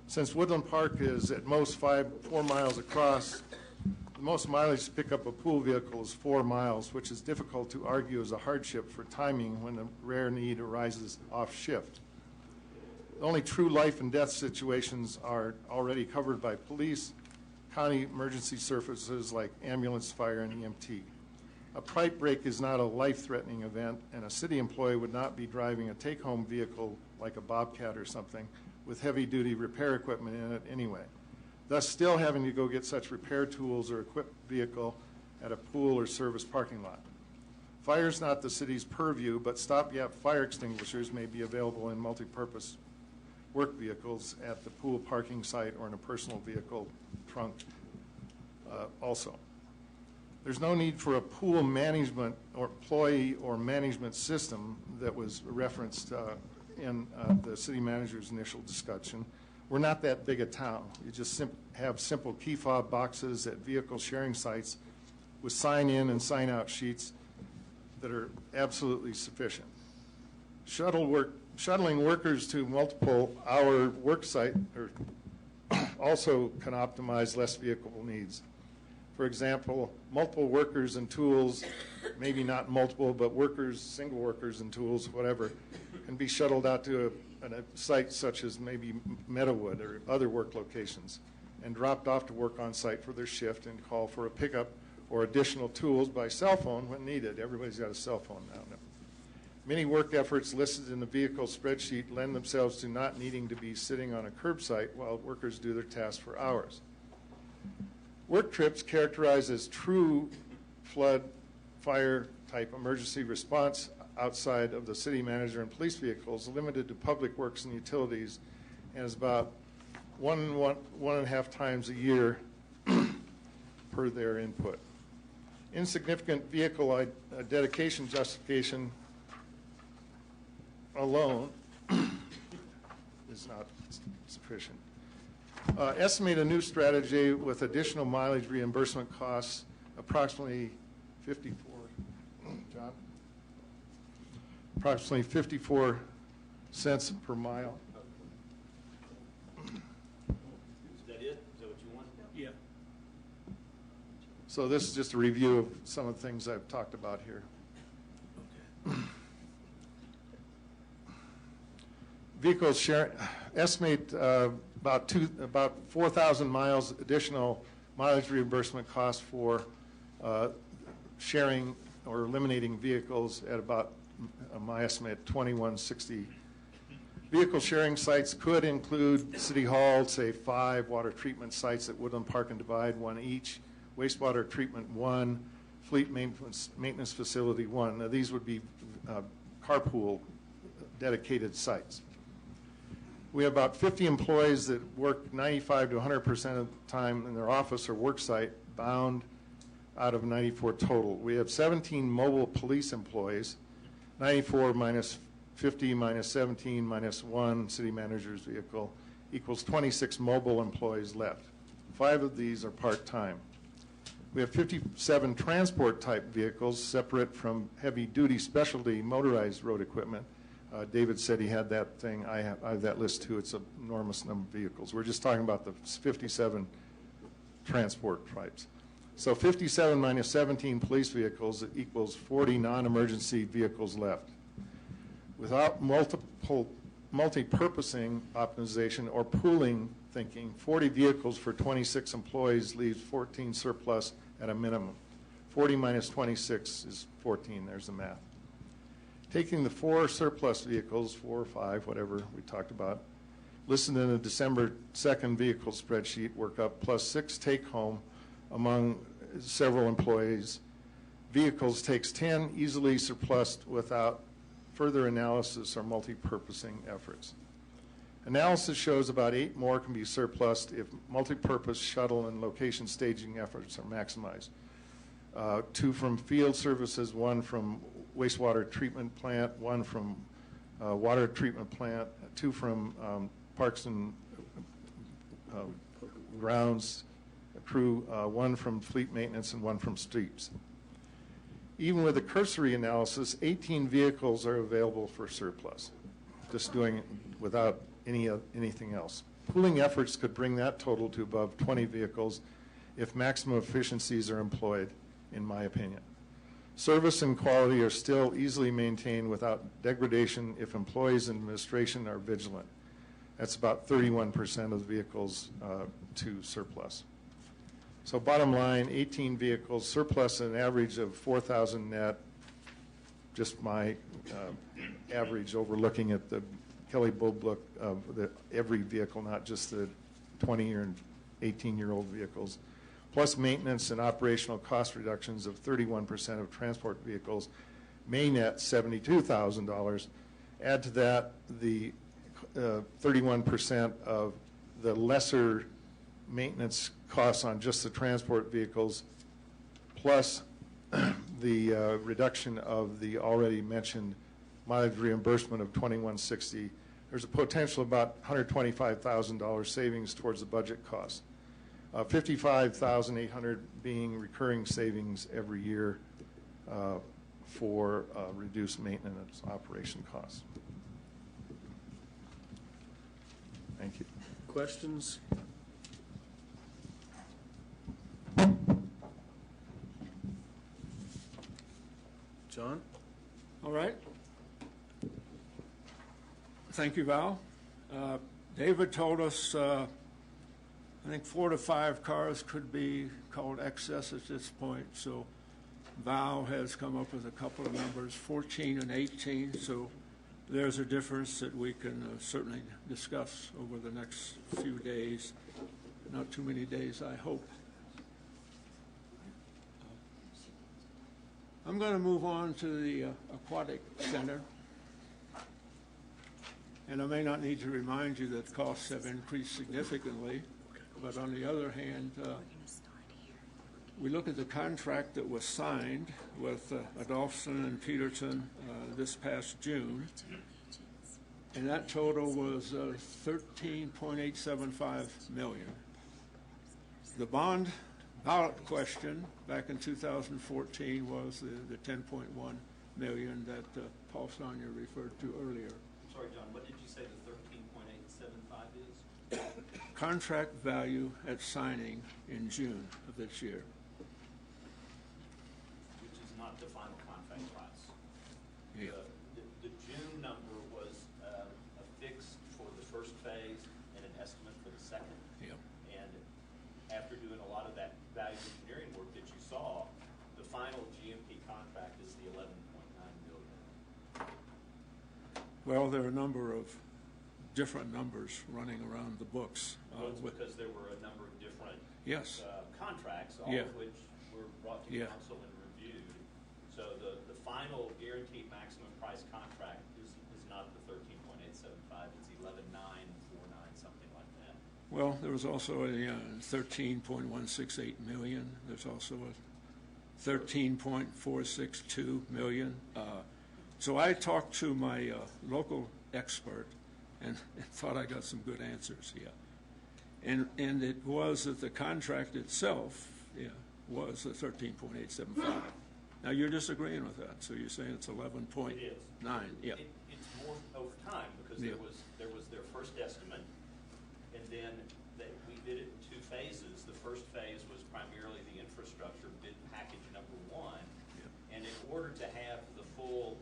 S7: Since Woodland Park is at most 4 miles across, the most mileage to pick up a pool vehicle is 4 miles, which is difficult to argue as a hardship for timing when a rare need arises off shift. The only true life and death situations are already covered by police, county emergency services like ambulance, fire, and EMT. A pipe break is not a life-threatening event, and a city employee would not be driving a take-home vehicle like a Bobcat or something with heavy-duty repair equipment in it anyway, thus still having to go get such repair tools or equipped vehicle at a pool or service parking lot. Fire is not the city's purview, but stopgap fire extinguishers may be available in multi-purpose work vehicles at the pool parking site or in a personal vehicle trunk also. There's no need for a pool management or employee or management system that was referenced in the city manager's initial discussion. We're not that big a town. You just have simple key fob boxes at vehicle sharing sites with sign-in and sign-out sheets that are absolutely sufficient. Shuttling workers to multiple-hour work site also can optimize less vehicle needs. For example, multiple workers and tools, maybe not multiple, but workers, single workers and tools, whatever, can be shuttled out to a site such as maybe Meadowood or other work locations and dropped off to work on site for their shift and call for a pickup or additional tools by cell phone when needed. Everybody's got a cell phone now. Many work efforts listed in the vehicle spreadsheet lend themselves to not needing to be sitting on a curb site while workers do their tasks for hours. Work trips characterized as true flood, fire type emergency response outside of the city manager and police vehicles, limited to public works and utilities, and is about one and a half times a year per their input. Insignificant vehicle dedication justification alone is not sufficient. Estimate a new strategy with additional mileage reimbursement costs approximately 54 cents per mile.
S2: Is that it? Is that what you want?
S8: Yeah.
S7: So this is just a review of some of the things I've talked about here. Vehicles share, estimate about 4,000 miles additional mileage reimbursement costs for sharing or eliminating vehicles at about, my estimate, $21.60. Vehicle sharing sites could include City Hall, say 5, water treatment sites at Woodland Park and Divide, 1 each, wastewater treatment 1, fleet maintenance facility 1. Now these would be carpool dedicated sites. We have about 50 employees that work 95 to 100% of the time in their office or work site, bound out of 94 total. We have 17 mobile police employees, 94 minus 50 minus 17 minus 1 city manager's vehicle equals 26 mobile employees left. 5 of these are part-time. We have 57 transport type vehicles separate from heavy duty specialty motorized road equipment. David said he had that thing. I have that list too. It's an enormous number of vehicles. We're just talking about the 57 transport types. So 57 minus 17 police vehicles equals 40 non-emergency vehicles left. Without multi-purposing optimization or pooling thinking, 40 vehicles for 26 employees leaves 14 surplus at a minimum. 40 minus 26 is 14. There's the math. Taking the 4 surplus vehicles, 4 or 5, whatever we talked about, listed in the December 2nd vehicle spreadsheet workup, plus 6 take-home among several employees. Vehicles takes 10, easily surplused without further analysis or multi-purposing efforts. Analysis shows about 8 more can be surplused if multi-purpose shuttle and location staging efforts are maximized. 2 from field services, 1 from wastewater treatment plant, 1 from water treatment plant, 2 from parks and grounds crew, 1 from fleet maintenance, and 1 from streets. Even with a cursory analysis, 18 vehicles are available for surplus, just doing it without anything else. Pooling efforts could bring that total to above 20 vehicles if maximum efficiencies are employed, in my opinion. Service and quality are still easily maintained without degradation if employees and administration are vigilant. That's about 31% of the vehicles to surplus. So bottom line, 18 vehicles, surplus an average of 4,000 net, just my average over looking at the Kelly Bull book of every vehicle, not just the 20 and 18-year-old vehicles, plus maintenance and operational cost reductions of 31% of transport vehicles may net $72,000. Add to that the 31% of the lesser maintenance costs on just the transport vehicles, plus the reduction of the already mentioned mileage reimbursement of $21.60. There's a potential about $125,000 savings towards the budget cost. $55,800 being recurring savings every year for reduced maintenance operation costs. Thank you.
S8: Questions? John?
S11: All right. Thank you, Val. David told us, I think 4 to 5 cars could be called excess at this point. So Val has come up with a couple of numbers, 14 and 18. So there's a difference that we can certainly discuss over the next few days. Not too many days, I hope. I'm going to move on to the aquatic center. And I may not need to remind you that costs have increased significantly. But on the other hand, we look at the contract that was signed with Adolphson and Peterson this past June, and that total was $13.875 million. The bond ballot question back in 2014 was the $10.1 million that Paul Sonia referred to earlier.
S2: I'm sorry, John, what did you say the 13.875 is?
S11: Contract value at signing in June of this year.
S2: Which is not the final contract price.
S11: Yeah.
S2: The June number was a fix for the first phase and an estimate for the second.
S11: Yep.
S2: And after doing a lot of that value engineering work that you saw, the final GMP contract is the $11.9 million.
S11: Well, there are a number of different numbers running around the books.
S2: Well, it's because there were a number of different
S11: Yes.
S2: Contracts, all
S11: Yeah.
S2: of which were brought to
S11: Yeah.
S2: council and reviewed. So the final guaranteed maximum price contract is not the 13.875, it's 11.949, something like that.
S11: Well, there was also a 13.168 million. There's also a 13.462 million. So I talked to my local expert and thought I got some good answers. Yeah. And it was that the contract itself, was the 13.875. Now you're disagreeing with that, so you're saying it's 11.9.
S2: It is.
S11: Yeah.
S2: It's more over time because
S11: Yeah.
S2: there was their first estimate, and then we did it in 2 phases. The first phase was primarily the infrastructure bid package number 1, and in order to have the full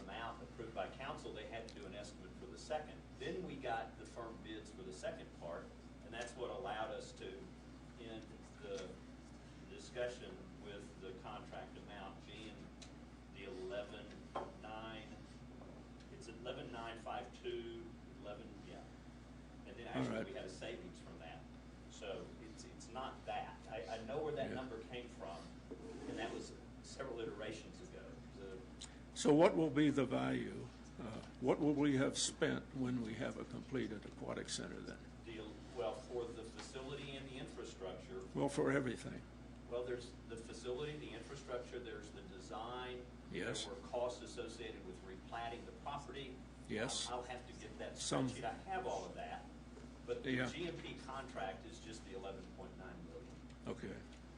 S2: amount approved by council, they had to do an estimate for the second. Then we got the firm bids for the second part, and that's what allowed us to end the discussion with the contract amount being the 11.9. It's 11.952, 11, yeah. And then actually we had a savings from that. So it's not that. I know where that
S11: Yeah.
S2: number came from,
S11: So what will be the value? What will we have spent when we have a completed aquatic center then?
S2: Well, for the facility and the infrastructure.
S11: Well, for everything.
S2: Well, there's the facility, the infrastructure, there's the design.
S11: Yes.
S2: There were costs associated with replatting the property.
S11: Yes.
S2: I'll have to get that
S11: Some-
S2: spreadsheet. I have all of that. But the
S11: Yeah.
S2: GMP contract is just the 11.9 million.
S11: Okay.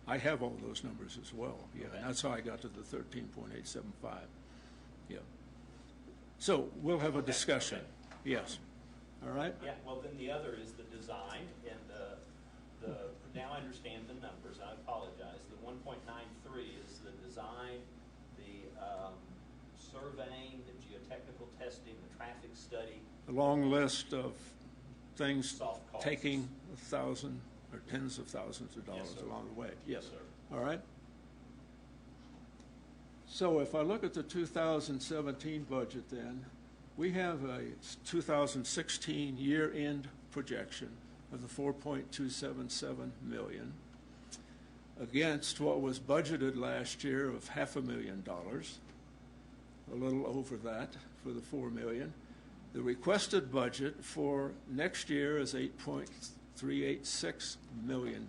S11: I have all those numbers as well. Yeah,
S2: Okay.
S11: and that's how I got to the 13.875. Yeah. So we'll have a
S2: Okay,
S11: discussion.
S2: okay.
S11: Yes. All right?
S2: Yeah, well, then the other is the design, and now I understand the numbers, I apologize. The 1.93 is the design, the surveying, the geotechnical testing, the traffic study.
S11: A long list of things
S2: Soft costs.
S11: taking 1,000 or tens of thousands of dollars
S2: sir.
S11: along the way.
S2: Yes, sir.
S11: All right? So if I look at the 2017 budget then, we have a 2016 year-end projection of the 4.277 million against what was budgeted last year of $500,000, a little over that for the 4 million. The requested budget for next year is $8.386 million.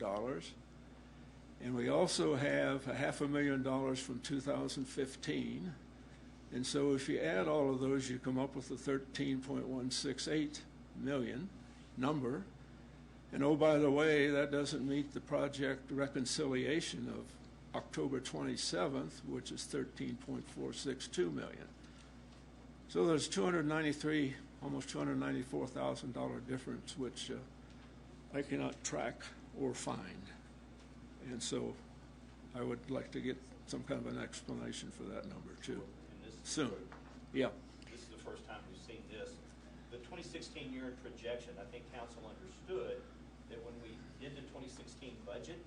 S11: And we also have $500,000 from 2015. And so if you add all of those, you come up with a 13.168 million number. And oh, by the way, that doesn't meet the project reconciliation of October 27th, which is 13.462 million. So there's $293, almost $294,000 difference, which I cannot track or find. And so I would like to get some kind of an explanation for that number too.
S2: And this is
S11: Soon. Yeah.
S2: This is the first time we've seen this. The 2016 year-end projection, I think council understood that when we did the 2016 budget,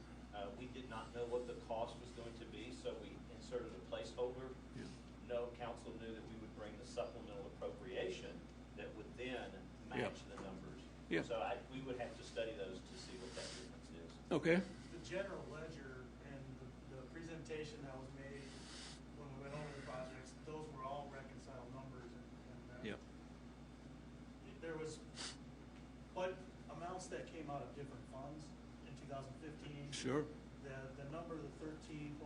S2: we did not know what the cost was going to be, so we inserted a placeholder.
S11: Yeah.
S2: No, council knew that we would bring the supplemental appropriation that would then match the numbers.
S11: Yeah.
S2: So we would have to study those to see what that difference is.
S11: Okay.
S10: The general ledger and the presentation that was made when we went over the projects, those were all reconciled numbers and
S11: Yep.
S10: there was, but amounts that came out of different funds in 2015.
S11: Sure.
S10: The number, the 13.16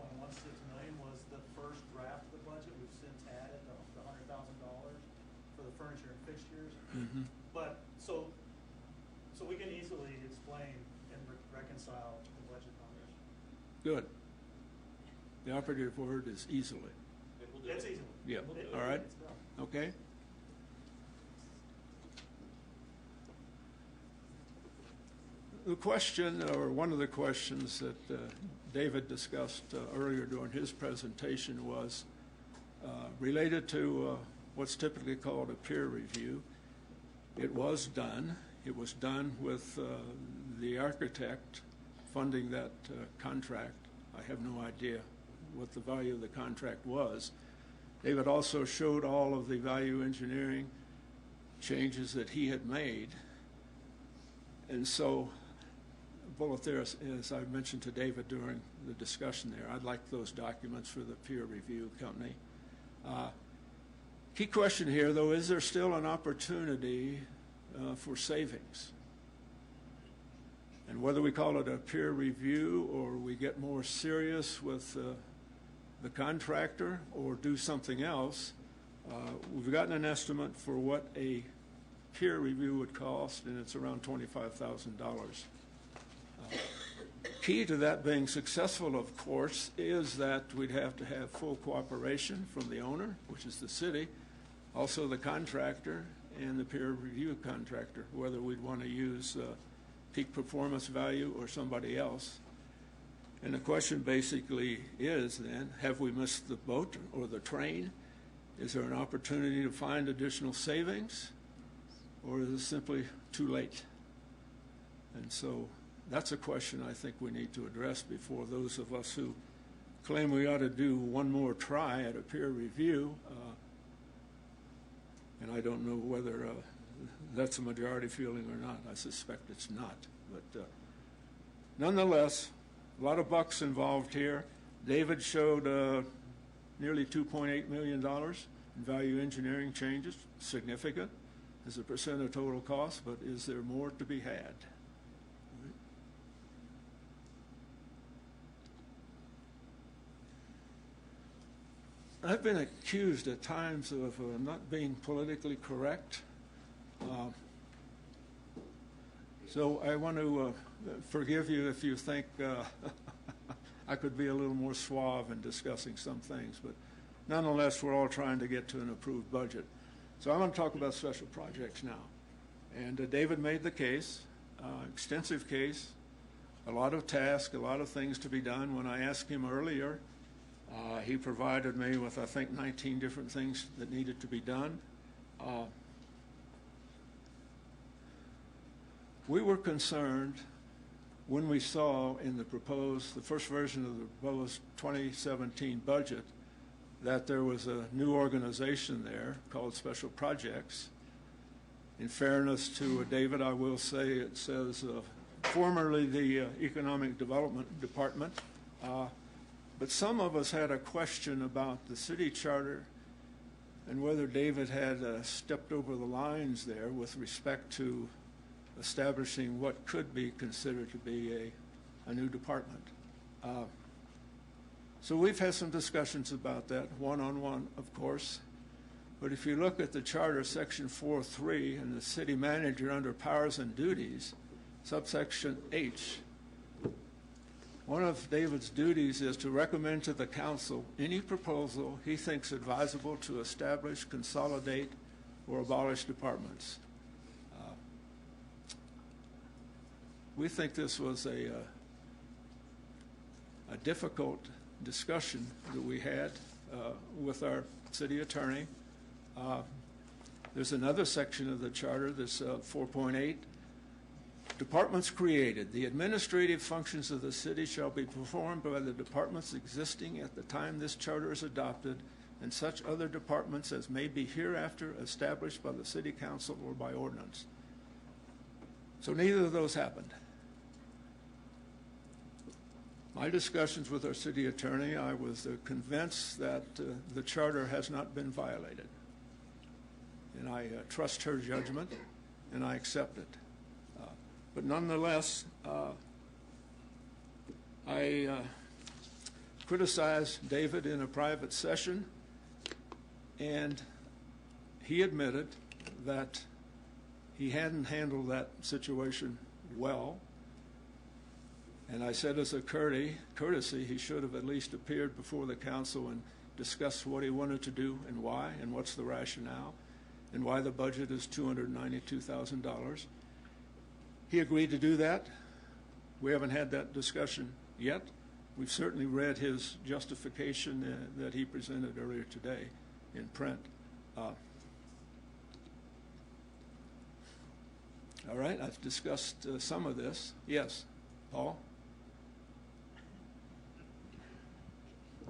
S10: million was the first draft of the budget. We've since added the $100,000 for the furniture and fixtures.
S11: Mm-hmm.
S10: But, so we can easily explain and reconcile the budget numbers.
S11: Good. The operative word is easily.
S2: We'll do
S10: It's
S2: it.
S10: easily.
S11: Yeah.
S2: We'll do it.
S11: All right.
S10: It's done.
S11: Okay. The question, or one of the questions that David discussed earlier during his presentation was related to what's typically called a peer review. It was done. It was done with the architect funding that contract. I have no idea what the value of the contract was. David also showed all of the value engineering changes that he had made. And so, bullet there, as I mentioned to David during the discussion there, I'd like those documents for the peer review company. Key question here, though, is there still an opportunity for savings? And whether we call it a peer review or we get more serious with the contractor or do something else, we've gotten an estimate for what a peer review would cost, and it's around $25,000. Key to that being successful, of course, is that we'd have to have full cooperation from the owner, which is the city, also the contractor, and the peer review contractor, whether we'd want to use peak performance value or somebody else. And the question basically is then, have we missed the boat or the train? Is there an opportunity to find additional savings? Or is it simply too late? And so that's a question I think we need to address before those of us who claim we ought to do one more try at a peer review. And I don't know whether that's a majority feeling or not. I suspect it's not. But nonetheless, a lot of bucks involved here. David showed nearly $2.8 million in value engineering changes, significant as a percent of total cost, but is there more to be had? I've been accused at times of not being politically correct. So I want to forgive you if you think I could be a little more suave in discussing some things, but nonetheless, we're all trying to get to an approved budget. So I'm going to talk about special projects now. And David made the case, extensive case, a lot of tasks, a lot of things to be done. When I asked him earlier, he provided me with, I think, 19 different things that needed to be done. We were concerned when we saw in the first version of the proposed 2017 budget, that there was a new organization there called Special Projects. In fairness to David, I will say it says formerly the Economic Development Department, but some of us had a question about the city charter and whether David had stepped over the lines there with respect to establishing what could be considered to be a new department. So we've had some discussions about that, one-on-one, of course. But if you look at the charter, section 4.3, and the city manager under powers and duties, subsection H, one of David's duties is to recommend to the council any proposal he thinks advisable to establish, consolidate, or abolish departments. We think this was a difficult discussion that we had with our city attorney. There's another section of the charter, this 4.8. Departments created. The administrative functions of the city shall be performed by the departments existing at the time this charter is adopted, and such other departments as may be hereafter established by the city council or by ordinance. So neither of those happened. My discussions with our city attorney, I was convinced that the charter has not been violated. And I trust her judgment, and I accept it. But nonetheless, I criticized David in a private session, and he admitted that he hadn't handled that situation well. And I said as a courtesy, he should have at least appeared before the council and discussed what he wanted to do and why, and what's the rationale, and why the budget is $292,000. He agreed to do that. We haven't had that discussion yet. We've certainly read his justification that he presented earlier today in print. All right, I've discussed some of this. Yes, Paul?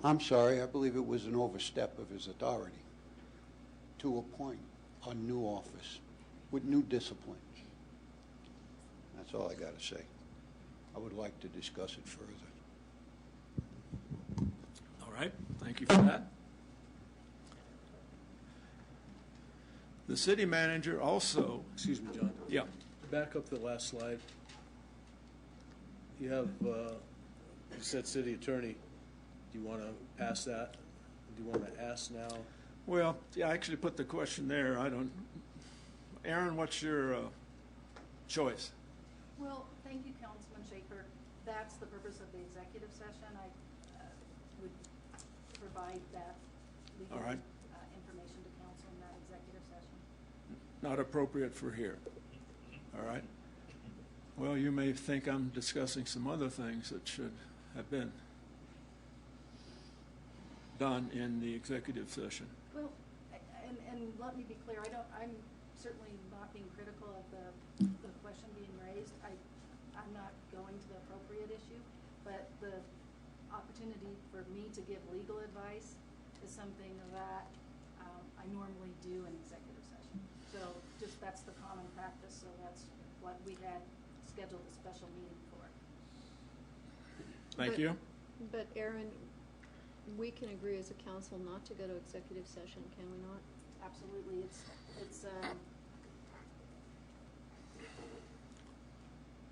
S4: I'm sorry, I believe it was an overstep of his authority to appoint a new office with new discipline. That's all I got to say. I would like to discuss it further.
S11: All right, thank you for that. The city manager also,
S8: Excuse me, John.
S11: yeah,
S8: Back up to the last slide. You have, you said city attorney. Do you want to pass that? Do you want to ask now?
S11: well, yeah, I actually put the question there. Aaron, what's your choice?
S14: Well, thank you, Councilman Schaefer. That's the purpose of the executive session. I would provide that legal
S11: All right.
S14: Information to council in that executive session.
S11: Not appropriate for here. All right. Well, you may think I'm discussing some other things that should have been done in the executive session.
S14: Well, and let me be clear, I'm certainly not being critical of the question being raised. I'm not going to the appropriate issue, but the opportunity for me to give legal advice is something that I normally do in executive session. So just that's the common practice, so that's what we had scheduled a special meeting for.
S11: Thank you.
S5: But Aaron, We can agree as a council not to go to executive session, can we not?
S14: Absolutely, it's,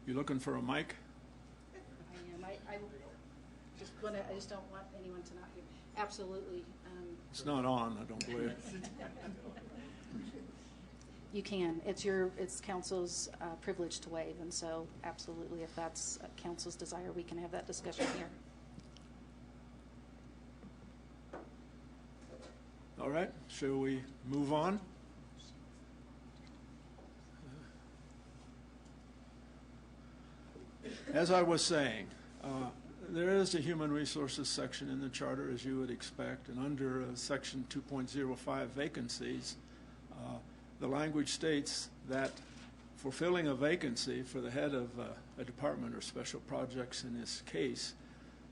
S3: You looking for a mic?
S14: I just don't want anyone to not hear. Absolutely.
S3: It's not on, I don't believe.
S14: You can. It's council's privilege to waive, and so absolutely, if that's council's desire, we can have that discussion here.
S3: All right, shall we move on? As I was saying, there is a human resources section in the charter, as you would expect, and under section 2.05 vacancies, the language states that for filling a vacancy for the head of a department or special projects in this case,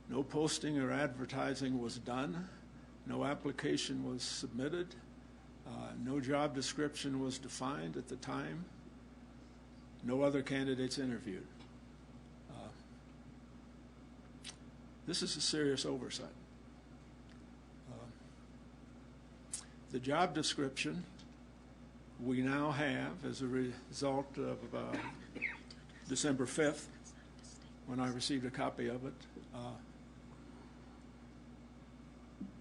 S3: no posting or advertising was done, no application was submitted, no job description was defined at the time, no other candidates interviewed. This is a serious oversight. The job description we now have as a result of December 5th, when I received a copy of it.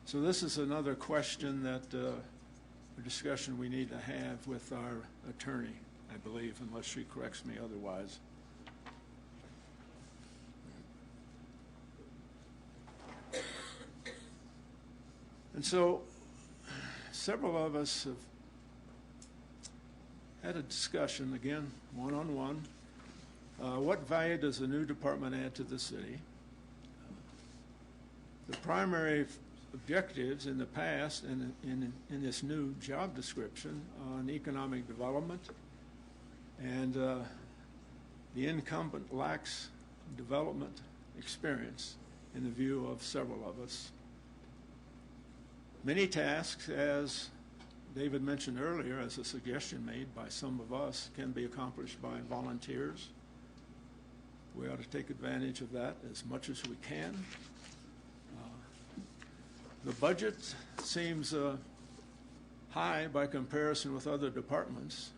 S3: So this is another question that a discussion we need to have with our attorney, I believe, unless she corrects me otherwise. And so several of us have had a discussion, again, one-on-one. What value does a new department add to the city? The primary objectives in the past and in this new job description on economic development, and the incumbent lacks development experience in the view of several of us. Many tasks, as David mentioned earlier, as a suggestion made by some of us, can be accomplished by volunteers. We ought to take advantage of that as much as we can. The budget seems high by comparison with other departments.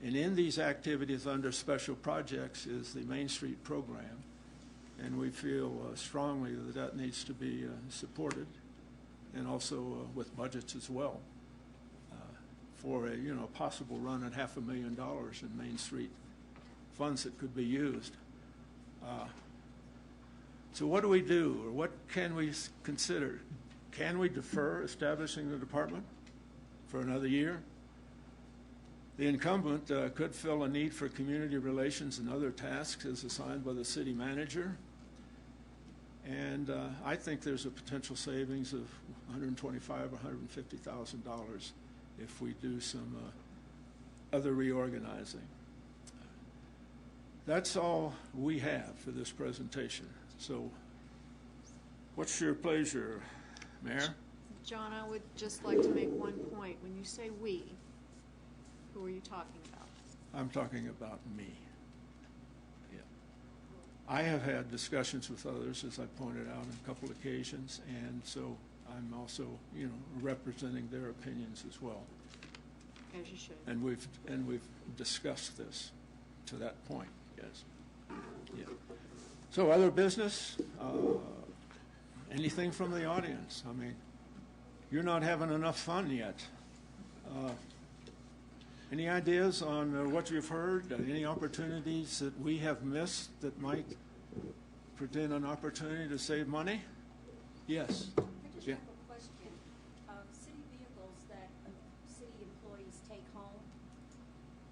S3: And in these activities under special projects is the Main Street program. And we feel strongly that that needs to be supported, and also with budgets as well, for a possible run at $500,000 in Main Street funds that could be used. So what do we do, or what can we consider? Can we defer establishing the department for another year? The incumbent could fill a need for community relations and other tasks as assigned by the city manager. And I think there's a potential savings of $125,000 or $150,000 if we do some other reorganizing. That's all we have for this presentation. So what's your pleasure, Mayor?
S5: John, I would just like to make one point. When you say we, who are you talking about?
S3: I'm talking about me. Yeah. I have had discussions with others, as I pointed out on a couple occasions, and so I'm also, representing their opinions as well.
S5: As you should.
S3: And we've discussed this to that point. Yes. Yeah. So other business? Anything from the audience? I mean, you're not having enough fun yet. Any ideas on what you've heard? Any opportunities that we have missed that might present an opportunity to save money? Yes.
S15: I just have a question. City vehicles that city employees take home,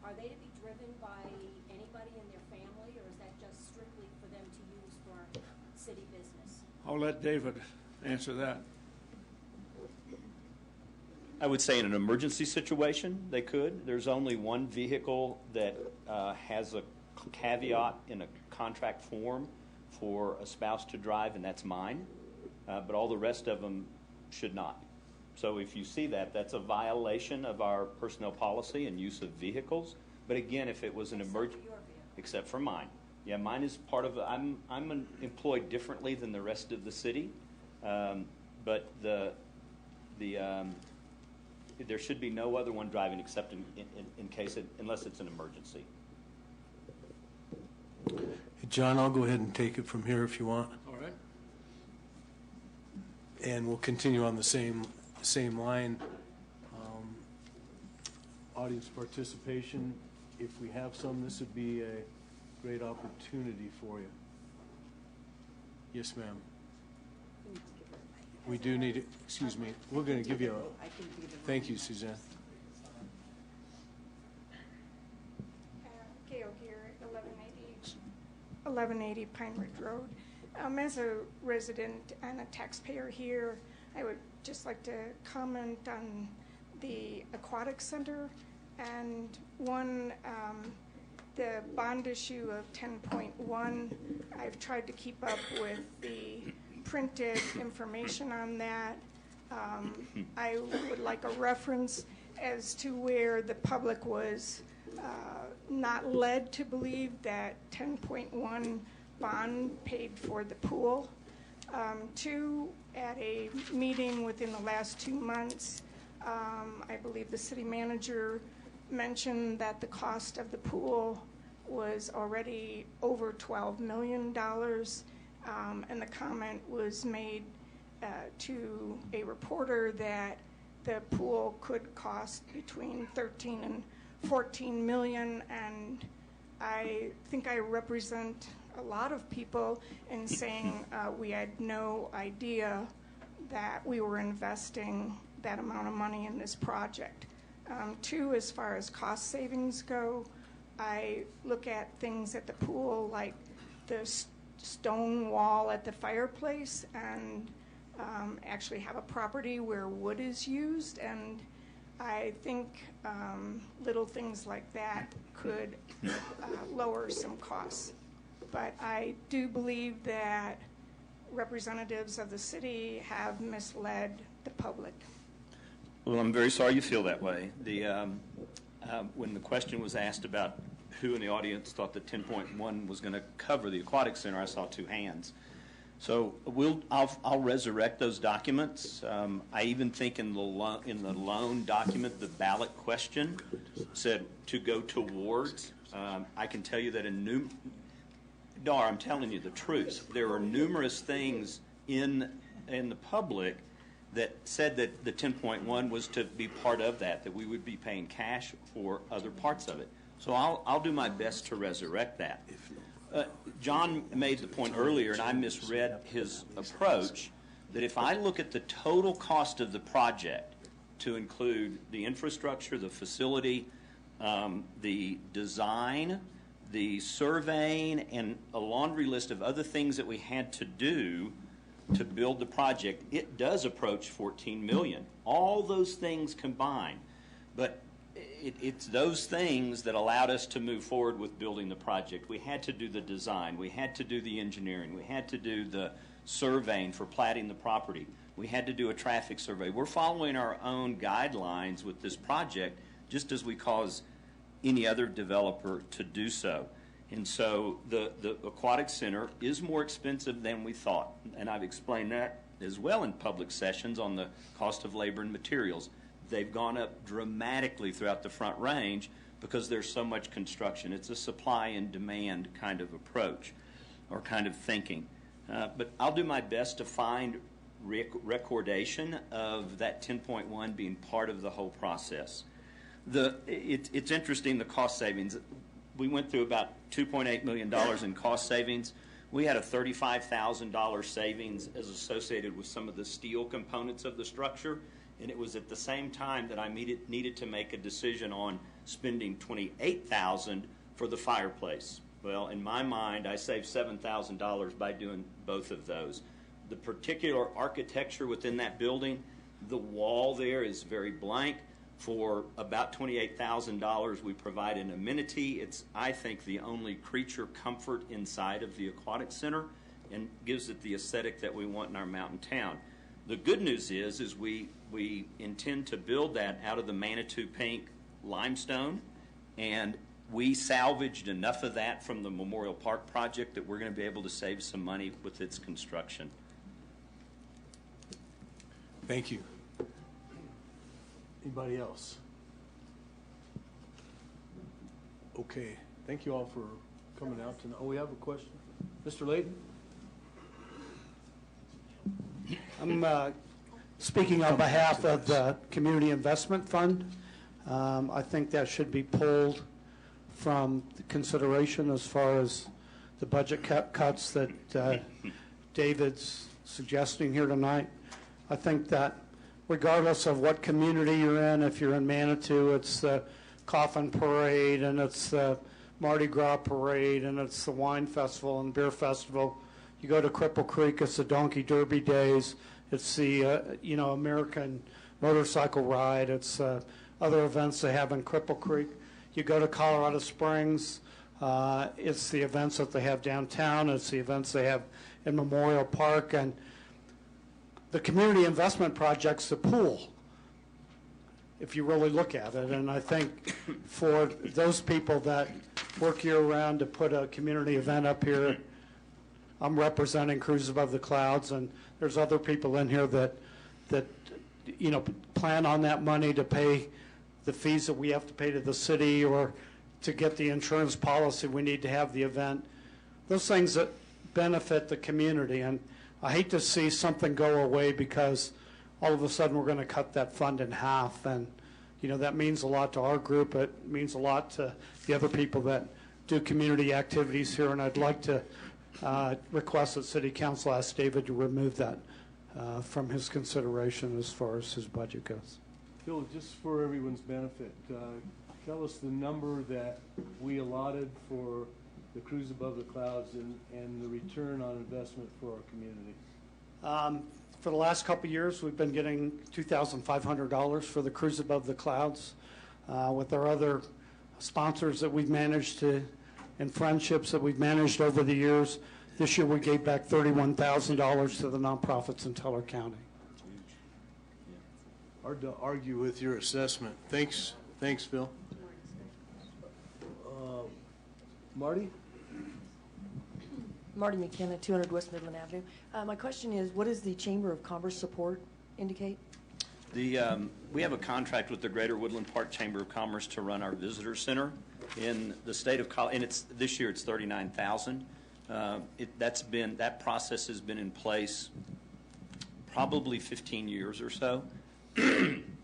S15: are they to be driven by anybody in their family, or is that just strictly for them to use for city business?
S3: I'll let David answer that.
S2: I would say in an emergency situation, they could. There's only one vehicle that has a caveat in a contract form for a spouse to drive, and that's mine. But all the rest of them should not. So if you see that, that's a violation of our personnel policy and use of vehicles. But again, if it was an emergency, except for mine. Yeah, mine is part of, I'm employed differently than the rest of the city. But there should be no other one driving except in case unless it's an emergency.
S8: John, I'll go ahead and take it from here if you want.
S3: All right.
S8: And we'll continue on the same line. Audience participation, if we have some, this would be a great opportunity for you. Yes, ma'am. We do need it. Excuse me. We're going to give you a... Thank you, Suzanne.
S16: Gail here, 1180 Pine Ridge Road. As a resident and a taxpayer here, I would just like to comment on the Aquatic Center and the bond issue of 10.1. I've tried to keep up with the printed information on that. I would like a reference as to where the public was not led to believe that 10.1 bond paid for the pool. Two, at a meeting within the last 2 months, I believe the city manager mentioned that the cost of the pool was already over $12 million, and the comment was made to a reporter that the pool could cost between 13 and 14 million, and I think I represent a lot of people in saying we had no idea that we were investing that amount of money in this project. Two, as far as cost savings go, I look at things at the pool like the stone wall at the fireplace, and actually have a property where wood is used, and I think little things like that could lower some costs. But I do believe that representatives of the city have misled the public.
S2: Well, I'm very sorry you feel that way. When the question was asked about who in the audience thought that 10.1 was going to cover the Aquatic Center, I saw two hands. So I'll resurrect those documents. I even think in the loan document, the ballot question said to go towards. I can tell you that Dar, I'm telling you the truth. There are numerous things in the public that said that the 10.1 was to be part of that we would be paying cash for other parts of it. So I'll do my best to resurrect that. John made the point earlier, and I misread his approach, that if I look at the total cost of the project to include the infrastructure, the facility, the design, the surveying, and a laundry list of other things that we had to do to build the project, it does approach $14 million. All those things combined. But it's those things that allowed us to move forward with building the project. We had to do the design. We had to do the engineering. We had to do the surveying for platting the property. We had to do a traffic survey. We're following our own guidelines with this project, just as we cause any other developer to do so. And so the Aquatic Center is more expensive than we thought. And I've explained that as well in public sessions on the cost of labor and materials. They've gone up dramatically throughout the Front Range because there's so much construction. It's a supply and demand kind of approach or kind of thinking. But I'll do my best to find recordation of that 10.1 being part of the whole process. It's interesting, the cost savings. We went through about $2.8 million in cost savings. We had a $35,000 savings as associated with some of the steel components of the structure, and it was at the same time that I needed to make a decision on spending $28,000 for the fireplace. Well, in my mind, I saved $7,000 by doing both of those. The particular architecture within that building, the wall there is very blank. For about $28,000, we provide an amenity. It's, I think, the only creature comfort inside of the Aquatic Center and gives it the aesthetic that we want in our mountain town. The good news is we intend to build that out of the Manitou Pink limestone, and we salvaged enough of that from the Memorial Park project that we're going to be able to save some money with its construction.
S8: Thank you. Anybody else? Okay, thank you all for coming out tonight. Oh, we have a question. Mr. Layton?
S17: I'm speaking on behalf of the Community Investment Fund. I think that should be pulled from consideration as far as the budget cuts that David's suggesting here tonight. I think that regardless of what community you're in, if you're in Manitou, it's the Coffin Parade, and it's the Mardi Gras Parade, and it's the Wine Festival and Beer Festival. You go to Cripple Creek, it's the Donkey Derby Days. It's the American Motorcycle Ride. It's other events they have in Cripple Creek. You go to Colorado Springs, it's the events that they have downtown. It's the events they have in Memorial Park. And the community investment project's the pool, if you really look at it. And I think for those people that work year-round to put a community event up here, I'm representing Cruise Above the Clouds, and there's other people in here that plan on that money to pay the fees that we have to pay to the city, or to get the insurance policy we need to have the event. Those things that benefit the community. And I hate to see something go away because all of a sudden we're going to cut that fund in half. And, that means a lot to our group. It means a lot to the other people that do community activities here. And I'd like to request that City Council ask David to remove that from his consideration as far as his budget goes.
S8: Phil, just for everyone's benefit, tell us the number that we allotted for the Cruise Above the Clouds and the return on investment for our community.
S17: For the last couple of years, we've been getting $2,500 for the Cruise Above the Clouds. With our other sponsors that we've managed to, and friendships that we've managed over the years, this year we gave back $31,000 to the nonprofits in Teller County.
S8: Hard to argue with your assessment. Thanks, Phil. Marty?
S18: Marty McKenna, 200 West Midland Avenue. My question is, what does the Chamber of Commerce support indicate?
S2: We have a contract with the Greater Woodland Park Chamber of Commerce to run our visitor center in the state of Colorado, and this year it's $39,000. That process has been in place probably 15 years or so,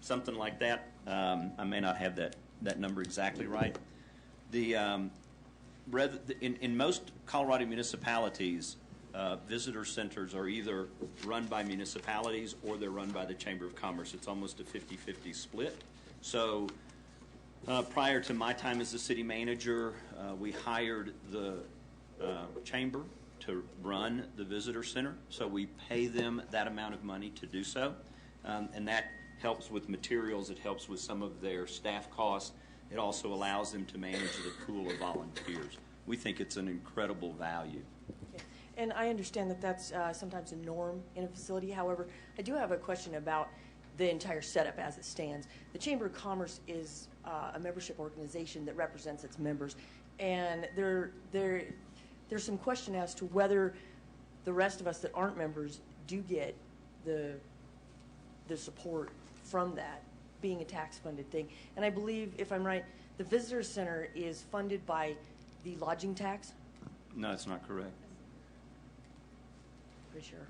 S2: something like that. I may not have that number exactly right. In most Colorado municipalities, visitor centers are either run by municipalities or they're run by the Chamber of Commerce. It's almost a 50-50 split. So prior to my time as the city manager, we hired the chamber to run the visitor center. So we pay them that amount of money to do so. And that helps with materials. It helps with some of their staff costs. It also allows them to manage the pool of volunteers. We think it's an incredible value.
S18: Okay. And I understand that that's sometimes a norm in a facility. However, I do have a question about the entire setup as it stands. The Chamber of Commerce is a membership organization that represents its members, and there's some question as to whether the rest of us that aren't members do get the support from that, being a tax-funded thing. And I believe, if I'm right, the Visitor Center is funded by the lodging tax?
S2: No, it's not correct.
S18: Pretty sure.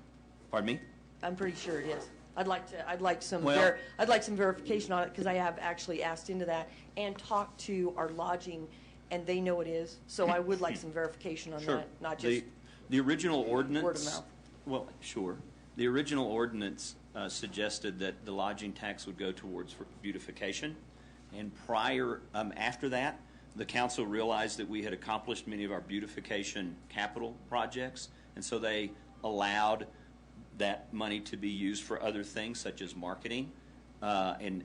S2: Pardon me?
S18: I'm pretty sure it is. I'd like some verification on it, because I have actually asked into that and talked to our lodging, and they know it is. So I would like some verification on that, not just
S2: the original ordinance.
S18: Word of mouth.
S2: Well, sure. The original ordinance suggested that the lodging tax would go towards beautification, and after that, the council realized that we had accomplished many of our beautification capital projects, and so they allowed that money to be used for other things such as marketing, and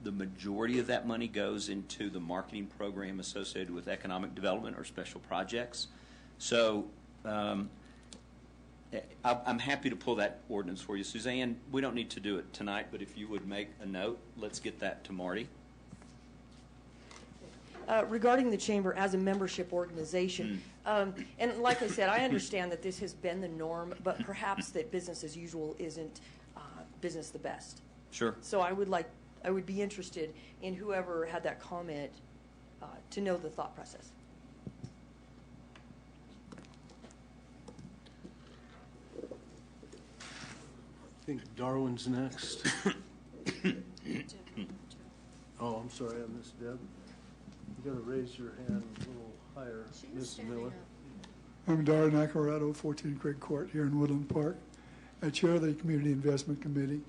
S2: the majority of that money goes into the marketing program associated with economic development or special projects. So I'm happy to pull that ordinance for you, Suzanne. We don't need to do it tonight, but if you would make a note, let's get that to Marty.
S18: Regarding the chamber as a membership organization, and like I said, I understand that this has been the norm, but perhaps that business as usual isn't business the best.
S2: Sure.
S18: So I would be interested in whoever had that comment to know the thought process.
S8: I think Darwin's next. Oh, I'm sorry, I missed Deb. You gotta raise your hand a little higher, Mrs. Miller.
S19: I'm Darren Nacarado, 14 Craig Court here in Woodland Park. I chair the Community Investment Committee,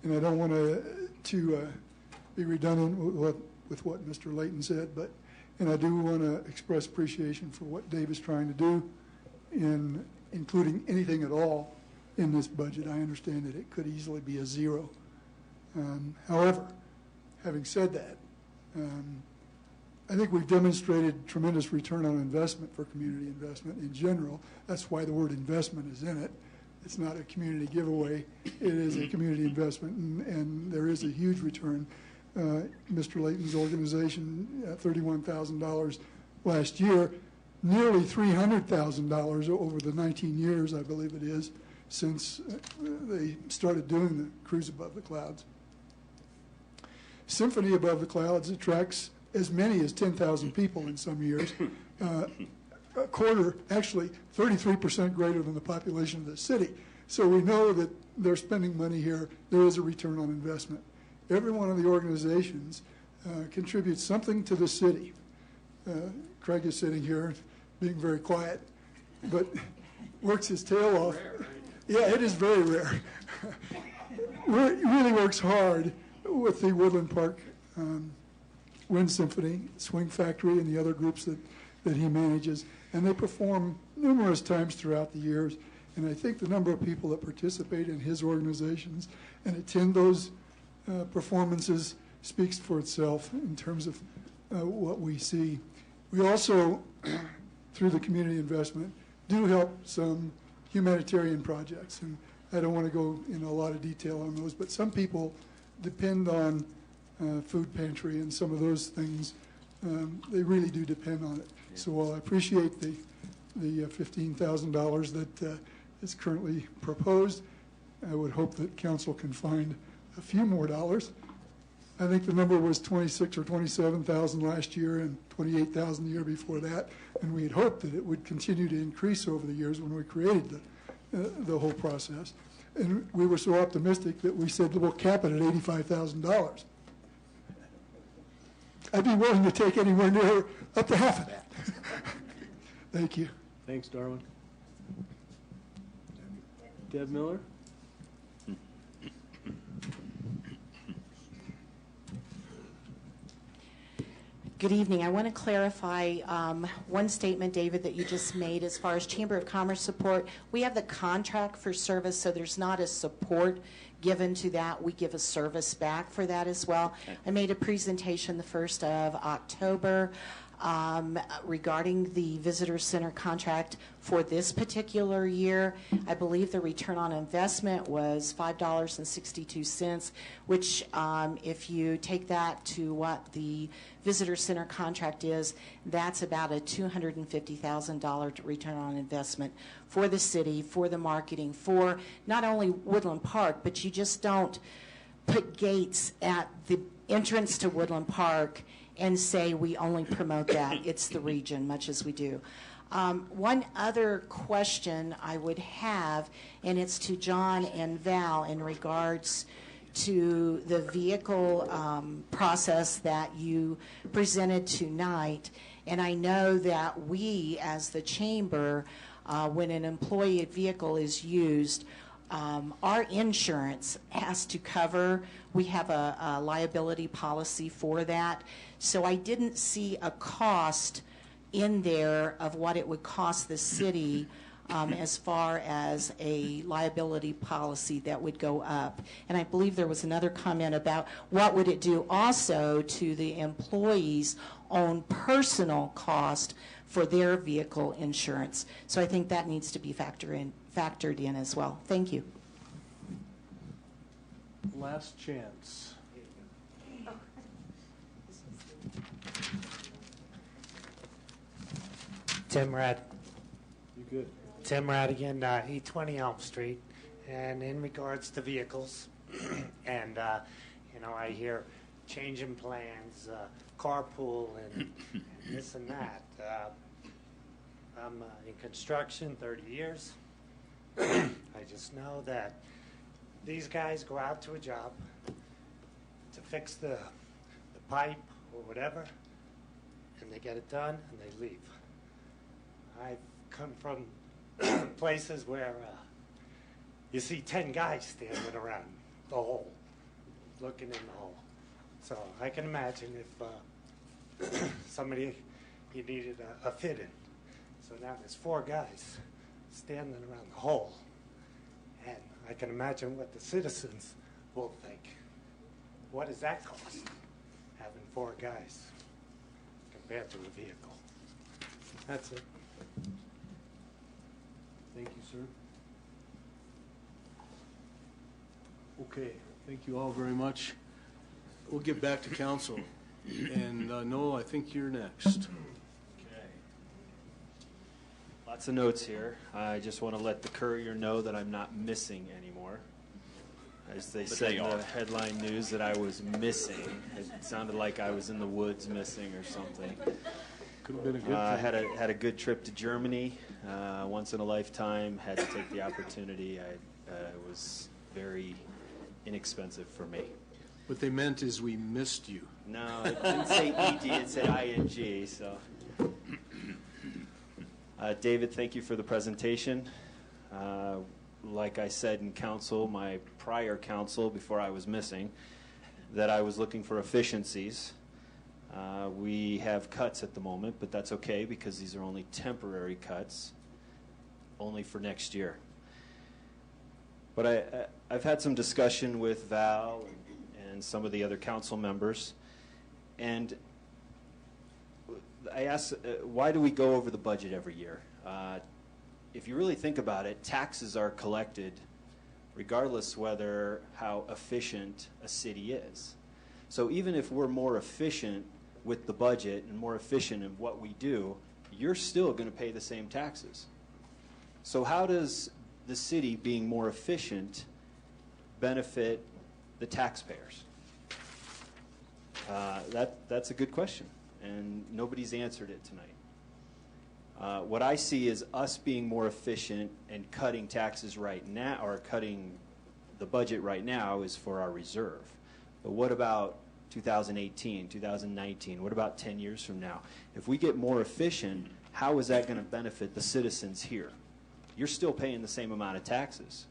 S19: and I don't want to be redundant with what Mr. Layton said, and I do want to express appreciation for what Dave is trying to do in including anything at all in this budget. I understand that it could easily be a zero. However, having said that, I think we've demonstrated tremendous return on investment for community investment in general. That's why the word investment is in it. It's not a community giveaway. It is a community investment, and there is a huge return. Mr. Layton's organization, $31,000 last year, nearly $300,000 over the 19 years, I believe it is, since they started doing the Cruise Above the Clouds. Symphony Above the Clouds attracts as many as 10,000 people in some years, a quarter, actually 33% greater than the population of the city. So we know that they're spending money here. There is a return on investment. Every one of the organizations contributes something to the city. Craig is sitting here being very quiet, but works his tail off. Yeah, it is very rare. Really works hard with the Woodland Park Wind Symphony, Swing Factory, and the other groups that he manages. And they perform numerous times throughout the years. And I think the number of people that participate in his organizations and attend those performances speaks for itself in terms of what we see. We also, through the community investment, do help some humanitarian projects. And I don't want to go into a lot of detail on those, but some people depend on food pantry and some of those things. They really do depend on it. So while I appreciate the $15,000 that is currently proposed, I would hope that council can find a few more dollars. I think the number was 26 or 27,000 last year and 28,000 the year before that, and we had hoped that it would continue to increase over the years when we created the whole process. And we were so optimistic that we said we'll cap it at $85,000. I'd be willing to take anywhere near up to half of that. Thank you.
S8: Thanks, Darwin. Deb Miller?
S20: Good evening. I want to clarify one statement, David, that you just made as far as Chamber of Commerce support. We have the contract for service, so there's not a support given to that. We give a service back for that as well. Okay. I made a presentation the 1st of October regarding the visitor center contract for this particular year. I believe the return on investment was $5.62, which if you take that to what the visitor center contract is, that's about a $250,000 return on investment for the city, for the marketing, for not only Woodland Park, but you just don't put gates at the entrance to Woodland Park and say we only promote that. It's the region, much as we do. One other question I would have, and it's to John and Val in regards to the vehicle process that you presented tonight. And I know that we, as the chamber, when an employee vehicle is used, our insurance has to cover. We have a liability policy for that. So I didn't see a cost in there of what it would cost the city as far as a liability policy that would go up. And I believe there was another comment about what would it do also to the employees' own personal cost for their vehicle insurance. So I think that needs to be factored in as well. Thank you.
S8: Last chance.
S21: Tim Rad.
S8: You good?
S21: Tim Rad again, 820 Elm Street. And in regards to vehicles, And, I hear changing plans, carpool, and this and that. I'm in construction 30 years. I just know that these guys go out to a job to fix the pipe or whatever, and they get it done and they leave. I've come from places where you see 10 guys standing around the hole, looking in the hole. So I can imagine if somebody, you needed a fit-in. So now there's 4 guys standing around the hole. And I can imagine what the citizens will think. What does that cost, having 4 guys compared to a vehicle? That's it.
S8: Thank you, sir. Okay, thank you all very much. We'll get back to council. And Noel, I think you're next.
S9: Lots of notes here. I just want to let the courier know that I'm not missing anymore. As they said in the headline news that I was missing. It sounded like I was in the woods missing or something.
S8: Could have been a good
S9: I had a good trip to Germany. Once in a lifetime. Had to take the opportunity. It was very inexpensive for me.
S8: What they meant is we missed you.
S9: No, it didn't say ED, it said ING, so. David, thank you for the presentation. Like I said in council, my prior council, before I was missing, that I was looking for efficiencies. We have cuts at the moment, but that's okay because these are only temporary cuts, only for next year. But I've had some discussion with Val and some of the other council members, and I asked, why do we go over the budget every year? If you really think about it, taxes are collected regardless whether how efficient a city is. So even if we're more efficient with the budget and more efficient in what we do, you're still going to pay the same taxes. So how does the city being more efficient benefit the taxpayers? That's a good question, and nobody's answered it tonight. What I see is us being more efficient and cutting taxes right now, or cutting the budget right now, is for our reserve. But what about 2018, 2019? What about 10 years from now? If we get more efficient, how is that going to benefit the citizens here? You're still paying the same amount of taxes.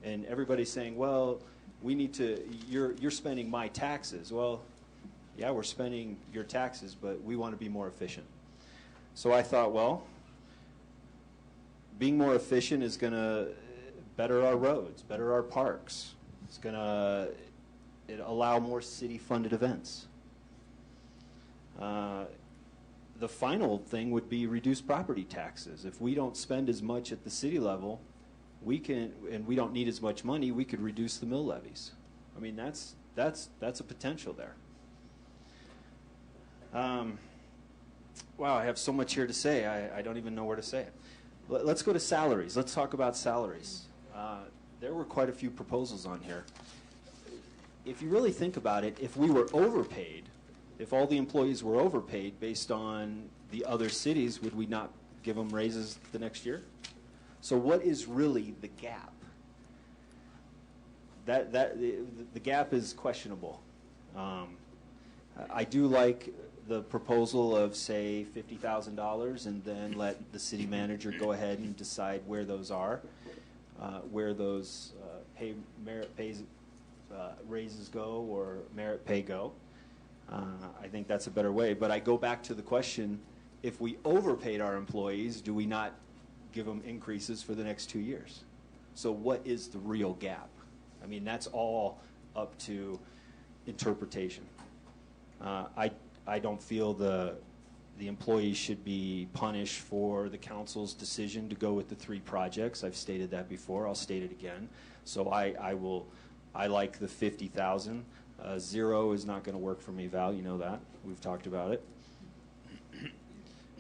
S9: And everybody's saying, well, we need to, you're spending my taxes. Well, yeah, we're spending your taxes, but we want to be more efficient. So I thought, well, being more efficient is going to better our roads, better our parks. It's going to allow more city-funded events. The final thing would be reduce property taxes. If we don't spend as much at the city level, we can, and we don't need as much money, we could reduce the mill levies. I mean, that's a potential there. Wow, I have so much here to say. I don't even know where to say it. Let's go to salaries. Let's talk about salaries. There were quite a few proposals on here. If you really think about it, if we were overpaid, if all the employees were overpaid based on the other cities, would we not give them raises the next year? So what is really the gap? The gap is questionable. I do like the proposal of, say, $50,000 and then let the city manager go ahead and decide where those are, where those merit pays raises go or merit pay go. I think that's a better way. But I go back to the question, if we overpaid our employees, do we not give them increases for the next 2 years? So what is the real gap? I mean, that's all up to interpretation. I don't feel the employees should be punished for the council's decision to go with the 3 projects. I've stated that before. I'll state it again. So I like the 50,000. 0 is not going to work for me, Val. You know that. We've talked about it.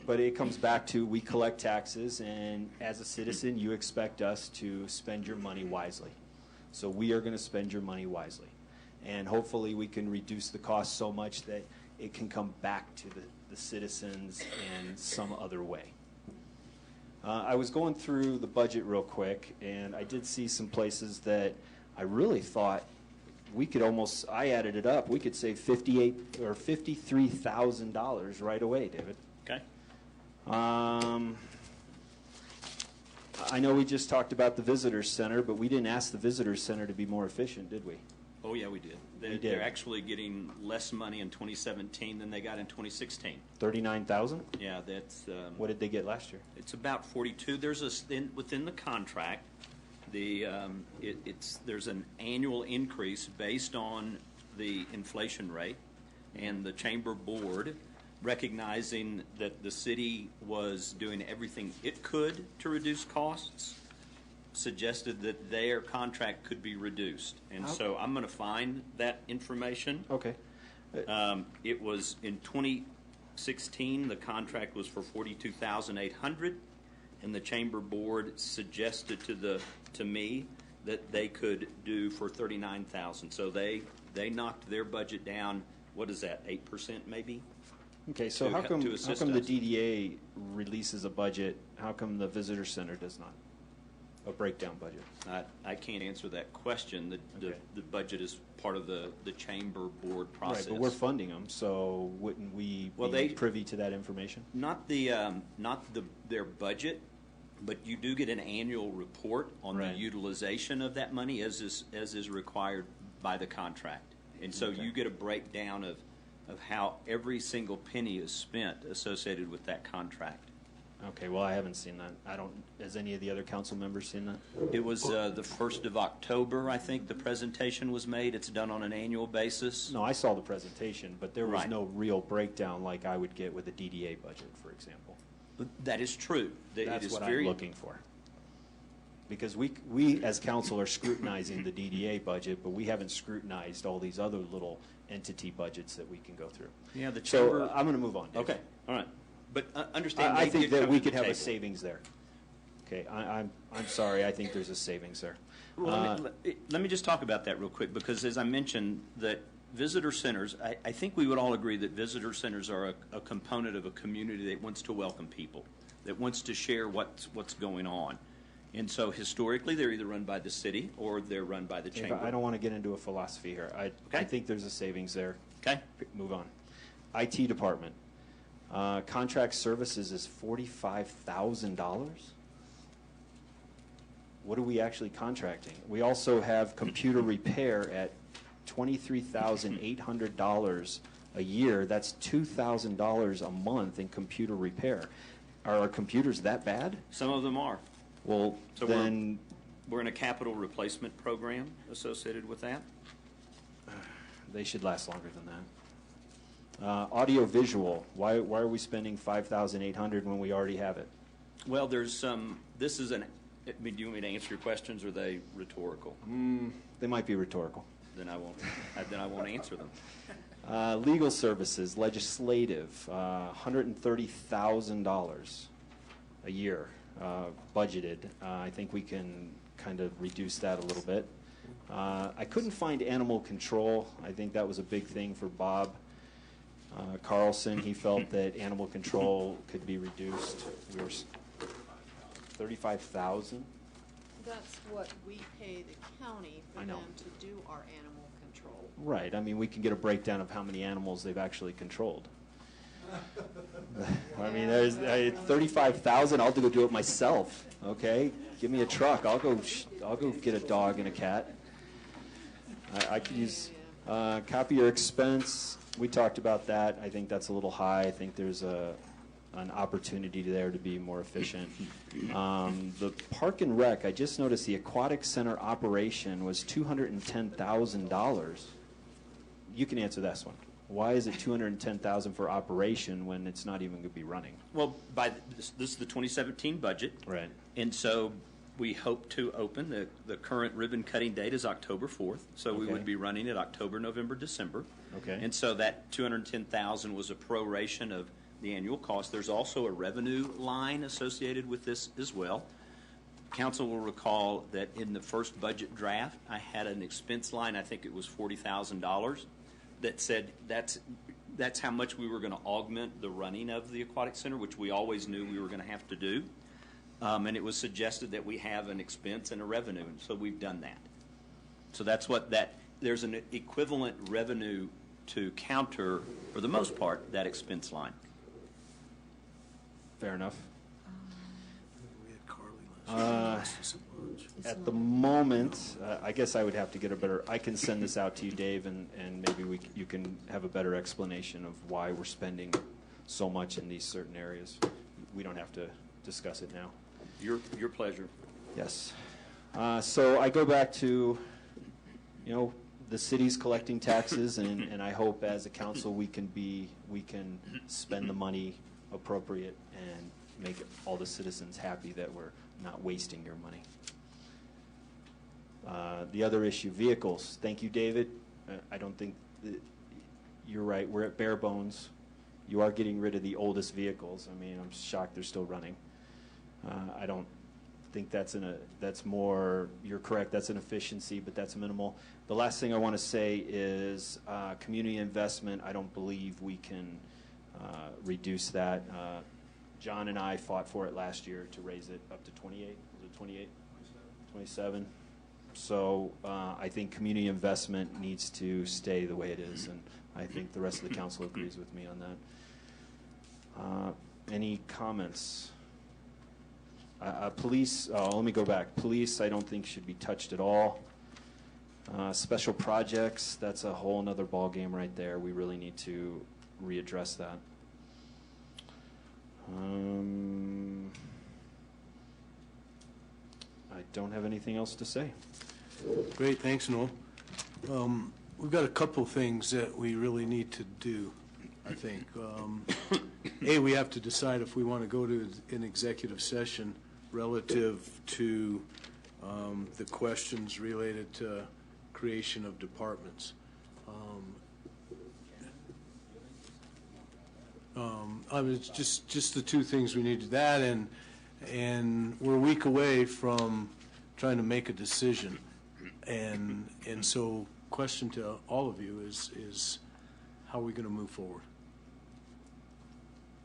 S9: But it comes back to, we collect taxes, and as a citizen, you expect us to spend your money wisely. So we are going to spend your money wisely. And hopefully we can reduce the cost so much that it can come back to the citizens in some other way. I was going through the budget real quick, and I did see some places that I really thought we could almost, I added it up, we could save $53,000 right away, David.
S2: Okay.
S9: I know we just talked about the Visitor Center, but we didn't ask the Visitor Center to be more efficient, did we?
S2: Oh, yeah, we did. They're actually getting less money in 2017 than they got in 2016.
S9: 39,000?
S2: Yeah, that's...
S9: what did they get last year?
S2: It's about 42. There's within the contract, there's an annual increase based on the inflation rate, and the Chamber Board, recognizing that the city was doing everything it could to reduce costs, suggested that their contract could be reduced. And so I'm going to find that information.
S9: Okay.
S2: It was in 2016, the contract was for $42,800, and the Chamber Board suggested to me that they could do for $39,000. So they knocked their budget down, what is that, 8% maybe?
S9: Okay, so how come the DDA releases a budget, how come the Visitor Center does not? A breakdown budget?
S2: I can't answer that question. The budget is part of the Chamber Board process.
S9: Right, but we're funding them, so wouldn't we be privy to that information?
S2: Not their budget, but you do get an annual report on the utilization of that money as is required by the contract. And so you get a breakdown of how every single penny is spent associated with that contract.
S9: Okay, well, I haven't seen that. Has any of the other council members seen that?
S2: It was the 1st of October, I think, the presentation was made. It's done on an annual basis.
S9: No, I saw the presentation, but there was no real breakdown like I would get with a DDA budget, for example.
S2: That is true.
S9: That's what I'm looking for. Because we as council are scrutinizing the DDA budget, but we haven't scrutinized all these other little entity budgets that we can go through.
S2: Yeah, the Chamber...
S9: So I'm going to move on, Dave.
S2: Okay, all right. But understand,
S9: I think that we could have a savings there. Okay, I'm sorry. I think there's a savings there.
S2: Well, let me just talk about that real quick, because as I mentioned, that visitor centers, I think we would all agree that visitor centers are a component of a community that wants to welcome people, that wants to share what's going on. And so historically, they're either run by the city or they're run by the Chamber.
S9: I don't want to get into a philosophy here. I think there's a savings there.
S2: Okay.
S9: Move on. IT department. Contract services is $45,000. What are we actually contracting? We also have computer repair at $23,800 a year. That's $2,000 a month in computer repair. Are our computers that bad?
S2: Some of them are.
S9: Well,
S2: so
S9: then
S2: we're in a capital replacement program associated with that.
S9: They should last longer than that. Audio visual. Why are we spending $5,800 when we already have it?
S2: Well, there's some. This is an. I mean, do you want me to answer your questions, or are they rhetorical?
S9: They might be rhetorical.
S2: Then I won't. Then I won't answer them.
S9: Legal services, legislative, $130,000 a year budgeted. I think we can kind of reduce that a little bit. I couldn't find animal control. I think that was a big thing for Bob Carlson. He felt that animal control could be reduced. We were $35,000.
S5: That's what we pay the county for them to do our animal control.
S9: Right. I mean, we can get a breakdown of how many animals they've actually controlled. I mean, there's $35,000. I'll go do it myself. Okay, give me a truck. I'll go get a dog and a cat. I could use copier expense. We talked about that. I think that's a little high. I think there's an opportunity there to be more efficient. The park and rec, I just noticed the aquatic center operation was $210,000. You can answer this one. Why is it $210,000 for operation when it's not even going to be running?
S2: Well, this is the 2017 budget,
S9: right?
S2: And so we hope to open. The current ribbon cutting date is October 4th, so we would be running it October, November, December.
S9: Okay.
S2: And so that $210,000 was a proration of the annual cost. There's also a revenue line associated with this as well. Council will recall that in the first budget draft, I had an expense line, I think it was $40,000, that said that's how much we were going to augment the running of the aquatic center, which we always knew we were going to have to do. And it was suggested that we have an expense and a revenue, and so we've done that. So that's what there's an equivalent revenue to counter, for the most part, that expense line.
S9: Fair enough. At the moment, I guess I would have to get a better, I can send this out to you, Dave, and maybe you can have a better explanation of why we're spending so much in these certain areas. We don't have to discuss it now.
S2: Your pleasure.
S9: Yes. So I go back to, the city's collecting taxes, and I hope as a council we can spend the money appropriate and make all the citizens happy that we're not wasting your money. The other issue, vehicles. Thank you, David. I don't think you're right. We're at bare bones. You are getting rid of the oldest vehicles. I mean, I'm shocked they're still running. I don't think that's more, you're correct, that's an efficiency, but that's minimal. The last thing I want to say is community investment. I don't believe we can reduce that. John and I fought for it last year to raise it up to 28. Was it 28? 27. So I think community investment needs to stay the way it is, and I think the rest of the council agrees with me on that. Any comments? Police, let me go back. Police, I don't think should be touched at all. Special projects, that's a whole nother ball game right there. We really need to readdress that. I don't have anything else to say.
S8: Great, thanks, Noel. We've got a couple things that we really need to do, I think. We have to decide if we want to go to an executive session relative to the questions related to creation of departments. It's just the two things we need to that, and we're a week away from trying to make a decision, and so question to all of you is how are we going to move forward?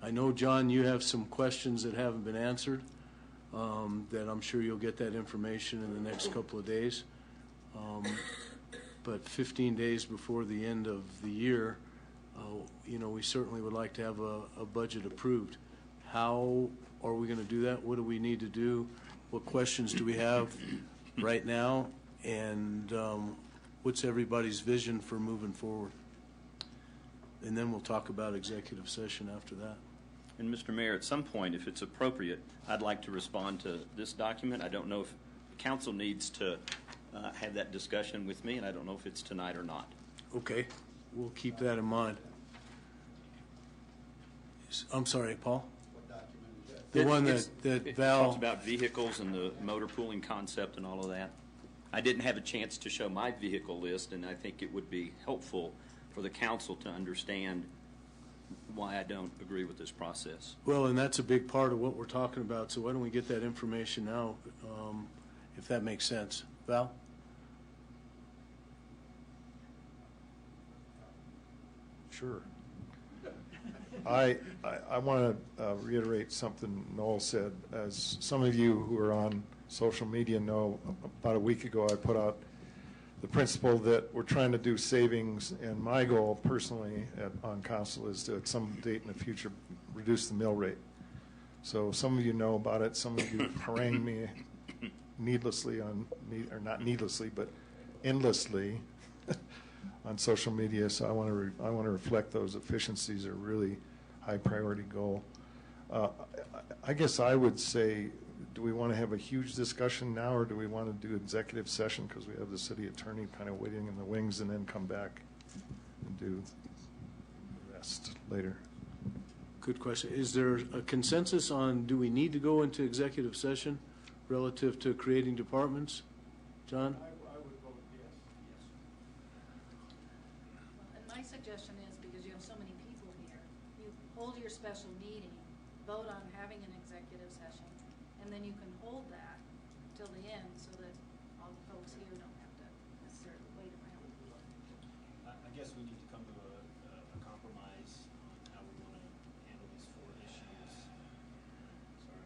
S8: I know, John, you have some questions that haven't been answered, that I'm sure you'll get that information in the next couple of days. But 15 days before the end of the year, we certainly would like to have a budget approved. How are we going to do that? What do we need to do? What questions do we have right now? And what's everybody's vision for moving forward? And then we'll talk about executive session after that.
S2: And Mr. Mayor, at some point, if it's appropriate, I'd like to respond to this document. I don't know if council needs to have that discussion with me, and I don't know if it's tonight or not.
S8: Okay, we'll keep that in mind. I'm sorry, Paul?
S4: What document is that?
S8: The one that Val...
S2: It talks about vehicles and the motor pooling concept and all of that. I didn't have a chance to show my vehicle list, and I think it would be helpful for the council to understand why I don't agree with this process.
S8: Well, and that's a big part of what we're talking about, so why don't we get that information now, if that makes sense. Val?
S7: Sure. I want to reiterate something Noel said. As some of you who are on social media know, about a week ago I put out the principle that we're trying to do savings, and my goal personally on council is to, at some date in the future, reduce the mill rate. So some of you know about it. Some of you harangued me needlessly or not needlessly, but endlessly on social media. So I want to reflect those efficiencies are really high priority goal. I guess I would say, do we want to have a huge discussion now, or do we want to do executive session because we have the city attorney kind of waiting in the wings, and then come back and do the rest later?
S8: Good question. Is there a consensus on, do we need to go into executive session relative to creating departments? John?
S3: I would vote yes.
S14: And my suggestion is, because you have so many people here, you hold your special meeting, vote on having an executive session, and then you can hold that
S2: guess we need to come to a compromise on how we want to handle these four issues. Sorry.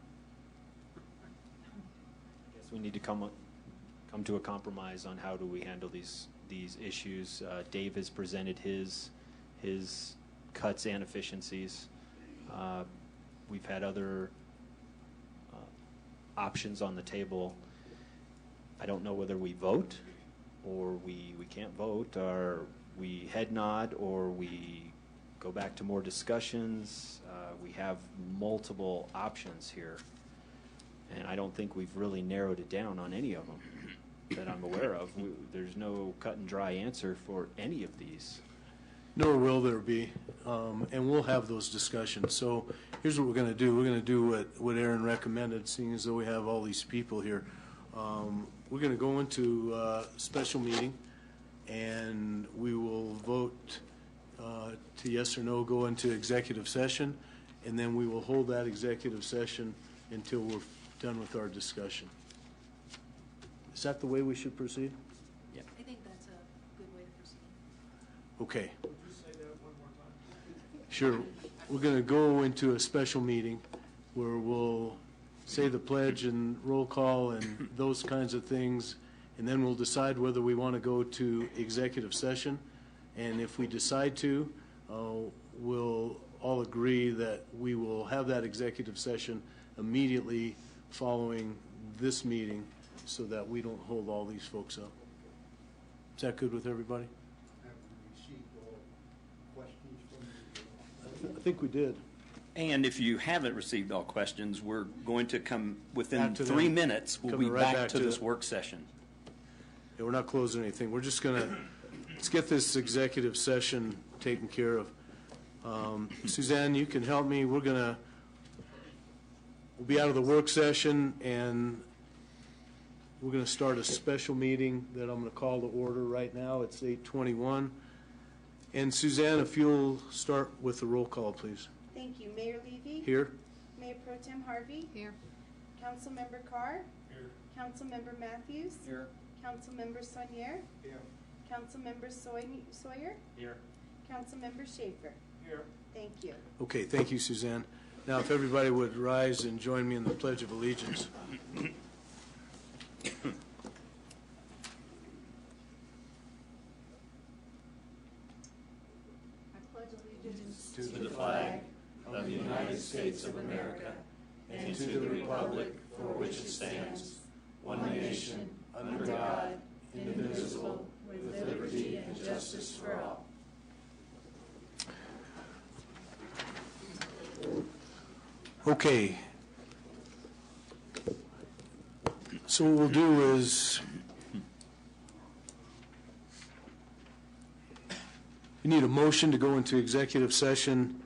S9: I guess we need to come to a compromise on how do we handle these issues. Dave has presented his cuts and efficiencies. We've had other options on the table. I don't know whether we vote or we can't vote, or we head nod, or we go back to more discussions. We have multiple options here, and I don't think we've really narrowed it down on any of them that I'm aware of. There's no cut and dry answer for any of these.
S8: Nor will there be, and we'll have those discussions. So here's what we're going to do. We're going to do what Aaron recommended, seeing as though we have all these people here. We're going to go into a special meeting, and we will vote to yes or no, go into executive session, and then we will hold that executive session until we're done with our discussion. Is that the way we should proceed?
S9: Yeah.
S14: I think that's a good way to proceed.
S8: Okay.
S3: Would you say that one more time?
S8: Sure. We're going to go into a special meeting where we'll say the pledge and roll call and those kinds of things, and then we'll decide whether we want to go to executive session. And if we decide to, we'll all agree that we will have that executive session immediately following this meeting so that we don't hold all these folks up. Is that good with everybody?
S4: Have we received all questions from
S8: I think we did.
S2: And if you haven't received all questions, we're going to come within
S8: Back to
S2: 3
S8: them.
S2: minutes. We'll be
S8: Coming right
S2: back to
S8: to
S2: this
S8: it.
S2: work session.
S8: Yeah, we're not closing anything. We're just going to, let's get this executive session taken care of. Suzanne, you can help me. We'll be out of the work session, and we're going to start a special meeting that I'm going to call to order right now. It's 8:21. And Suzanne, if you'll start with the roll call, please.
S6: Thank you. Mayor Levy?
S8: Here.
S6: Mayor Pro Tem Harvey?
S5: Here.
S6: Councilmember Carr?
S3: Here.
S6: Councilmember Matthews?
S3: Here.
S6: Councilmember Saunier?
S4: Here.
S6: Councilmember Sawyer?
S2: Here.
S6: Councilmember Schaefer?
S3: Here.
S6: Thank you.
S8: Okay, thank you, Suzanne. Now, if everybody would rise and join me in the Pledge of Allegiance.
S6: I pledge allegiance
S2: To the flag of the United States of America and to the republic for which it stands, one nation, under God, indivisible, with liberty and justice for all.
S8: Okay. So what we'll do is, you need a motion to go into executive session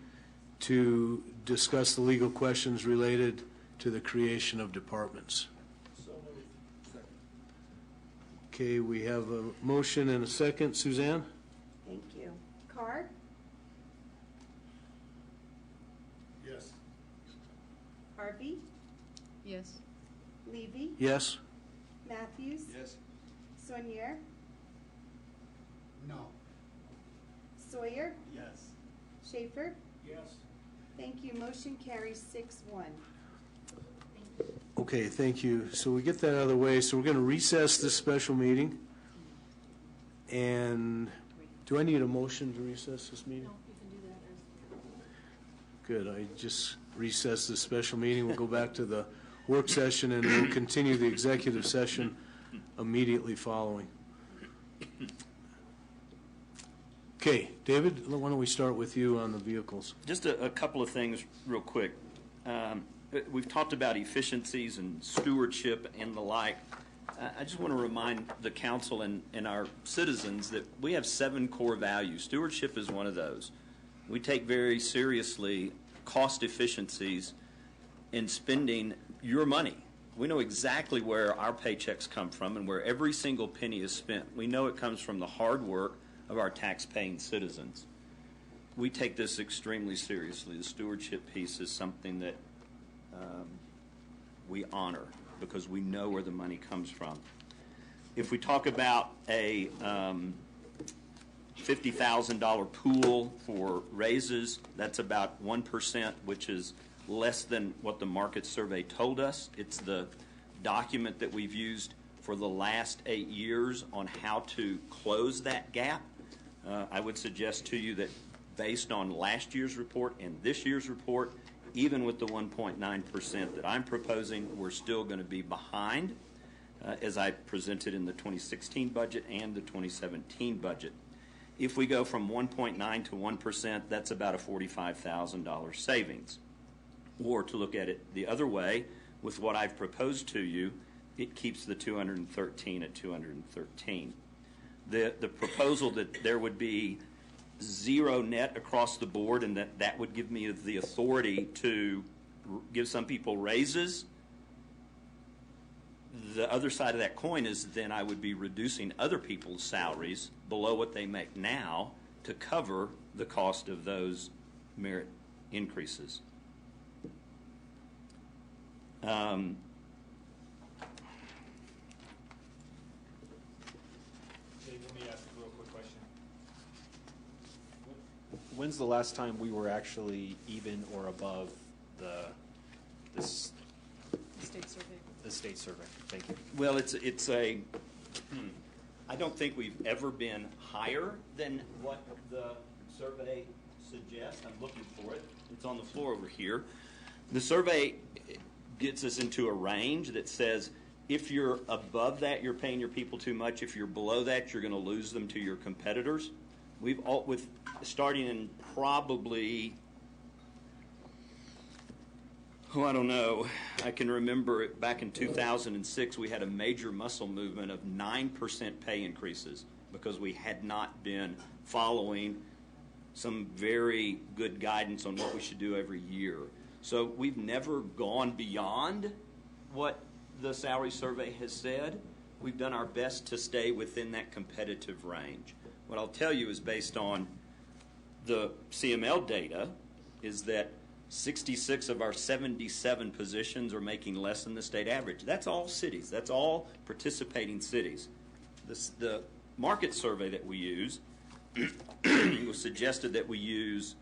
S8: to discuss the legal questions related to the creation of departments.
S3: So moved.
S8: Okay, we have a motion and a second. Suzanne?
S6: Thank you. Carr?
S3: Yes.
S6: Harvey?
S5: Yes.
S6: Levy?
S8: Yes?
S6: Matthews?
S3: Yes.
S6: Saunier?
S4: No.
S6: Sawyer?
S3: Yes.
S6: Schaefer?
S3: Yes.
S6: Thank you. Motion carries 6-1.
S8: Okay, thank you. So we get that out of the way. So we're going to recess this special meeting. And do I need a motion to recess this meeting?
S14: No, you can do that as.
S8: Good. I just recess this special meeting. We'll go back to the work session, and we'll continue the executive session immediately following. Okay, David, why don't we start with you on the vehicles?
S2: Just a couple of things real quick. We've talked about efficiencies and stewardship and the like. I just want to remind the council and our citizens that we have 7 core values. Stewardship is one of those. We take very seriously cost efficiencies in spending your money. We know exactly where our paychecks come from and where every single penny is spent. We know it comes from the hard work of our tax-paying citizens. We take this extremely seriously. The stewardship piece is something that we honor because we know where the money comes from. If we talk about a $50,000 pool for raises. That's about 1%, which is less than what the market survey told us. It's the document that we've used for the last 8 years on how to close that gap. I would suggest to you that based on last year's report and this year's report, even with the 1.9% that I'm proposing, we're still going to be behind, as I presented in the 2016 budget and the 2017 budget. If we go from 1.9 to 1%, that's about a $45,000 savings. Or to look at it the other way, with what I've proposed to you, it keeps the 213 at 213. The proposal that there would be zero net across the board and that would give me the authority to give some people raises, the other side of that coin is then I would be reducing other people's salaries below what they make now to cover the cost of those merit increases.
S11: Let me ask a real quick question.
S9: When's the last time we were actually even or above the
S5: State survey.
S9: The state survey? Thank you.
S2: Well, I don't think we've ever been higher than what the survey suggests. I'm looking for it. It's on the floor over here. The survey gets us into a range that says if you're above that, you're paying your people too much. If you're below that, you're going to lose them to your competitors. Starting in probably, I don't know. I can remember back in 2006, we had a major muscle movement of 9% pay increases because we had not been following some very good guidance on what we should do every year. So we've never gone beyond what the salary survey has said. We've done our best to stay within that competitive range. What I'll tell you is based on the CML data is that 66 of our 77 positions are making less than the state average. That's all cities. That's all participating cities. The market survey that we use was suggested that we use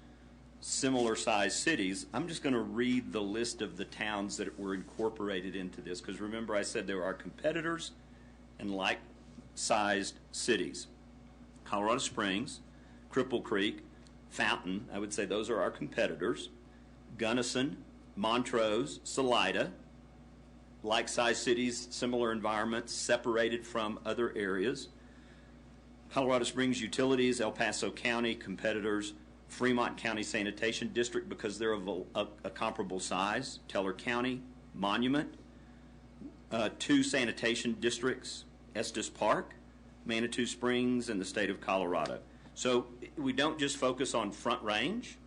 S2: similar sized cities. I'm just going to read the list of the towns that were incorporated into this because remember I said there are competitors and like-sized cities. Colorado Springs, Cripple Creek, Fountain, I would say those are our competitors. Gunnison, Montrose, Salida, like-sized cities, similar environments, separated from other areas. Colorado Springs Utilities, El Paso County, competitors. Fremont County Sanitation District because they're of a comparable size. Teller County, Monument. 2 sanitation districts, Estes Park, Manitou Springs, and the state of Colorado. So we don't just focus on Front Range.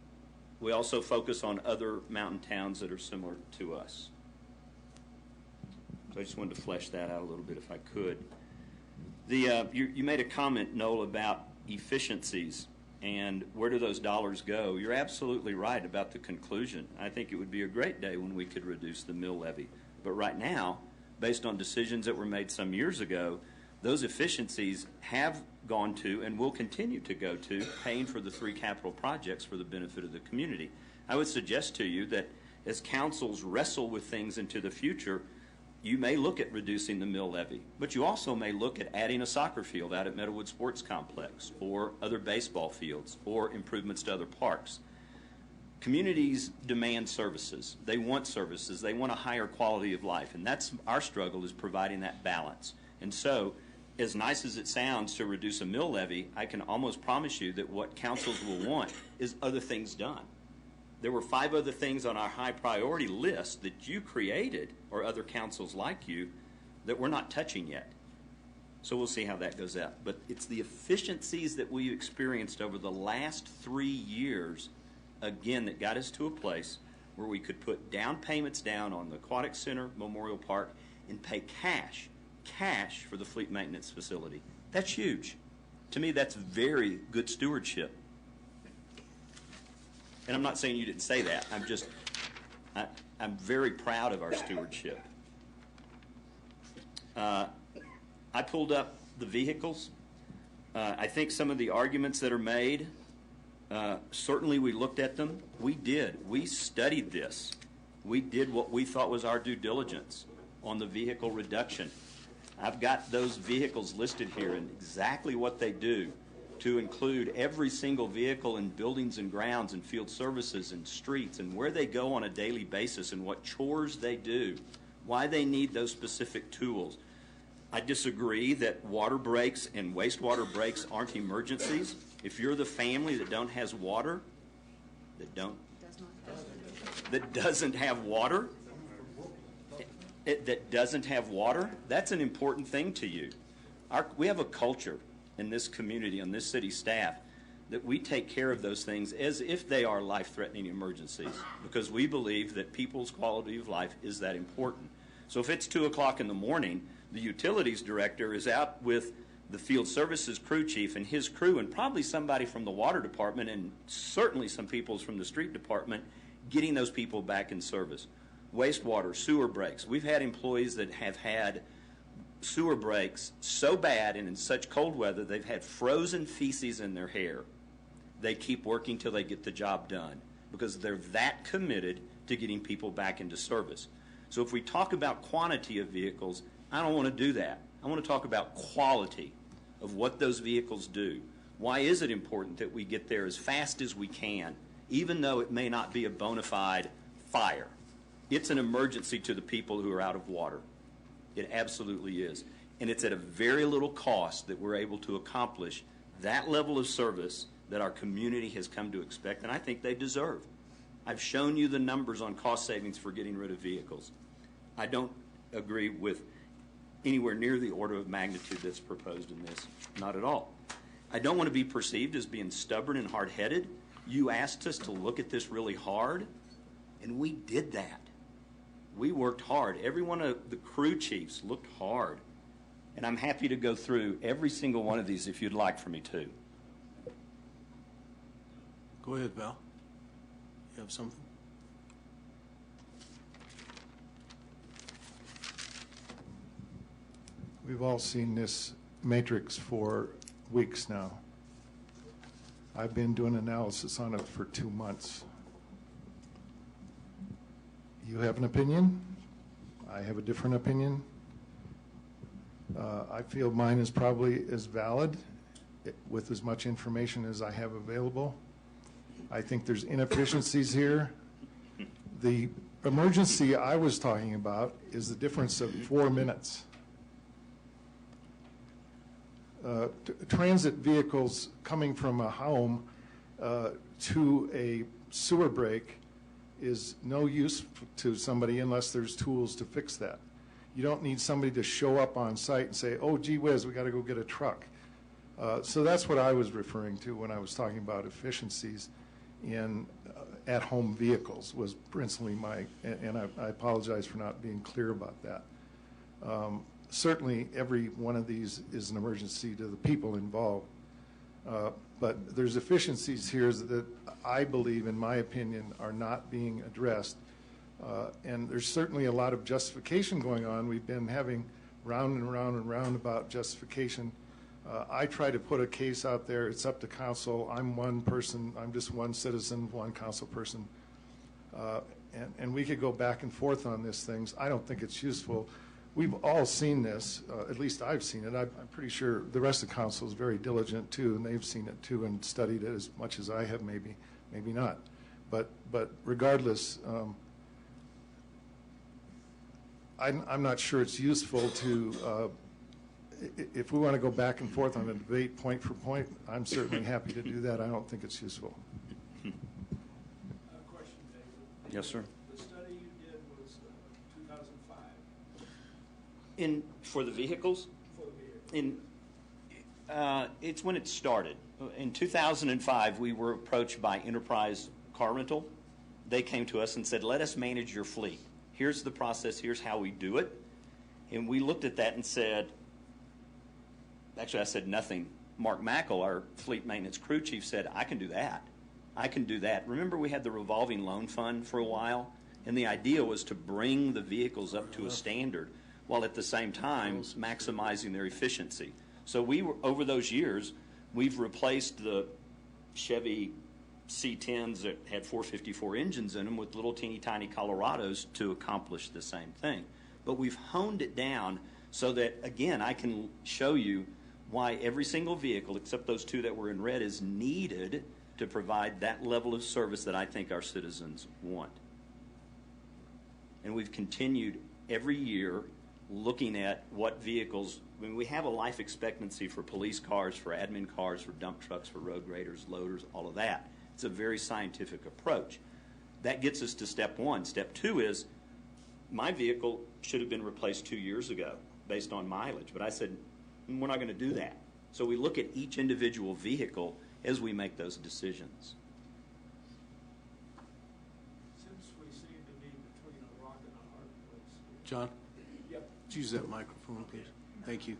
S2: We also focus on other mountain towns that are similar to us. So I just wanted to flesh that out a little bit if I could. You made a comment, Noel, about efficiencies and where do those dollars go. You're absolutely right about the conclusion. I think it would be a great day when we could reduce the mill levy. But right now, based on decisions that were made some years ago, those efficiencies have gone to and will continue to go to paying for the 3 capital projects for the benefit of the community. I would suggest to you that as councils wrestle with things into the future, you may look at reducing the mill levy, but you also may look at adding a soccer field out at Meadowwood Sports Complex or other baseball fields or improvements to other parks. Communities demand services. They want services. They want a higher quality of life, and that's our struggle is providing that balance. And so, as nice as it sounds to reduce a mill levy, I can almost promise you that what councils will want is other things done. There were 5 other things on our high priority list that you created or other councils like you that we're not touching yet. So we'll see how that goes out. But it's the efficiencies that we experienced over the last 3 years, again, that got us to a place where we could put down payments down on the Aquatic Center, Memorial Park, and pay cash for the fleet maintenance facility. That's huge. To me, that's very good stewardship. And I'm not saying you didn't say that. I'm very proud of our stewardship. I pulled up the vehicles. I think some of the arguments that are made, certainly we looked at them. We did. We studied this. We did what we thought was our due diligence on the vehicle reduction. I've got those vehicles listed here and exactly what they do, to include every single vehicle in buildings and grounds and field services and streets and where they go on a daily basis and what chores they do, why they need those specific tools. I disagree that water breaks and wastewater breaks aren't emergencies. If you're the family that doesn't have water, that's an important thing to you. We have a culture in this community, on this city staff, that we take care of those things as if they are life-threatening emergencies, because we believe that people's quality of life is that important. So if it's 2 o'clock in the morning, the utilities director is out with the field services crew chief and his crew, and probably somebody from the water department and certainly some people from the street department, getting those people back in service. Wastewater, sewer breaks. We've had employees that have had sewer breaks so bad and in such cold weather they've had frozen feces in their hair. They keep working till they get the job done because they're that committed to getting people back into service. So if we talk about quantity of vehicles, I don't want to do that. I want to talk about quality of what those vehicles do. Why is it important that we get there as fast as we can, even though it may not be a bona fide fire? It's an emergency to the people who are out of water. It absolutely is. And it's at a very little cost that we're able to accomplish that level of service that our community has come to expect, and I think they deserve. I've shown you the numbers on cost savings for getting rid of vehicles. I don't agree with anywhere near the order of magnitude that's proposed in this. Not at all. I don't want to be perceived as being stubborn and hard-headed. You asked us to look at this really hard, and we did that. We worked hard. Every one of the crew chiefs looked hard. And I'm happy to go through every single one of these if you'd like for me to.
S8: Go ahead, Val. You have something?
S7: We've all seen this matrix for weeks now. I've been doing analysis on it for 2 months. You have an opinion. I have a different opinion. I feel mine is probably as valid with as much information as I have available. I think there's inefficiencies here. The emergency I was talking about is the difference of 4 minutes. Transit vehicles coming from a home to a sewer break is no use to somebody unless there's tools to fix that. You don't need somebody to show up on site and say, oh, gee whiz, we got to go get a truck. So that's what I was referring to when I was talking about efficiencies in at-home vehicles was principally and I apologize for not being clear about that. Certainly every one of these is an emergency to the people involved. But there's efficiencies here that I believe, in my opinion, are not being addressed. And there's certainly a lot of justification going on. We've been having round and round and round about justification. I try to put a case out there. It's up to council. I'm one person. I'm just one citizen, one council person. And we could go back and forth on these things. I don't think it's useful. We've all seen this, at least I've seen it. I'm pretty sure the rest of council is very diligent too, and they've seen it too and studied it as much as I have, maybe not. But regardless, I'm not sure it's useful to, if we want to go back and forth on a debate point for point, I'm certainly happy to do that. I don't think it's useful.
S3: Question, David.
S2: Yes, sir.
S3: The study you did was 2005.
S2: For the vehicles?
S3: For the vehicles.
S2: It's when it started. In 2005, we were approached by Enterprise Car Rental. They came to us and said, let us manage your fleet. Here's the process. Here's how we do it. And we looked at that and said, actually, I said nothing. Mark Mackel, our fleet maintenance crew chief, said, I can do that. I can do that. Remember, we had the revolving loan fund for a while? And the idea was to bring the vehicles up to a standard while at the same time maximizing their efficiency. So we were, over those years, We've replaced the Chevy C10s that had 454 engines in them with little teeny tiny Colorados to accomplish the same thing. But we've honed it down so that, again, I can show you why every single vehicle, except those two that were in red, is needed to provide that level of service that I think our citizens want. And we've continued every year looking at what vehicles, I mean, we have a life expectancy for police cars, for admin cars, for dump trucks, for road graders, loaders, all of that. It's a very scientific approach. That gets us to step one. Step two is my vehicle should have been replaced 2 years ago based on mileage, but I said, we're not going to do that. So we look at each individual vehicle as we make those decisions.
S3: Since we seem to be between a rock and a hard place.
S8: John?
S3: Yep.
S8: Let's use that microphone, please. Thank you.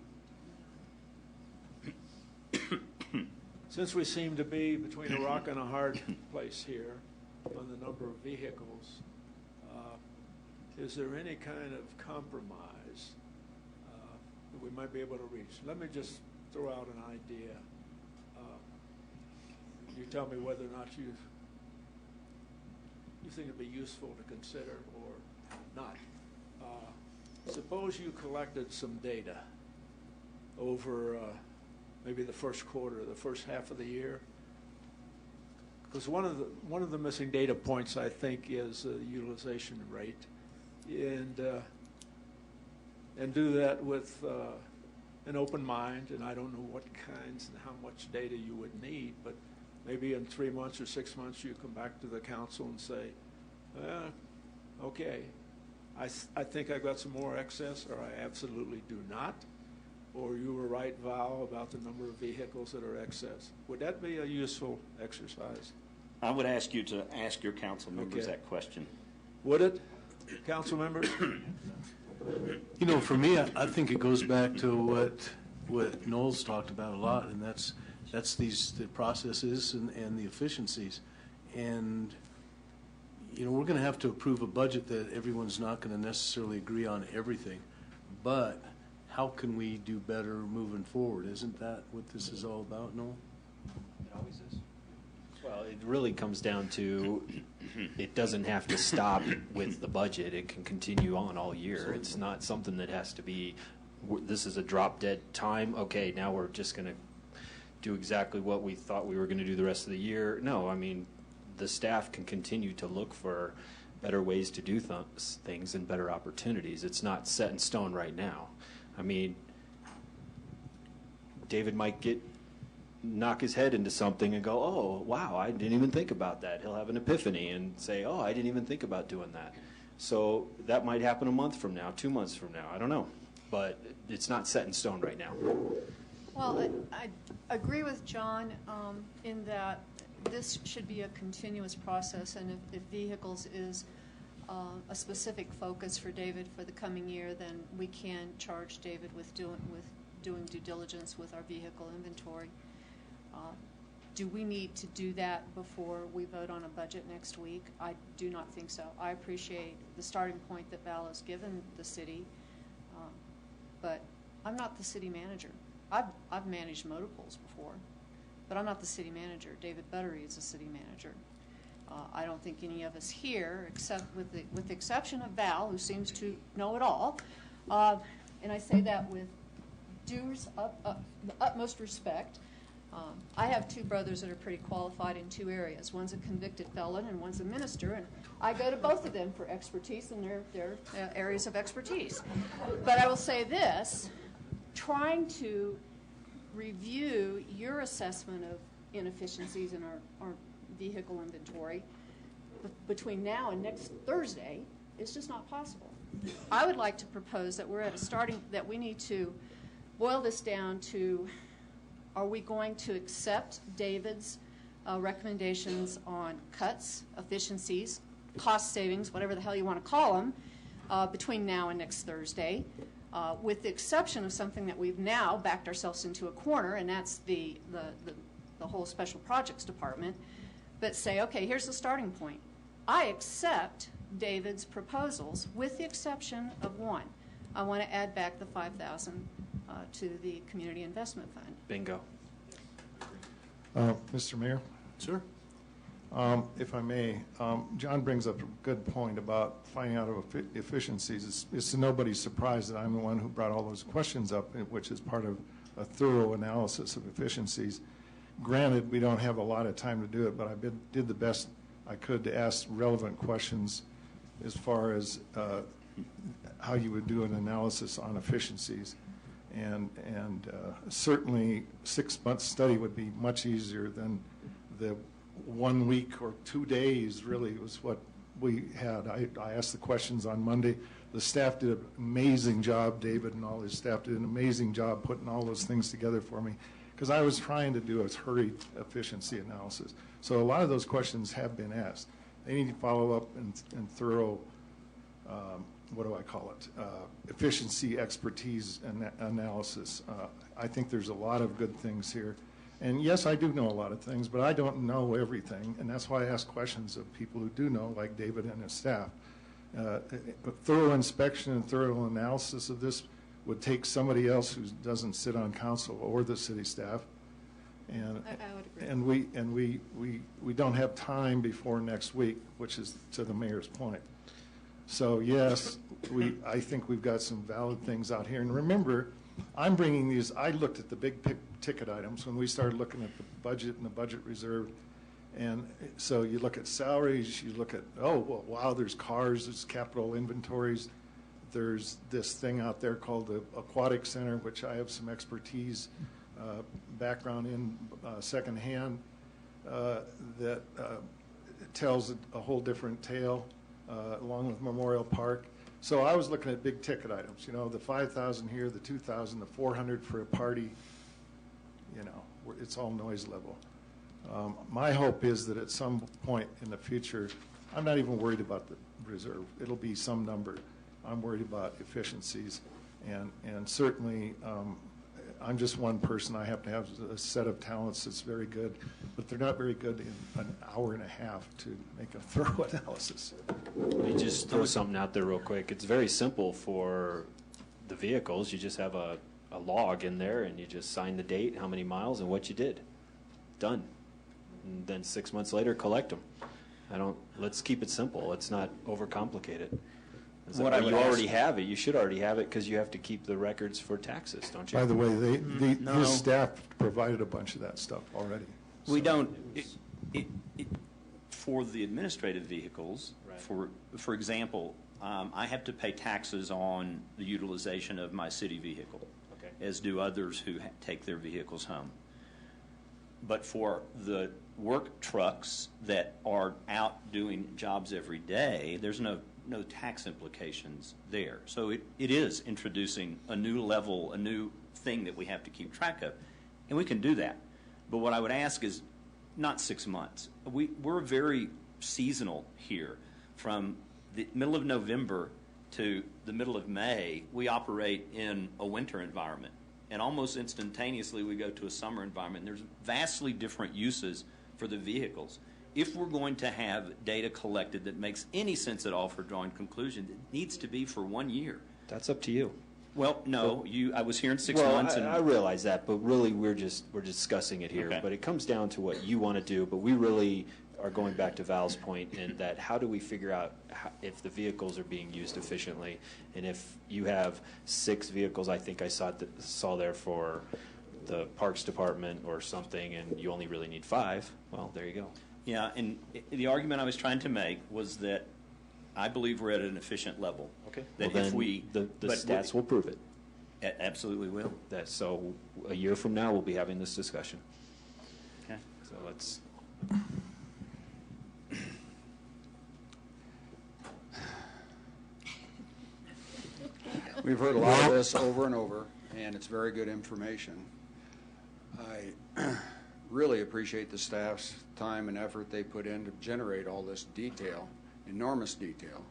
S3: Since we seem to be between a rock and a hard place here on the number of vehicles, is there any kind of compromise that we might be able to reach? Let me just throw out an idea. You tell me whether or not you think it'd be useful to consider or not. Suppose you collected some data over maybe the first quarter, the first half of the year. Because one of the missing data points, I think, is the utilization rate, and do that with an open mind. And I don't know what kinds and how much data you would need, but maybe in 3 months or 6 months you come back to the council and say, okay, I think I got some more excess, or I absolutely do not. Or you were right, Val, about the number of vehicles that are excess. Would that be a useful exercise?
S2: I would ask you to ask your council members that question.
S3: Would it, council members?
S8: You know, for me, I think it goes back to what Noel's talked about a lot, and that's the processes and the efficiencies. And, you know, we're going to have to approve a budget that everyone's not going to necessarily agree on everything. But how can we do better moving forward? Isn't that what this is all about, Noel?
S9: It always is. Well, it really comes down to it doesn't have to stop with the budget. It can continue on all year. It's not something that has to be, this is a drop dead time. Okay, now we're just going to do exactly what we thought we were going to do the rest of the year. No, I mean, the staff can continue to look for better ways to do things and better opportunities. It's not set in stone right now. I mean, David might knock his head into something and go, oh, wow, I didn't even think about that. He'll have an epiphany and say, oh, I didn't even think about doing that. So that might happen a month from now, 2 months from now. I don't know. But it's not set in stone right now.
S5: Well, I agree with John in that this should be a continuous process, and if vehicles is a specific focus for David for the coming year, then we can charge David with doing due diligence with our vehicle inventory. Do we need to do that before we vote on a budget next week? I do not think so. I appreciate the starting point that Val has given the city, but I'm not the city manager. I've managed motor pools before, but I'm not the city manager. David Buttery is the city manager. I don't think any of us here, except with the exception of Val, who seems to know it all, and I say that with the utmost respect. I have two brothers that are pretty qualified in two areas. One's a convicted felon and one's a minister, and I go to both of them for expertise in their areas of expertise. But I will say this, trying to review your assessment of inefficiencies in our vehicle inventory between now and next Thursday is just not possible. I would like to propose that we're at that we need to boil this down to, are we going to accept David's recommendations on cuts, efficiencies, cost savings, whatever the hell you want to call them, between now and next Thursday, with the exception of something that we've now backed ourselves into a corner, and that's the whole special projects department, but say, okay, here's the starting point. I accept David's proposals with the exception of one. I want to add back the $5,000 to the Community Investment Fund.
S9: Bingo.
S7: Mr. Mayor?
S8: Sir?
S7: If I may, John brings up a good point about finding out of efficiencies. It's to nobody's surprise that I'm the one who brought all those questions up, which is part of a thorough analysis of efficiencies. Granted, we don't have a lot of time to do it, but I did the best I could to ask relevant questions as far as how you would do an analysis on efficiencies. And certainly 6-month study would be much easier than the 1 week or 2 days really was what we had. I asked the questions on Monday. The staff did an amazing job. David and all his staff did an amazing job putting all those things together for me because I was trying to do a hurried efficiency analysis. So a lot of those questions have been asked. They need to follow up and thorough, what do I call it, efficiency expertise analysis. I think there's a lot of good things here. And yes, I do know a lot of things, but I don't know everything, and that's why I ask questions of people who do know, like David and his staff. A thorough inspection and thorough analysis of this would take somebody else who doesn't sit on council or the city staff. And
S5: I would agree.
S7: And we don't have time before next week, which is to the mayor's point. So yes, I think we've got some valid things out here. And remember, I'm bringing these. I looked at the big ticket items when we started looking at the budget and the budget reserve. And so you look at salaries, you look at, oh, well, wow, there's cars, there's capital inventories. There's this thing out there called the Aquatic Center, which I have some expertise, background in secondhand, that tells a whole different tale, along with Memorial Park. So I was looking at big ticket items, you know, the 5,000 here, the 2,000, the 400 for a party, you know, it's all noise level. My hope is that at some point in the future, I'm not even worried about the reserve. It'll be some number. I'm worried about efficiencies, and certainly I'm just one person. I have to have a set of talents that's very good, but they're not very good in an hour and a half to make a thorough analysis.
S9: Let me just throw something out there real quick. It's very simple for the vehicles. You just have a log in there, and you just sign the date, how many miles, and what you did. Done. And then 6 months later, collect them. Let's keep it simple. Let's not overcomplicate it. You already have it. You should already have it because you have to keep the records for taxes, don't you?
S7: By the way, his staff provided a bunch of that stuff already.
S2: We don't. For the administrative vehicles,
S9: right.
S2: For example, I have to pay taxes on the utilization of my city vehicle,
S9: okay,
S2: as do others who take their vehicles home. But for the work trucks that are out doing jobs every day, there's no tax implications there. So it is introducing a new level, a new thing that we have to keep track of. And we can do that. But what I would ask is not 6 months. We're very seasonal here. From the middle of November to the middle of May, we operate in a winter environment. And almost instantaneously we go to a summer environment. And there's vastly different uses for the vehicles. If we're going to have data collected that makes any sense at all for drawing conclusions, it needs to be for 1 year.
S9: That's up to you.
S2: Well, no, I was here in 6
S9: well,
S2: months.
S9: I realize that, but really we're discussing it here.
S2: Okay.
S9: But it comes down to what you want to do. But we really are going back to Val's point in that how do we figure out if the vehicles are being used efficiently? And if you have 6 vehicles, I think I saw there for the Parks Department or something, and you only really need 5, well, there you go.
S2: Yeah, and the argument I was trying to make was that I believe we're at an efficient level.
S9: Okay.
S2: That
S9: well,
S2: if
S9: then
S2: we
S9: the stats will prove it.
S2: Absolutely will.
S9: So a year from now, we'll be having this discussion.
S2: Okay.
S9: So let's.
S1: We've heard a lot of this over and over, and it's very good information. I really appreciate the staff's time and effort they put in to generate all this detail, enormous detail.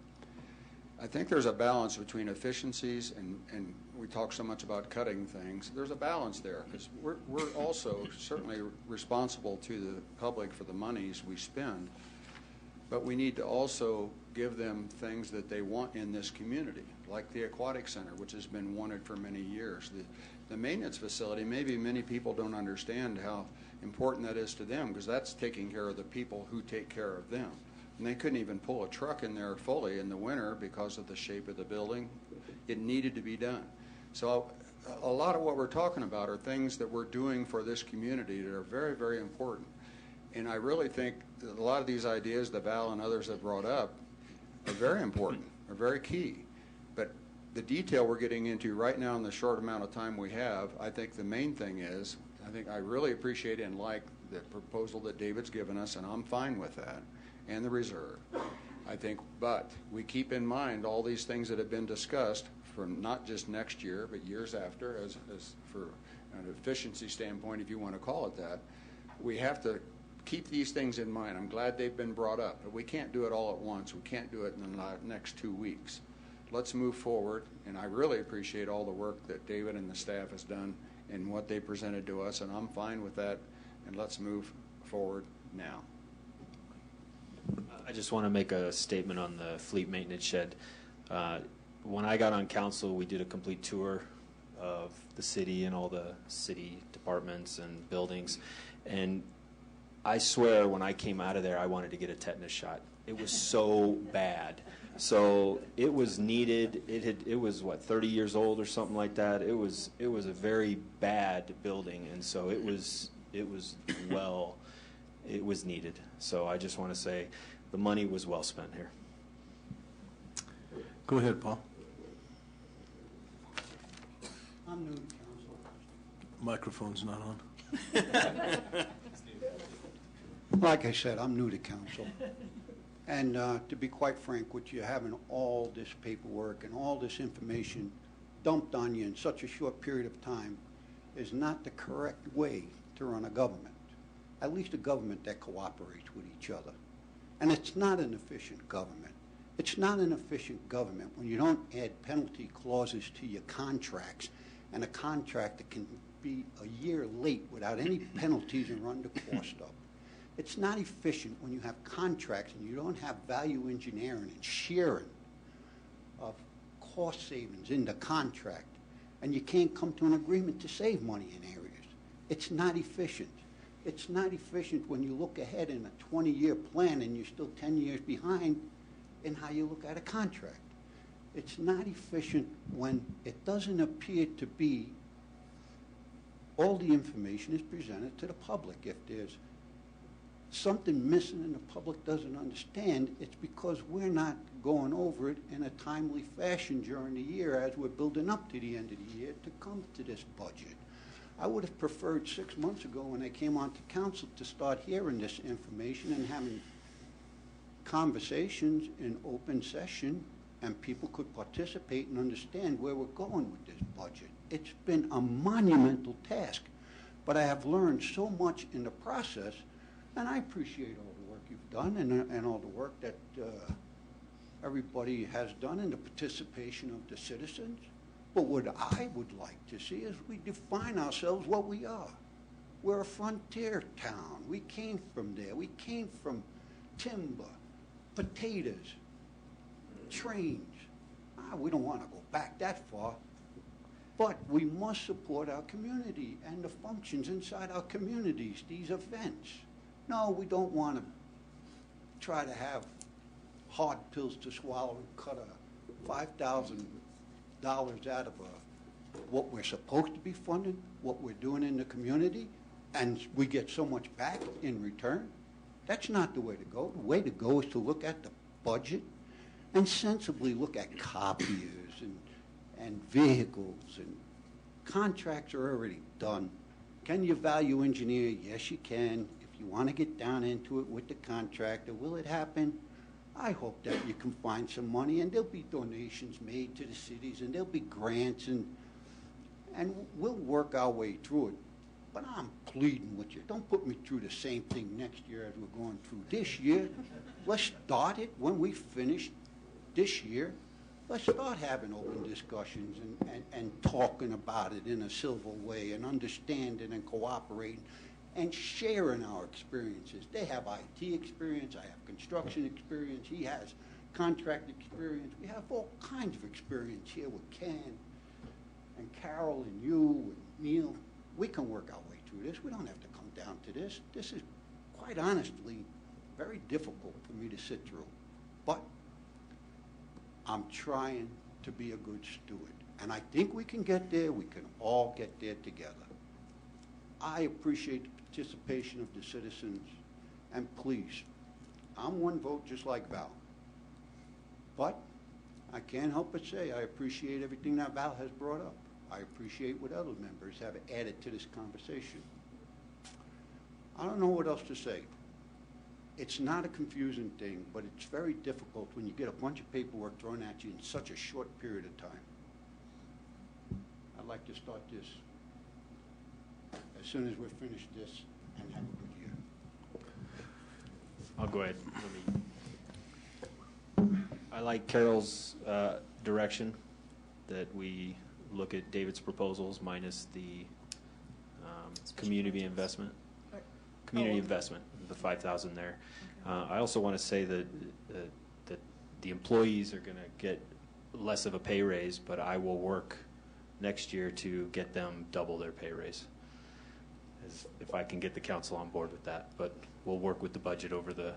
S1: I think there's a balance between efficiencies and we talk so much about cutting things. There's a balance there because we're also certainly responsible to the public for the monies we spend, but we need to also give them things that they want in this community, like the Aquatic Center, which has been wanted for many years. the maintenance facility, maybe many people don't understand how important that is to them, because that's taking care of the people who take care of them. And they couldn't even pull a truck in there fully in the winter because of the shape of the building. It needed to be done. So a lot of what we're talking about are things that we're doing for this community that are very, very important. And I really think that a lot of these ideas that Val and others have brought up are very important, are very key. But the detail we're getting into right now in the short amount of time we have, I think the main thing is, I really appreciate and like the proposal that David's given us, and I'm fine with that, and the reserve. But we keep in mind all these things that have been discussed from not just next year, but years after, as for an efficiency standpoint, if you want to call it that. We have to keep these things in mind. I'm glad they've been brought up, but we can't do it all at once. We can't do it in the next 2 weeks. Let's move forward, and I really appreciate all the work that David and the staff has done and what they presented to us, and I'm fine with that, and let's move forward now.
S9: I just want to make a statement on the fleet maintenance shed. When I got on council, we did a complete tour of the city and all the city departments and buildings, and I swear when I came out of there, I wanted to get a tetanus shot. It was so bad. So it was needed. It was what, 30 years old or something like that. It was a very bad building, and so it was needed. So I just want to say the money was well spent here.
S8: Go ahead, Paul.
S4: I'm new to council.
S8: Microphone's not on.
S4: Like I said, I'm new to council. And to be quite frank with you, having all this paperwork and all this information dumped on you in such a short period of time is not the correct way to run a government, at least a government that cooperates with each other. And it's not an efficient government. It's not an efficient government when you don't add penalty clauses to your contracts, and a contract that can be a year late without any penalties and run the cost up. It's not efficient when you have contracts and you don't have value engineering and sharing of cost savings in the contract, and you can't come to an agreement to save money in areas. It's not efficient. It's not efficient when you look ahead in a 20-year plan and you're still 10 years behind in how you look at a contract. It's not efficient when it doesn't appear to be all the information is presented to the public. If there's something missing and the public doesn't understand, it's because we're not going over it in a timely fashion during the year as we're building up to the end of the year to come to this budget. I would have preferred 6 months ago when I came onto council to start hearing this information and having conversations in open session, and people could participate and understand where we're going with this budget. It's been a monumental task, but I have learned so much in the process, and I appreciate all the work you've done and all the work that everybody has done in the participation of the citizens. But what I would like to see is we define ourselves what we are. We're a frontier town. We came from there. We came from timber, potatoes, trains. We don't want to go back that far. But we must support our community and the functions inside our communities, these events. No, we don't want to try to have hard pills to swallow and cut a $5,000 out of what we're supposed to be funding, what we're doing in the community, and we get so much back in return. That's not the way to go. The way to go is to look at the budget and sensibly look at copiers and vehicles, and contracts are already done. Can you value engineer? Yes, you can. If you want to get down into it with the contractor, will it happen? I hope that you can find some money, and there'll be donations made to the cities, and there'll be grants, and we'll work our way through it. But I'm pleading with you. Don't put me through the same thing next year as we're going through this year. Let's start it when we finish this year. Let's start having open discussions and talking about it in a civil way and understanding and cooperating and sharing our experiences. They have IT experience. I have construction experience. He has contract experience. We have all kinds of experience here with Ken. And Carol and you and Neil, we can work our way through this. We don't have to come down to this. This is, quite honestly, very difficult for me to sit through. But I'm trying to be a good steward. And I think we can get there. We can all get there together. I appreciate the participation of the citizens. And please, I'm one vote just like Val. But I can't help but say I appreciate everything that Val has brought up. I appreciate what other members have added to this conversation. I don't know what else to say. It's not a confusing thing, but it's very difficult when you get a bunch of paperwork thrown at you in such a short period of time. I'd like to start this as soon as we're finished this and have a good year.
S9: I'll go ahead. I like Carol's direction that we look at David's proposals minus the community investment. Community investment, the 5,000 there. I also want to say that that the employees are going to get less of a pay raise, but I will work next year to get them double their pay raise, if I can get the council on board with that. But we'll work with the budget over the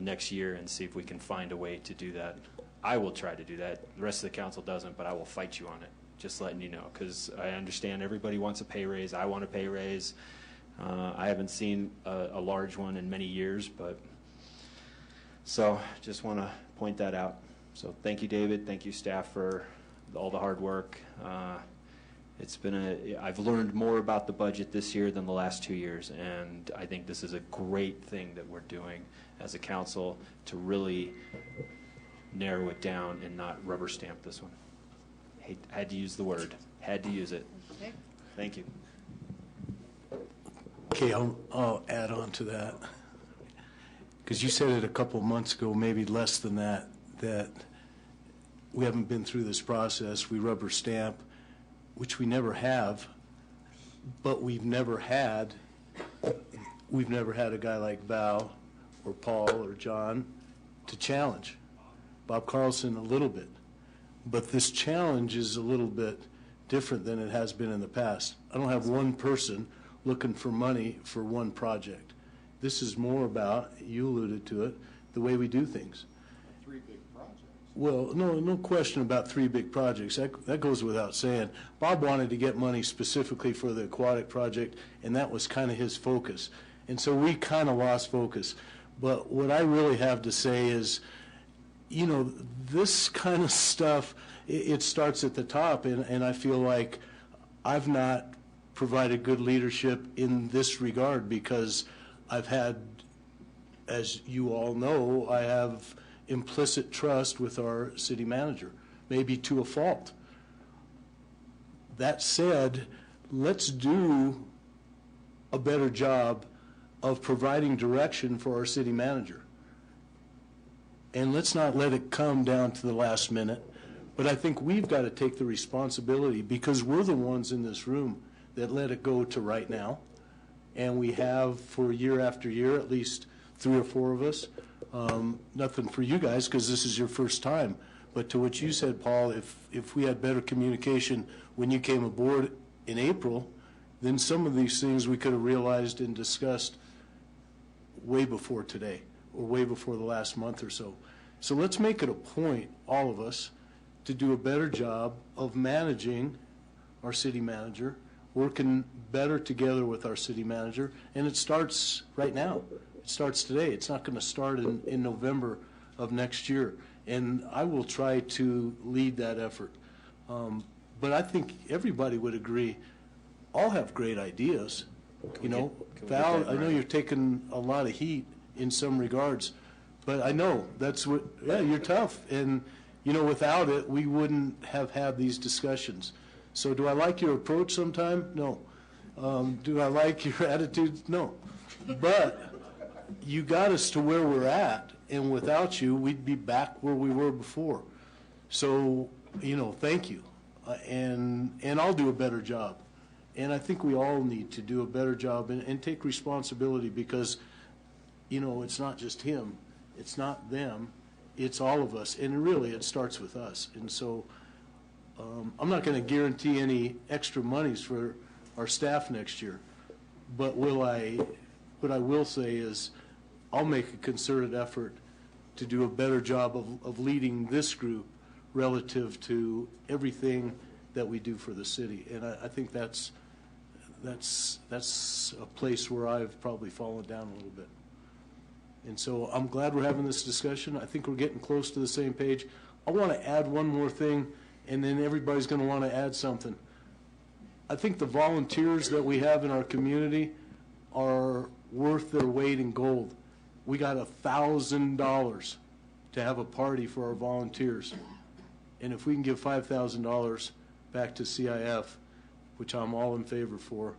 S9: next year and see if we can find a way to do that. I will try to do that. The rest of the council doesn't, but I will fight you on it, just letting you know, because I understand everybody wants a pay raise. I want a pay raise. I haven't seen a large one in many years, but so just want to point that out. So thank you, David. Thank you, staff, for all the hard work. It's been I've learned more about the budget this year than the last 2 years, and I think this is a great thing that we're doing as a council to really narrow it down and not rubber stamp this one. Had to use the word. Had to use it.
S5: Okay.
S9: Thank you.
S8: Okay, I'll add on to that. Because you said it a couple of months ago, maybe less than that, that we haven't been through this process. We rubber stamp, which we never have, but we've never had a guy like Val or Paul or John to challenge. Bob Carlson a little bit. But this challenge is a little bit different than it has been in the past. I don't have one person looking for money for one project. This is more about, you alluded to it, the way we do things.
S1: 3 big projects.
S8: Well, no question about 3 big projects. That goes without saying. Bob wanted to get money specifically for the aquatic project, and that was kind of his focus. And so we kind of lost focus. But what I really have to say is, you know, this kind of stuff, it starts at the top, and I feel like I've not provided good leadership in this regard because I've had, as you all know, I have implicit trust with our city manager, maybe to a fault. That said, let's do a better job of providing direction for our city manager. And let's not let it come down to the last minute. But I think we've got to take the responsibility because we're the ones in this room that let it go to right now. And we have for year after year, at least 3 or 4 of us. Nothing for you guys because this is your first time. But to what you said, Paul, if we had better communication when you came aboard in April, then some of these things we could have realized and discussed way before today or way before the last month or so. So let's make it a point, all of us, to do a better job of managing our city manager, working better together with our city manager, and it starts right now. It starts today. It's not going to start in November of next year, and I will try to lead that effort. But I think everybody would agree, all have great ideas. You know, Val, I know you're taking a lot of heat in some regards, but I know that's what, yeah, you're tough. And, you know, without it, we wouldn't have had these discussions. So do I like your approach sometime? No. Do I like your attitude? No. But you got us to where we're at, and without you, we'd be back where we were before. So, you know, thank you. And I'll do a better job. And I think we all need to do a better job and take responsibility because, you know, it's not just him. It's not them. It's all of us. And really, it starts with us. And so I'm not going to guarantee any extra monies for our staff next year, but what I will say is I'll make a concerted effort to do a better job of leading this group relative to everything that we do for the city. And I think that's a place where I've probably fallen down a little bit. And so I'm glad we're having this discussion. I think we're getting close to the same page. I want to add one more thing, and then everybody's going to want to add something. I think the volunteers that we have in our community are worth their weight in gold. We got $1,000 to have a party for our volunteers. And if we can give $5,000 back to CIF, which I'm all in favor for,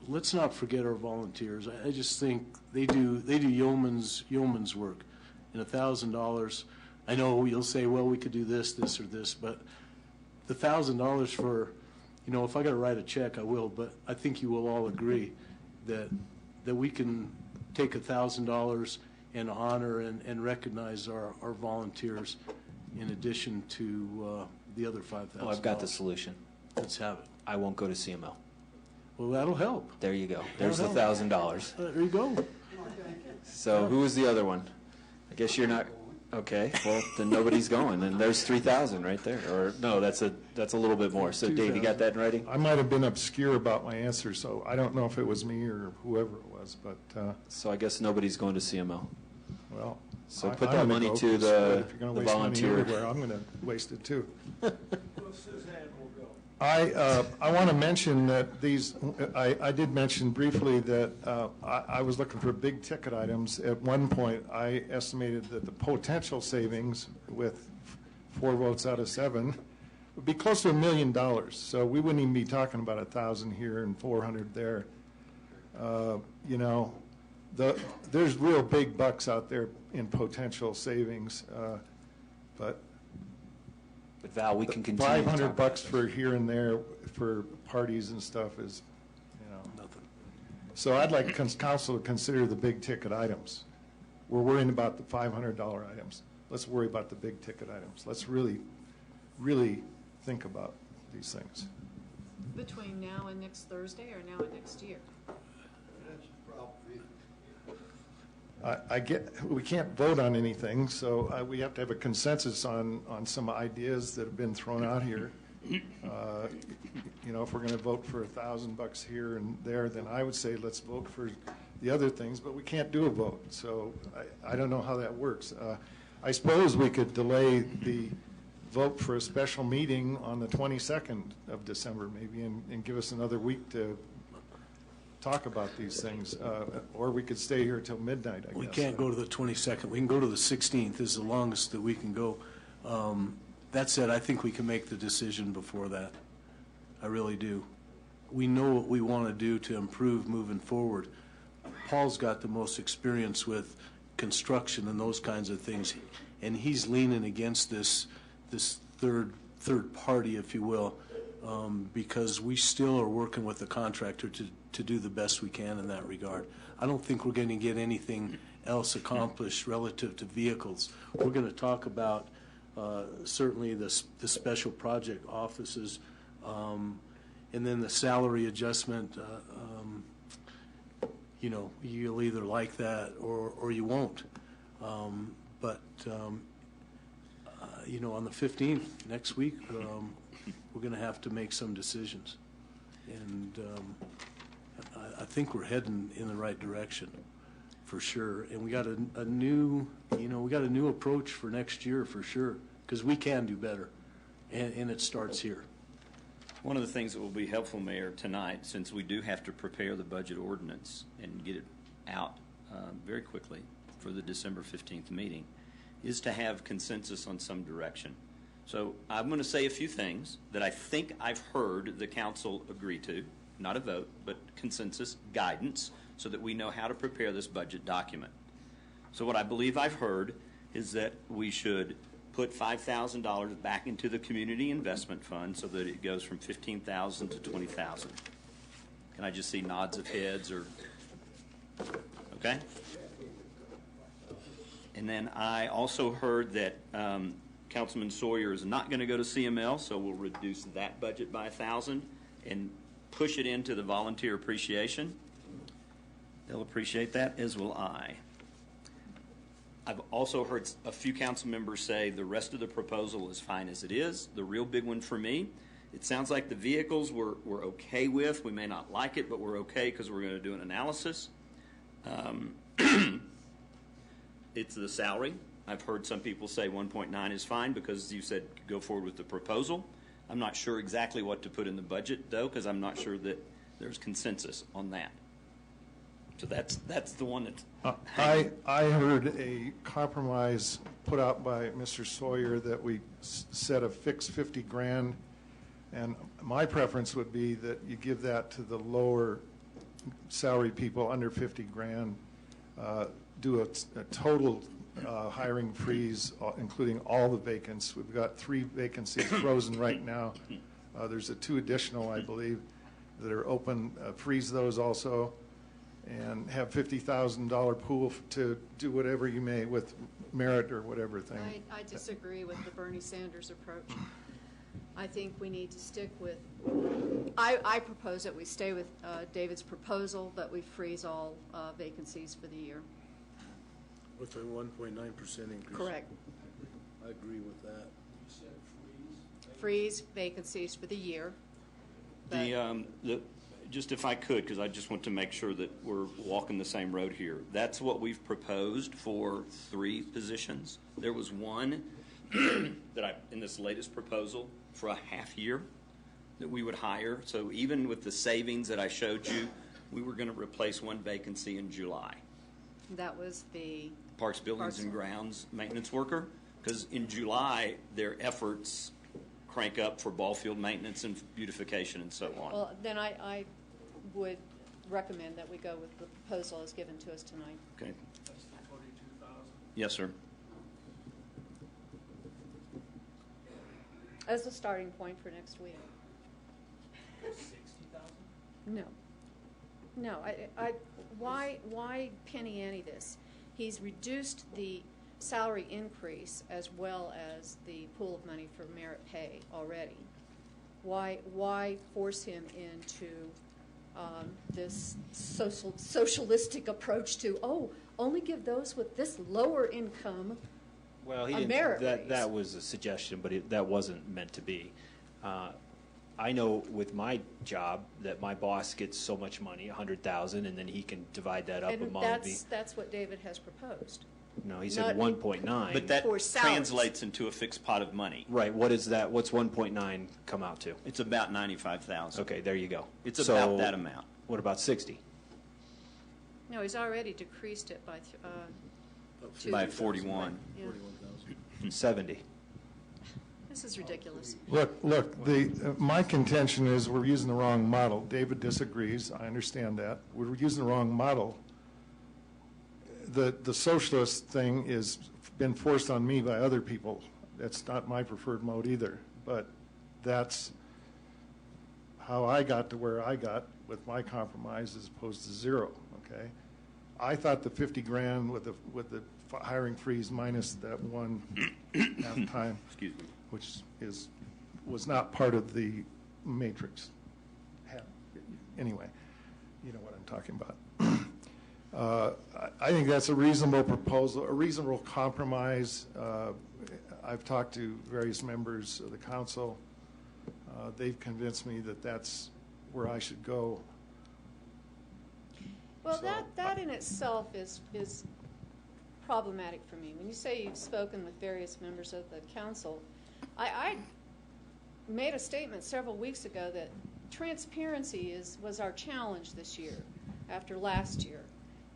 S8: let's not forget our volunteers. I just think they do yeoman's work. And $1,000, I know you'll say, well, we could do this, or this, but the $1,000 for, if I got to write a check, I will, but I think you will all agree that we can take $1,000 and honor and recognize our volunteers in addition to the other $5,000.
S9: Oh, I've got the solution.
S8: Let's have it.
S9: I won't go to CML.
S8: Well, that'll help.
S9: There you go. There's the $1,000.
S8: There you go.
S9: So who was the other one? I guess you're not. Okay. Well, then nobody's going. And there's 3,000 right there. Or no, that's a little bit more. So Dave, you got that in writing?
S7: I might have been obscure about my answer, so I don't know if it was me or whoever it was. But
S9: so I guess nobody's going to CML.
S7: Well,
S9: so put that money to the volunteer.
S7: I'm going to waste it too.
S3: Well, Suzanne will go.
S7: I want to mention that these, I did mention briefly that I was looking for big ticket items. At one point, I estimated that the potential savings with 4 votes out of 7 would be close to $1 million. So we wouldn't even be talking about 1,000 here and 400 there. There's real big bucks out there in potential savings, but
S9: Val, we can continue.
S7: $500 for here and there for parties and stuff is,
S8: nothing.
S7: So I'd like council to consider the big ticket items. We're worrying about the $500 items. Let's worry about the big ticket items. Let's really, really think about these things.
S5: Between now and next Thursday or now and next year?
S7: We can't vote on anything, so we have to have a consensus on some ideas that have been thrown out here. If we're going to vote for $1,000 here and there, then I would say let's vote for the other things, but we can't do a vote. So I don't know how that works. I suppose we could delay the vote for a special meeting on the 22nd of December maybe and give us another week to talk about these things, or we could stay here till midnight, I guess.
S8: We can't go to the 22nd. We can go to the 16th is the longest that we can go. That said, I think we can make the decision before that. I really do. We know what we want to do to improve moving forward. Paul's got the most experience with construction and those kinds of things, and he's leaning against this third party, if you will, because we still are working with the contractor to do the best we can in that regard. I don't think we're going to get anything else accomplished relative to vehicles. We're going to talk about certainly the special project offices, and then the salary adjustment. You'll either like that or you won't. But on the 15th next week, we're going to have to make some decisions, and I think we're heading in the right direction, for sure. And we got a new approach for next year, for sure, because we can do better, and it starts here.
S2: One of the things that will be helpful, Mayor, tonight, since we do have to prepare the budget ordinance and get it out very quickly for the December 15th meeting, is to have consensus on some direction. So I'm going to say a few things that I think I've heard the council agree to, not a vote, but consensus guidance, so that we know how to prepare this budget document. So what I believe I've heard is that we should put $5,000 back into the community investment fund so that it goes from $15,000 to $20,000. Can I just see nods of heads or, okay? And then I also heard that Councilman Sawyer is not going to go to CML, so we'll reduce that budget by $1,000 and push it into the volunteer appreciation. They'll appreciate that, as will I. I've also heard a few council members say the rest of the proposal is fine as it is. The real big one for me, it sounds like the vehicles we're okay with. We may not like it, but we're okay because we're going to do an analysis. It's the salary. I've heard some people say 1.9 is fine because you said go forward with the proposal. I'm not sure exactly what to put in the budget, though, because I'm not sure that there's consensus on that. So that's the one that's
S7: I heard a compromise put out by Mr. Sawyer that we set a fixed 50 grand, and my preference would be that you give that to the lower salary people under 50 grand, do a total hiring freeze, including all the vacants. We've got 3 vacancies frozen right now. There's 2 additional, I believe, that are open. Freeze those also, and have $50,000 pool to do whatever you may with merit or whatever thing.
S5: I disagree with the Bernie Sanders approach. I think we need to stick with, I propose that we stay with David's proposal, that we freeze all vacancies for the year.
S8: With a 1.9% increase.
S5: Correct.
S11: I agree with that.
S3: You said
S5: Freeze vacancies for the year.
S2: Just if I could, because I just want to make sure that we're walking the same road here. That's what we've proposed for 3 positions. There was one that in this latest proposal for a half year that we would hire. So even with the savings that I showed you, we were going to replace 1 vacancy in July.
S5: That was the
S2: Parks, Buildings, and Grounds maintenance worker, because in July their efforts crank up for ball field maintenance and beautification and so on.
S5: Well, then I would recommend that we go with the proposal as given to us tonight.
S2: Okay.
S3: That's the 42,000.
S2: Yes, sir.
S5: As a starting point for next week.
S10: 60,000?
S5: No. No, why penny ante this? He's reduced the salary increase as well as the pool of money for merit pay already. Why force him into this socialistic approach to, only give those with this lower income
S9: Well,
S5: a merit raise?
S9: That was a suggestion, but that wasn't meant to be. I know with my job that my boss gets so much money, $100,000, and then he can divide that up
S5: And
S9: among
S5: that's what David has proposed.
S9: No, he said 1.9.
S2: But that
S5: For salaries.
S2: translates into a fixed pot of money.
S9: Right. What is that? What's 1.9 come out to?
S2: It's about $95,000.
S9: Okay, there you go.
S2: It's about that amount.
S9: What about 60?
S5: No, he's already decreased it by
S2: By 41.
S5: Yeah.
S9: 70.
S5: This is ridiculous.
S7: Look, my contention is we're using the wrong model. David disagrees. I understand that. We're using the wrong model. The socialist thing is been forced on me by other people. That's not my preferred mode either. But that's how I got to where I got with my compromise as opposed to 0. Okay, I thought the 50 grand with the hiring freeze minus that 1 half time,
S2: excuse me,
S7: which was not part of the matrix. Anyway, you know what I'm talking about. I think that's a reasonable proposal, a reasonable compromise. I've talked to various members of the council. They've convinced me that that's where I should go.
S5: Well, that in itself is problematic for me. When you say you've spoken with various members of the council, I made a statement several weeks ago that transparency was our challenge this year after last year.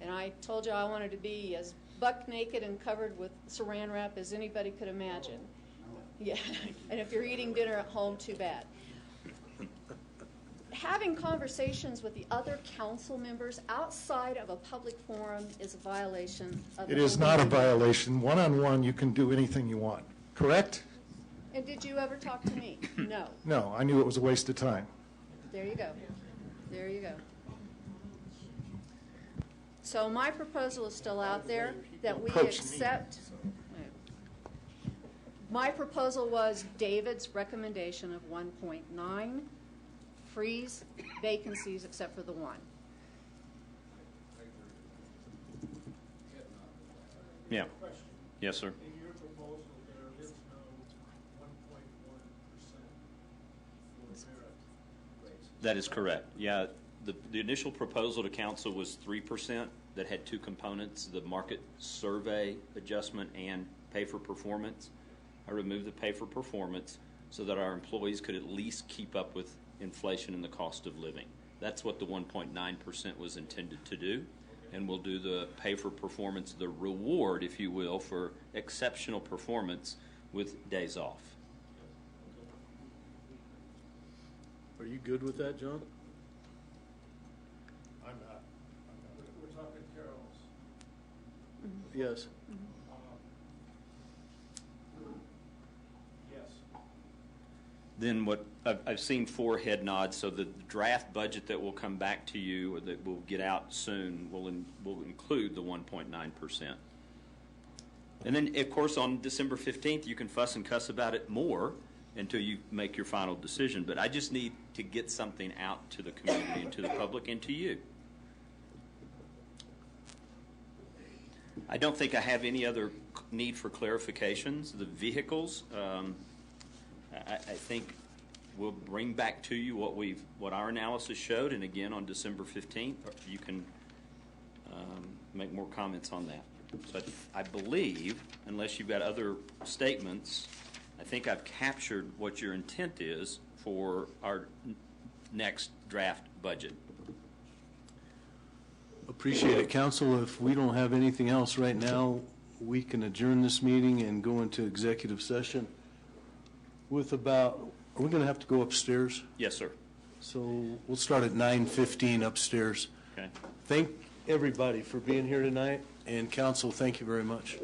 S5: And I told you I wanted to be as buck naked and covered with saran wrap as anybody could imagine. Yeah, and if you're eating dinner at home, too bad. Having conversations with the other council members outside of a public forum is a violation of the
S7: It is not a violation. One-on-one, you can do anything you want, correct?
S5: And did you ever talk to me? No.
S7: No, I knew it was a waste of time.
S5: There you go. There you go. So my proposal is still out there, that we accept My proposal was David's recommendation of 1.9, freeze vacancies except for the one.
S2: Yeah. Yes, sir.
S3: In your proposal, there is no 1.1% for merit raises.
S2: That is correct. Yeah, the initial proposal to council was 3% that had two components, the market survey adjustment and pay for performance. I removed the pay for performance so that our employees could at least keep up with inflation and the cost of living. That's what the 1.9% was intended to do. And we'll do the pay for performance, the reward, if you will, for exceptional performance with days off.
S8: Are you good with that, John?
S11: I'm not.
S3: We're talking Carol's.
S8: Yes.
S3: Yes.
S2: Then what I've seen 4 head nods, so the draft budget that will come back to you, or that will get out soon, will include the 1.9%. And then, of course, on December 15th, you can fuss and cuss about it more until you make your final decision. But I just need to get something out to the community and to the public and to you. I don't think I have any other need for clarifications. The vehicles, I think we'll bring back to you what our analysis showed, and again on December 15th, you can make more comments on that. So I believe, unless you've got other statements, I think I've captured what your intent is for our next draft budget.
S8: Appreciate it, Council. If we don't have anything else right now, we can adjourn this meeting and go into executive session with about, are we going to have to go upstairs?
S2: Yes, sir.
S8: So we'll start at 9:15 upstairs.
S2: Okay.
S8: Thank everybody for being here tonight, and Council, thank you very much.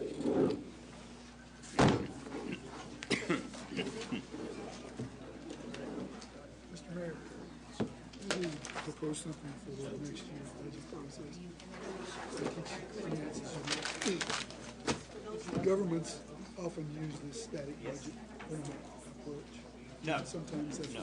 S19: Mr. Mayor, we propose something for the next year's budget process. Governments often use this static budget approach.
S2: No.
S19: Sometimes that's
S2: No.